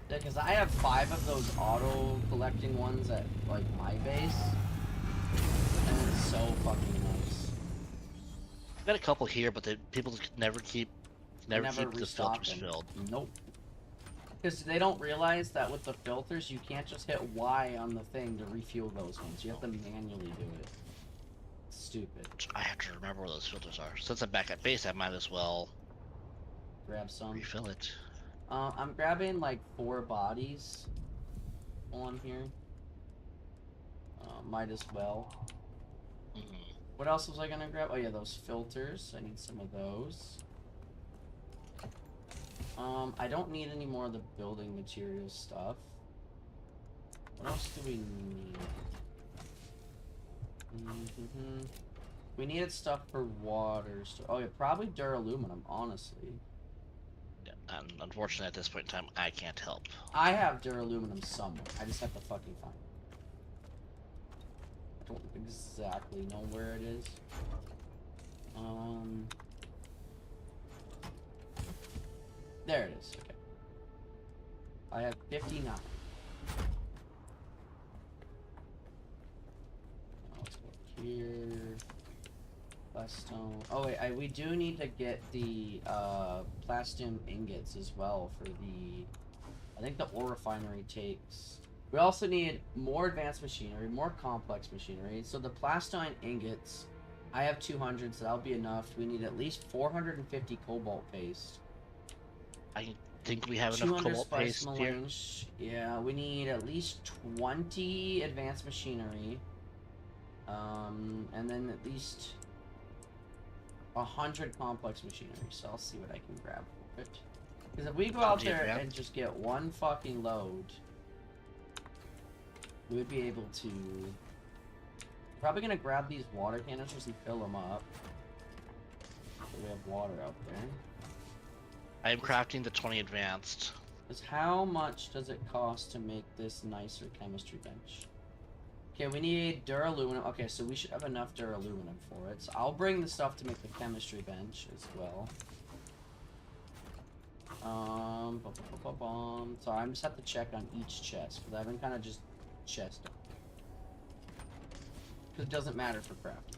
Yeah, because I have 5 of those auto collecting ones at like my base, and it's so fucking nice. I've got a couple here, but people never keep the restock filters them. filled. Nope. Because they don't realize that with the filters, you can't just hit Y on the thing to refuel those ones. You have to manually do it. It's stupid. I have to remember where those filters are. Since I'm back at base, I might as well Grab some. refill it. I'm grabbing like 4 bodies on here. Might as well. What else was I gonna grab? Oh yeah, those filters. I need some of those. I don't need any more of the building materials stuff. What else do we need? We needed stuff for water. Oh yeah, probably duraluminum, honestly. Yeah, and unfortunately, at this point in time, I can't help. I have duraluminum somewhere. I just have to fucking find it. I don't exactly know where it is. There it is. Okay. I have 59. Let's go here. Plastone. Oh wait, we do need to get the plastin ingots as well for the. I think the ore refinery takes. We also need more advanced machinery, more complex machinery. So the plastine ingots, I have 200, so that'll be enough. We need at least 450 cobalt paste. I think we have enough cobalt paste here. Yeah, we need at least 20 advanced machinery. And then at least 100 complex machinery. So I'll see what I can grab for it. Because if we go out there and just get one fucking load, we would be able to. Probably gonna grab these water canisters and fill them up. So we have water out there. I am crafting the 20 advanced. Because how much does it cost to make this nicer chemistry bench? Okay, we need duraluminum. Okay, so we should have enough duraluminum for it. So I'll bring the stuff to make the chemistry bench as well. So I just have to check on each chest because I've been kind of just chest. Because it doesn't matter for crafting.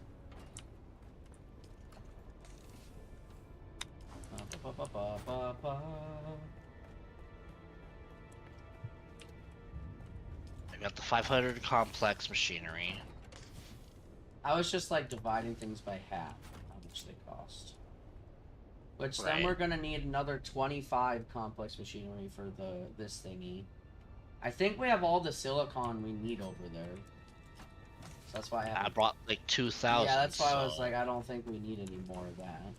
I got the 500 complex machinery. I was just like dividing things by half, how much they cost. Which then we're gonna need another 25 complex machinery for this thingy. I think we have all the silicon we need over there. So that's why I brought like 2,000. Yeah, that's why I was like, I don't think we need any more of that.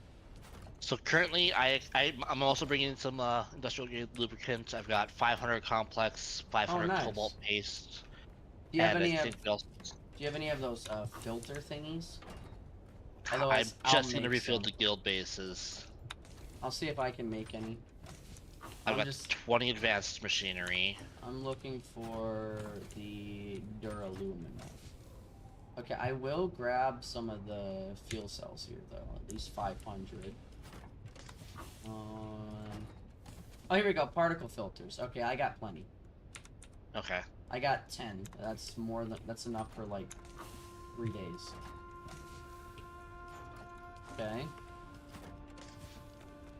So currently, I'm also bringing in some industrial grade lubricants. I've got 500 complex, 500 nice. cobalt paste. Do you have any of those filter thingies? Otherwise, I'm just gonna refill the guild bases. I'll see if I can make any. I've got 20 advanced machinery. I'm looking for the duraluminum. Okay, I will grab some of the fuel cells here, though. At least 500. Oh, here we go. Particle filters. Okay, I got plenty. Okay. I got 10. That's enough for like 3 days. Okay.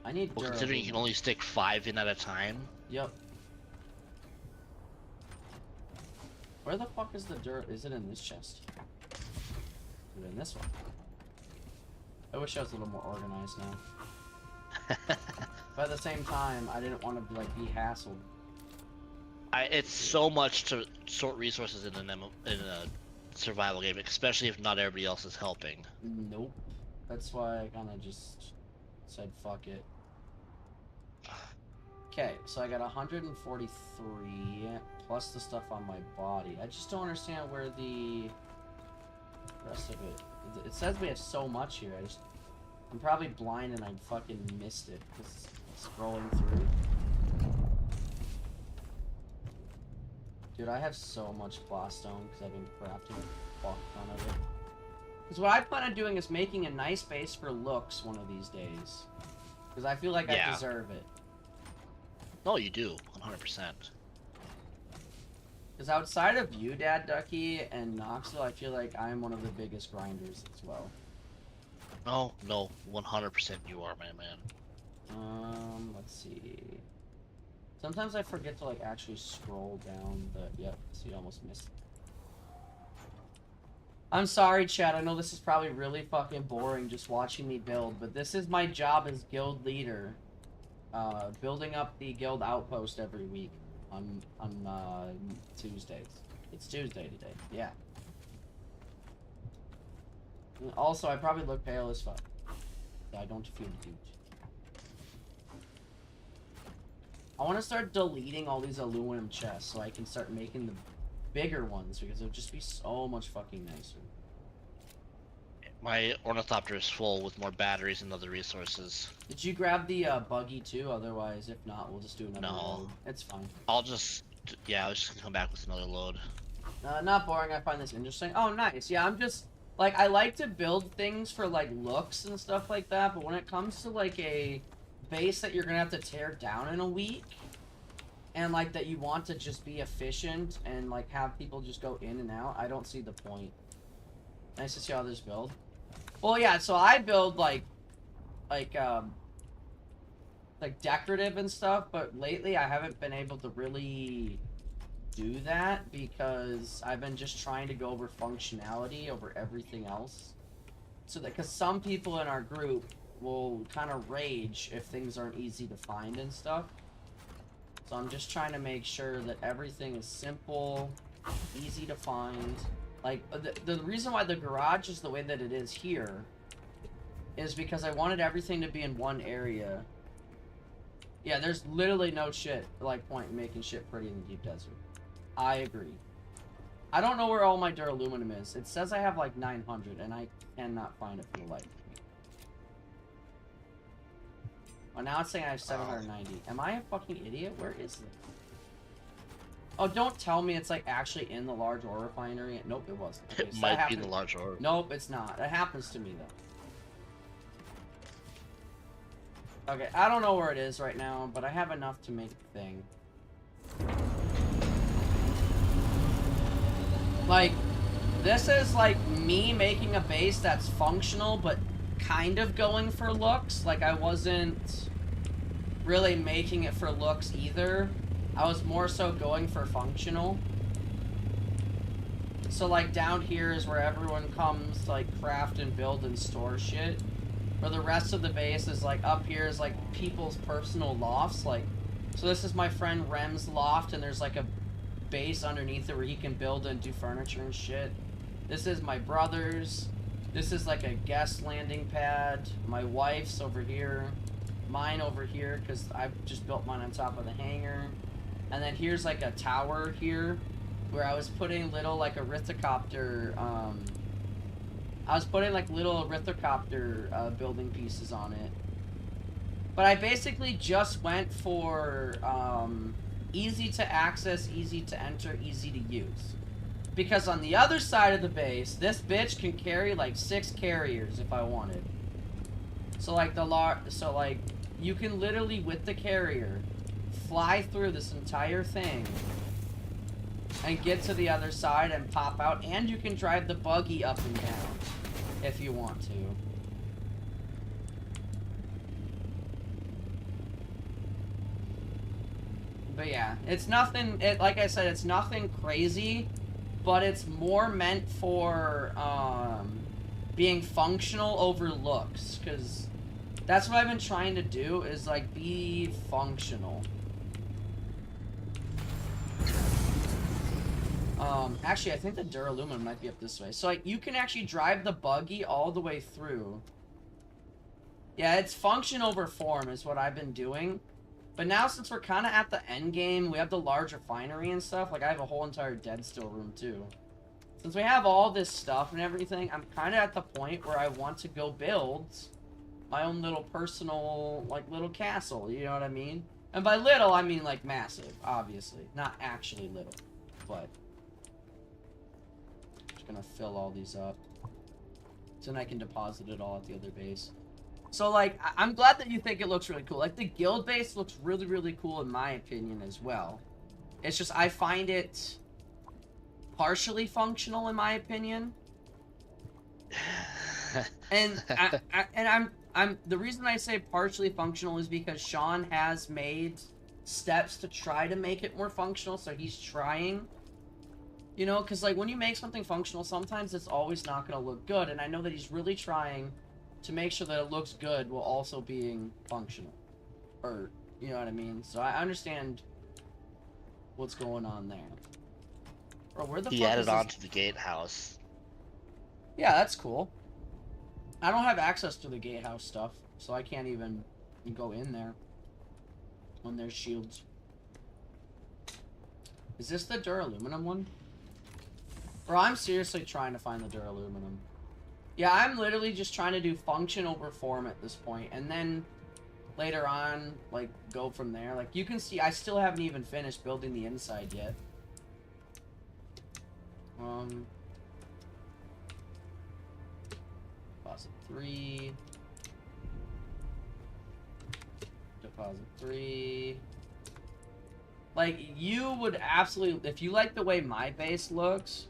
I need. Well, considering you can only stick 5 in at a time. Yep. Where the fuck is the dirt? Is it in this chest? Is it in this one? I wish I was a little more organized now. But at the same time, I didn't want to like be hassled. It's so much to sort resources in a survival game, especially if not everybody else is helping. Nope. That's why I kind of just said fuck it. Okay, so I got 143 plus the stuff on my body. I just don't understand where the rest of it. It says we have so much here. I'm probably blind and I fucking missed it because scrolling through. Dude, I have so much plastone because I've been crafting a fuck ton of it. Because what I plan on doing is making a nice base for looks one of these days. Because I feel like I deserve it. No, you do, 100%. Because outside of you, Dad Ducky, and Knoxville, I feel like I'm one of the biggest grinders as well. No, 100% you are, my man. Let's see. Sometimes I forget to like actually scroll down the. Yep, see, almost missed. I'm sorry, Chad. I know this is probably really fucking boring just watching me build, but this is my job as guild leader. Building up the guild outpost every week on Tuesdays. It's Tuesday today. Yeah. And also, I probably look pale as fuck. I don't feel huge. I want to start deleting all these aluminum chests so I can start making the bigger ones because it would just be so much fucking nicer. My ornithopter is full with more batteries and other resources. Did you grab the buggy too? Otherwise, if not, we'll just do another load. It's fine. I'll just come back with another load. Not boring. I find this interesting. Oh, nice. Yeah, I'm just like I like to build things for like looks and stuff like that. But when it comes to like a base that you're gonna have to tear down in a week, and like that you want to just be efficient and like have people just go in and out, I don't see the point. Nice to see others build. Well, yeah. So I build like decorative and stuff, but lately I haven't been able to really do that because I've been just trying to go over functionality over everything else. So that because some people in our group will kind of rage if things aren't easy to find and stuff. So I'm just trying to make sure that everything is simple, easy to find. Like, the reason why the garage is the way that it is here is because I wanted everything to be in one area. Yeah, there's literally no point in making shit pretty in the deep desert. I agree. I don't know where all my duraluminum is. It says I have like 900, and I cannot find it for the life of me. Well, now it's saying I have 790. Am I a fucking idiot? Where is it? Oh, don't tell me it's like actually in the large ore refinery. Nope, it wasn't. Okay, it might be in the large ore. Nope, it's not. It happens to me though. Okay, I don't know where it is right now, but I have enough to make the thing. Like, this is like me making a base that's functional, but kind of going for looks. Like, I wasn't really making it for looks either. I was more so going for functional. So like down here is where everyone comes to like craft and build and store shit. For the rest of the base is like up here is like people's personal lofts. Like, so this is my friend Rem's loft, and there's like a base underneath it where he can build and do furniture and shit. This is my brother's. This is like a guest landing pad. My wife's over here. Mine over here because I just built mine on top of the hangar. And then here's like a tower here where I was putting little like arithmocopter, I was putting like little arithmocopter building pieces on it. But I basically just went for easy to access, easy to enter, easy to use. Because on the other side of the base, this bitch can carry like 6 carriers if I wanted. So like you can literally with the carrier fly through this entire thing and get to the other side and pop out, and you can drive the buggy up and down if you want to. But yeah, it's nothing, like I said, it's nothing crazy, but it's more meant for being functional over looks, because that's what I've been trying to do, is like be functional. Actually, I think the duralumin might be up this way. So, like, you can actually drive the buggy all the way through. Yeah, it's function over form is what I've been doing. But now, since we're kind of at the end game, we have the large refinery and stuff. Like, I have a whole entire dead still room, too. Since we have all this stuff and everything, I'm kind of at the point where I want to go build my own little personal, like, little castle. You know what I mean? And by little, I mean, like, massive, obviously. Not actually little, but... just gonna fill all these up. So then I can deposit it all at the other base. So, like, I'm glad that you think it looks really cool. Like, the guild base looks really, really cool in my opinion as well. It's just, I find it partially functional in my opinion. And I'm the reason I say partially functional is because Sean has made steps to try to make it more functional, so he's trying. You know, because, like, when you make something functional, sometimes it's always not going to look good, and I know that he's really trying to make sure that it looks good while also being functional. Or, you know what I mean? So I understand what's going on there. Bro, where the fuck He added is on this? to the gatehouse. Yeah, that's cool. I don't have access to the gatehouse stuff, so I can't even go in there when there's shields. Is this the duraluminum one? Bro, I'm seriously trying to find the duraluminum. Yeah, I'm literally just trying to do function over form at this point, and then later on, like, go from there. Like, you can see, I still haven't even finished building the inside yet. Deposit 3. Deposit 3. Like, you would absolutely, if you like the way my base looks,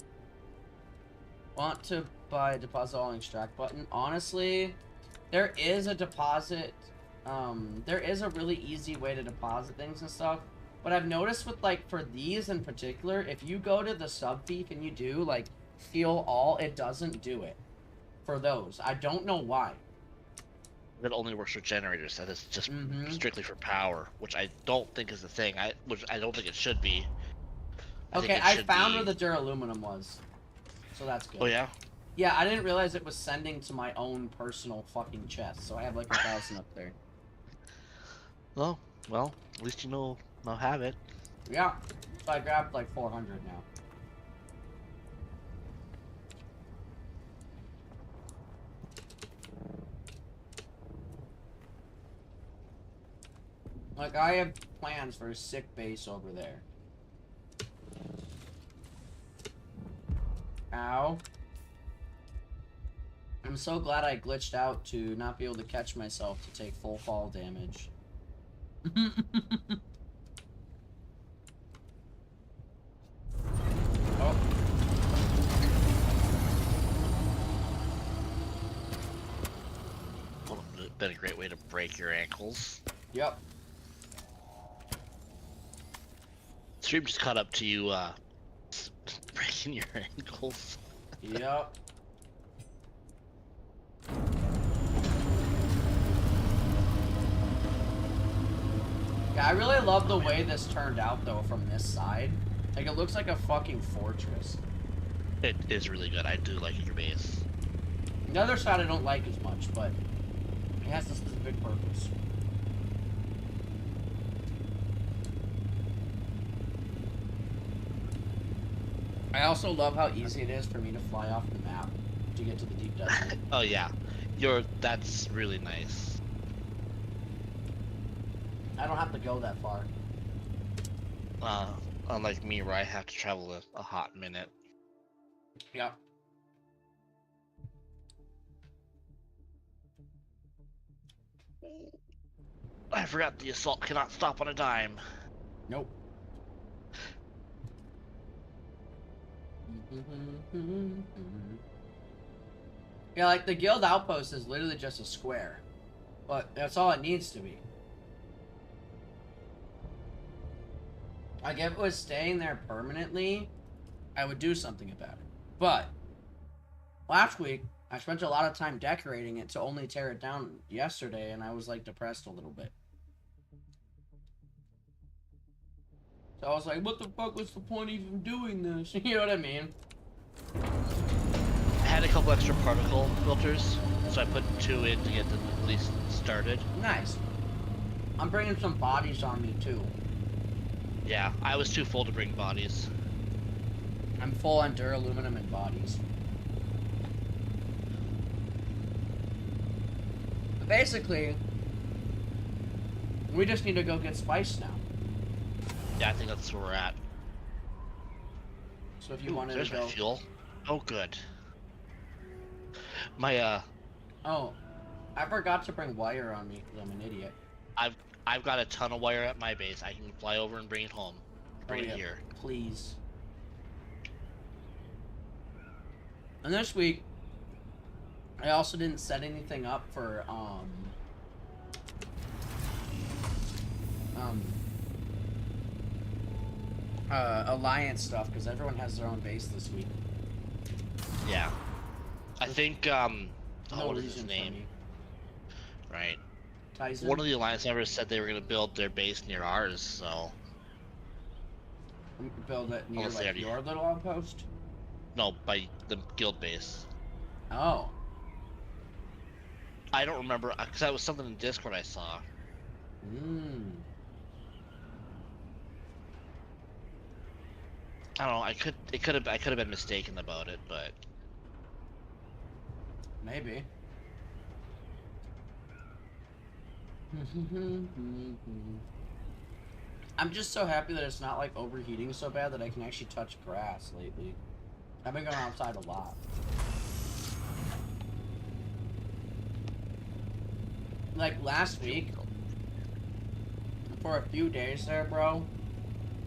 want to buy deposit all and extract button. Honestly, there is a deposit, there is a really easy way to deposit things and stuff. But I've noticed with, like, for these in particular, if you go to the sub thief and you do, like, fuel all, it doesn't do it. For those. I don't know why. That only works for generators. That is just Mm-hmm. strictly for power, which I don't think is the thing. Which I don't think it should be. Okay, I found where the duraluminum was. So that's good. Oh yeah? Yeah, I didn't realize it was sending to my own personal fucking chest, so I have like 1,000 up there. Well, at least you know I'll have it. Yeah, so I grabbed like 400 now. Like, I have plans for a sick base over there. Ow. I'm so glad I glitched out to not be able to catch myself to take full fall damage. Oh. Would have been a great way to break your ankles. Yep. Stream just caught up to you, breaking your ankles. Yep. Yeah, I really love the way this turned out, though, from this side. Like, it looks like a fucking fortress. It is really good. I do like your base. The other side I don't like as much, but it has this big purpose. I also love how easy it is for me to fly off the map to get to the deep desert. Oh yeah, that's really nice. I don't have to go that far. Unlike me, where I have to travel a hot minute. Yep. I forgot the assault cannot stop on a dime. Nope. Yeah, like the guild outpost is literally just a square, but that's all it needs to be. Like, if it was staying there permanently, I would do something about it. But last week, I spent a lot of time decorating it to only tear it down yesterday, and I was like depressed a little bit. So I was like, what the fuck was the point of even doing this? You know what I mean? I had a couple extra particle filters, so I put 2 in to get them at least started. Nice. I'm bringing some bodies on me too. Yeah, I was too full to bring bodies. I'm full on duraluminum and bodies. But basically, we just need to go get spice now. Yeah, I think that's where we're at. So if you Ooh, wanted there's to go... my fuel. Oh, good. My, Oh, I forgot to bring wire on me because I'm an idiot. I've got a ton of wire at my base. I can fly over and bring it home. Bring it here. Please. And this week, I also didn't set anything up for, alliance stuff, because everyone has their own base this week. Yeah. I think, No what is his reason for name? me. Right. Tyson? One of the alliance members said they were going to build their base near ours, so... We could build it near, Unless they like, already- your little outpost? No, by the guild base. Oh. I don't remember, because that was something in Discord I saw. Hmm. I don't know, I could have been mistaken about it, but... Maybe. I'm just so happy that it's not like overheating so bad that I can actually touch grass lately. I've been going outside a lot. Like last week, for a few days there, bro,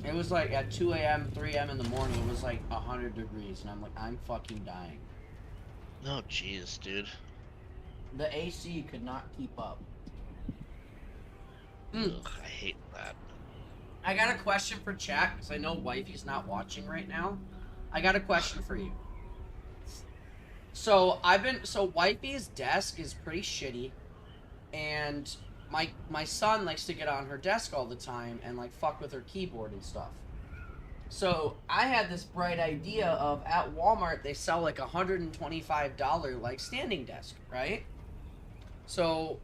it was like at 2 a.m., 3 a.m. in the morning, it was like 100 degrees, and I'm like, I'm fucking dying. Oh, jeez, dude. The AC could not keep up. Ugh, I hate that. I got a question for chat, because I know Wifey's not watching right now. I got a question for you. So, Wifey's desk is pretty shitty, and my son likes to get on her desk all the time and, like, fuck with her keyboard and stuff. So, I had this bright idea of, at Walmart, they sell, like, $125, like, standing desk, right? So,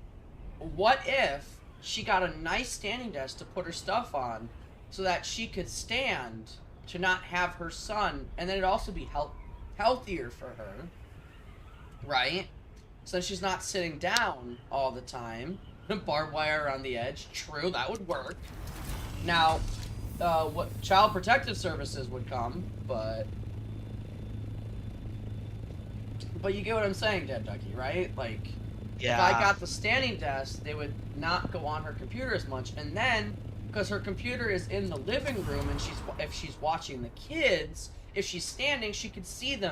what if she got a nice standing desk to put her stuff on so that she could stand to not have her son, and then it'd also be healthier for her, right? So she's not sitting down all the time. Barbed wire on the edge. True, that would work. Now, what Child Protective Services would come, but you get what I'm saying, Dead Ducky, right? Like, Yeah. if I got the standing desk, they would not go on her computer as much, and then because her computer is in the living room, and if she's watching the kids, if she's standing, she could see them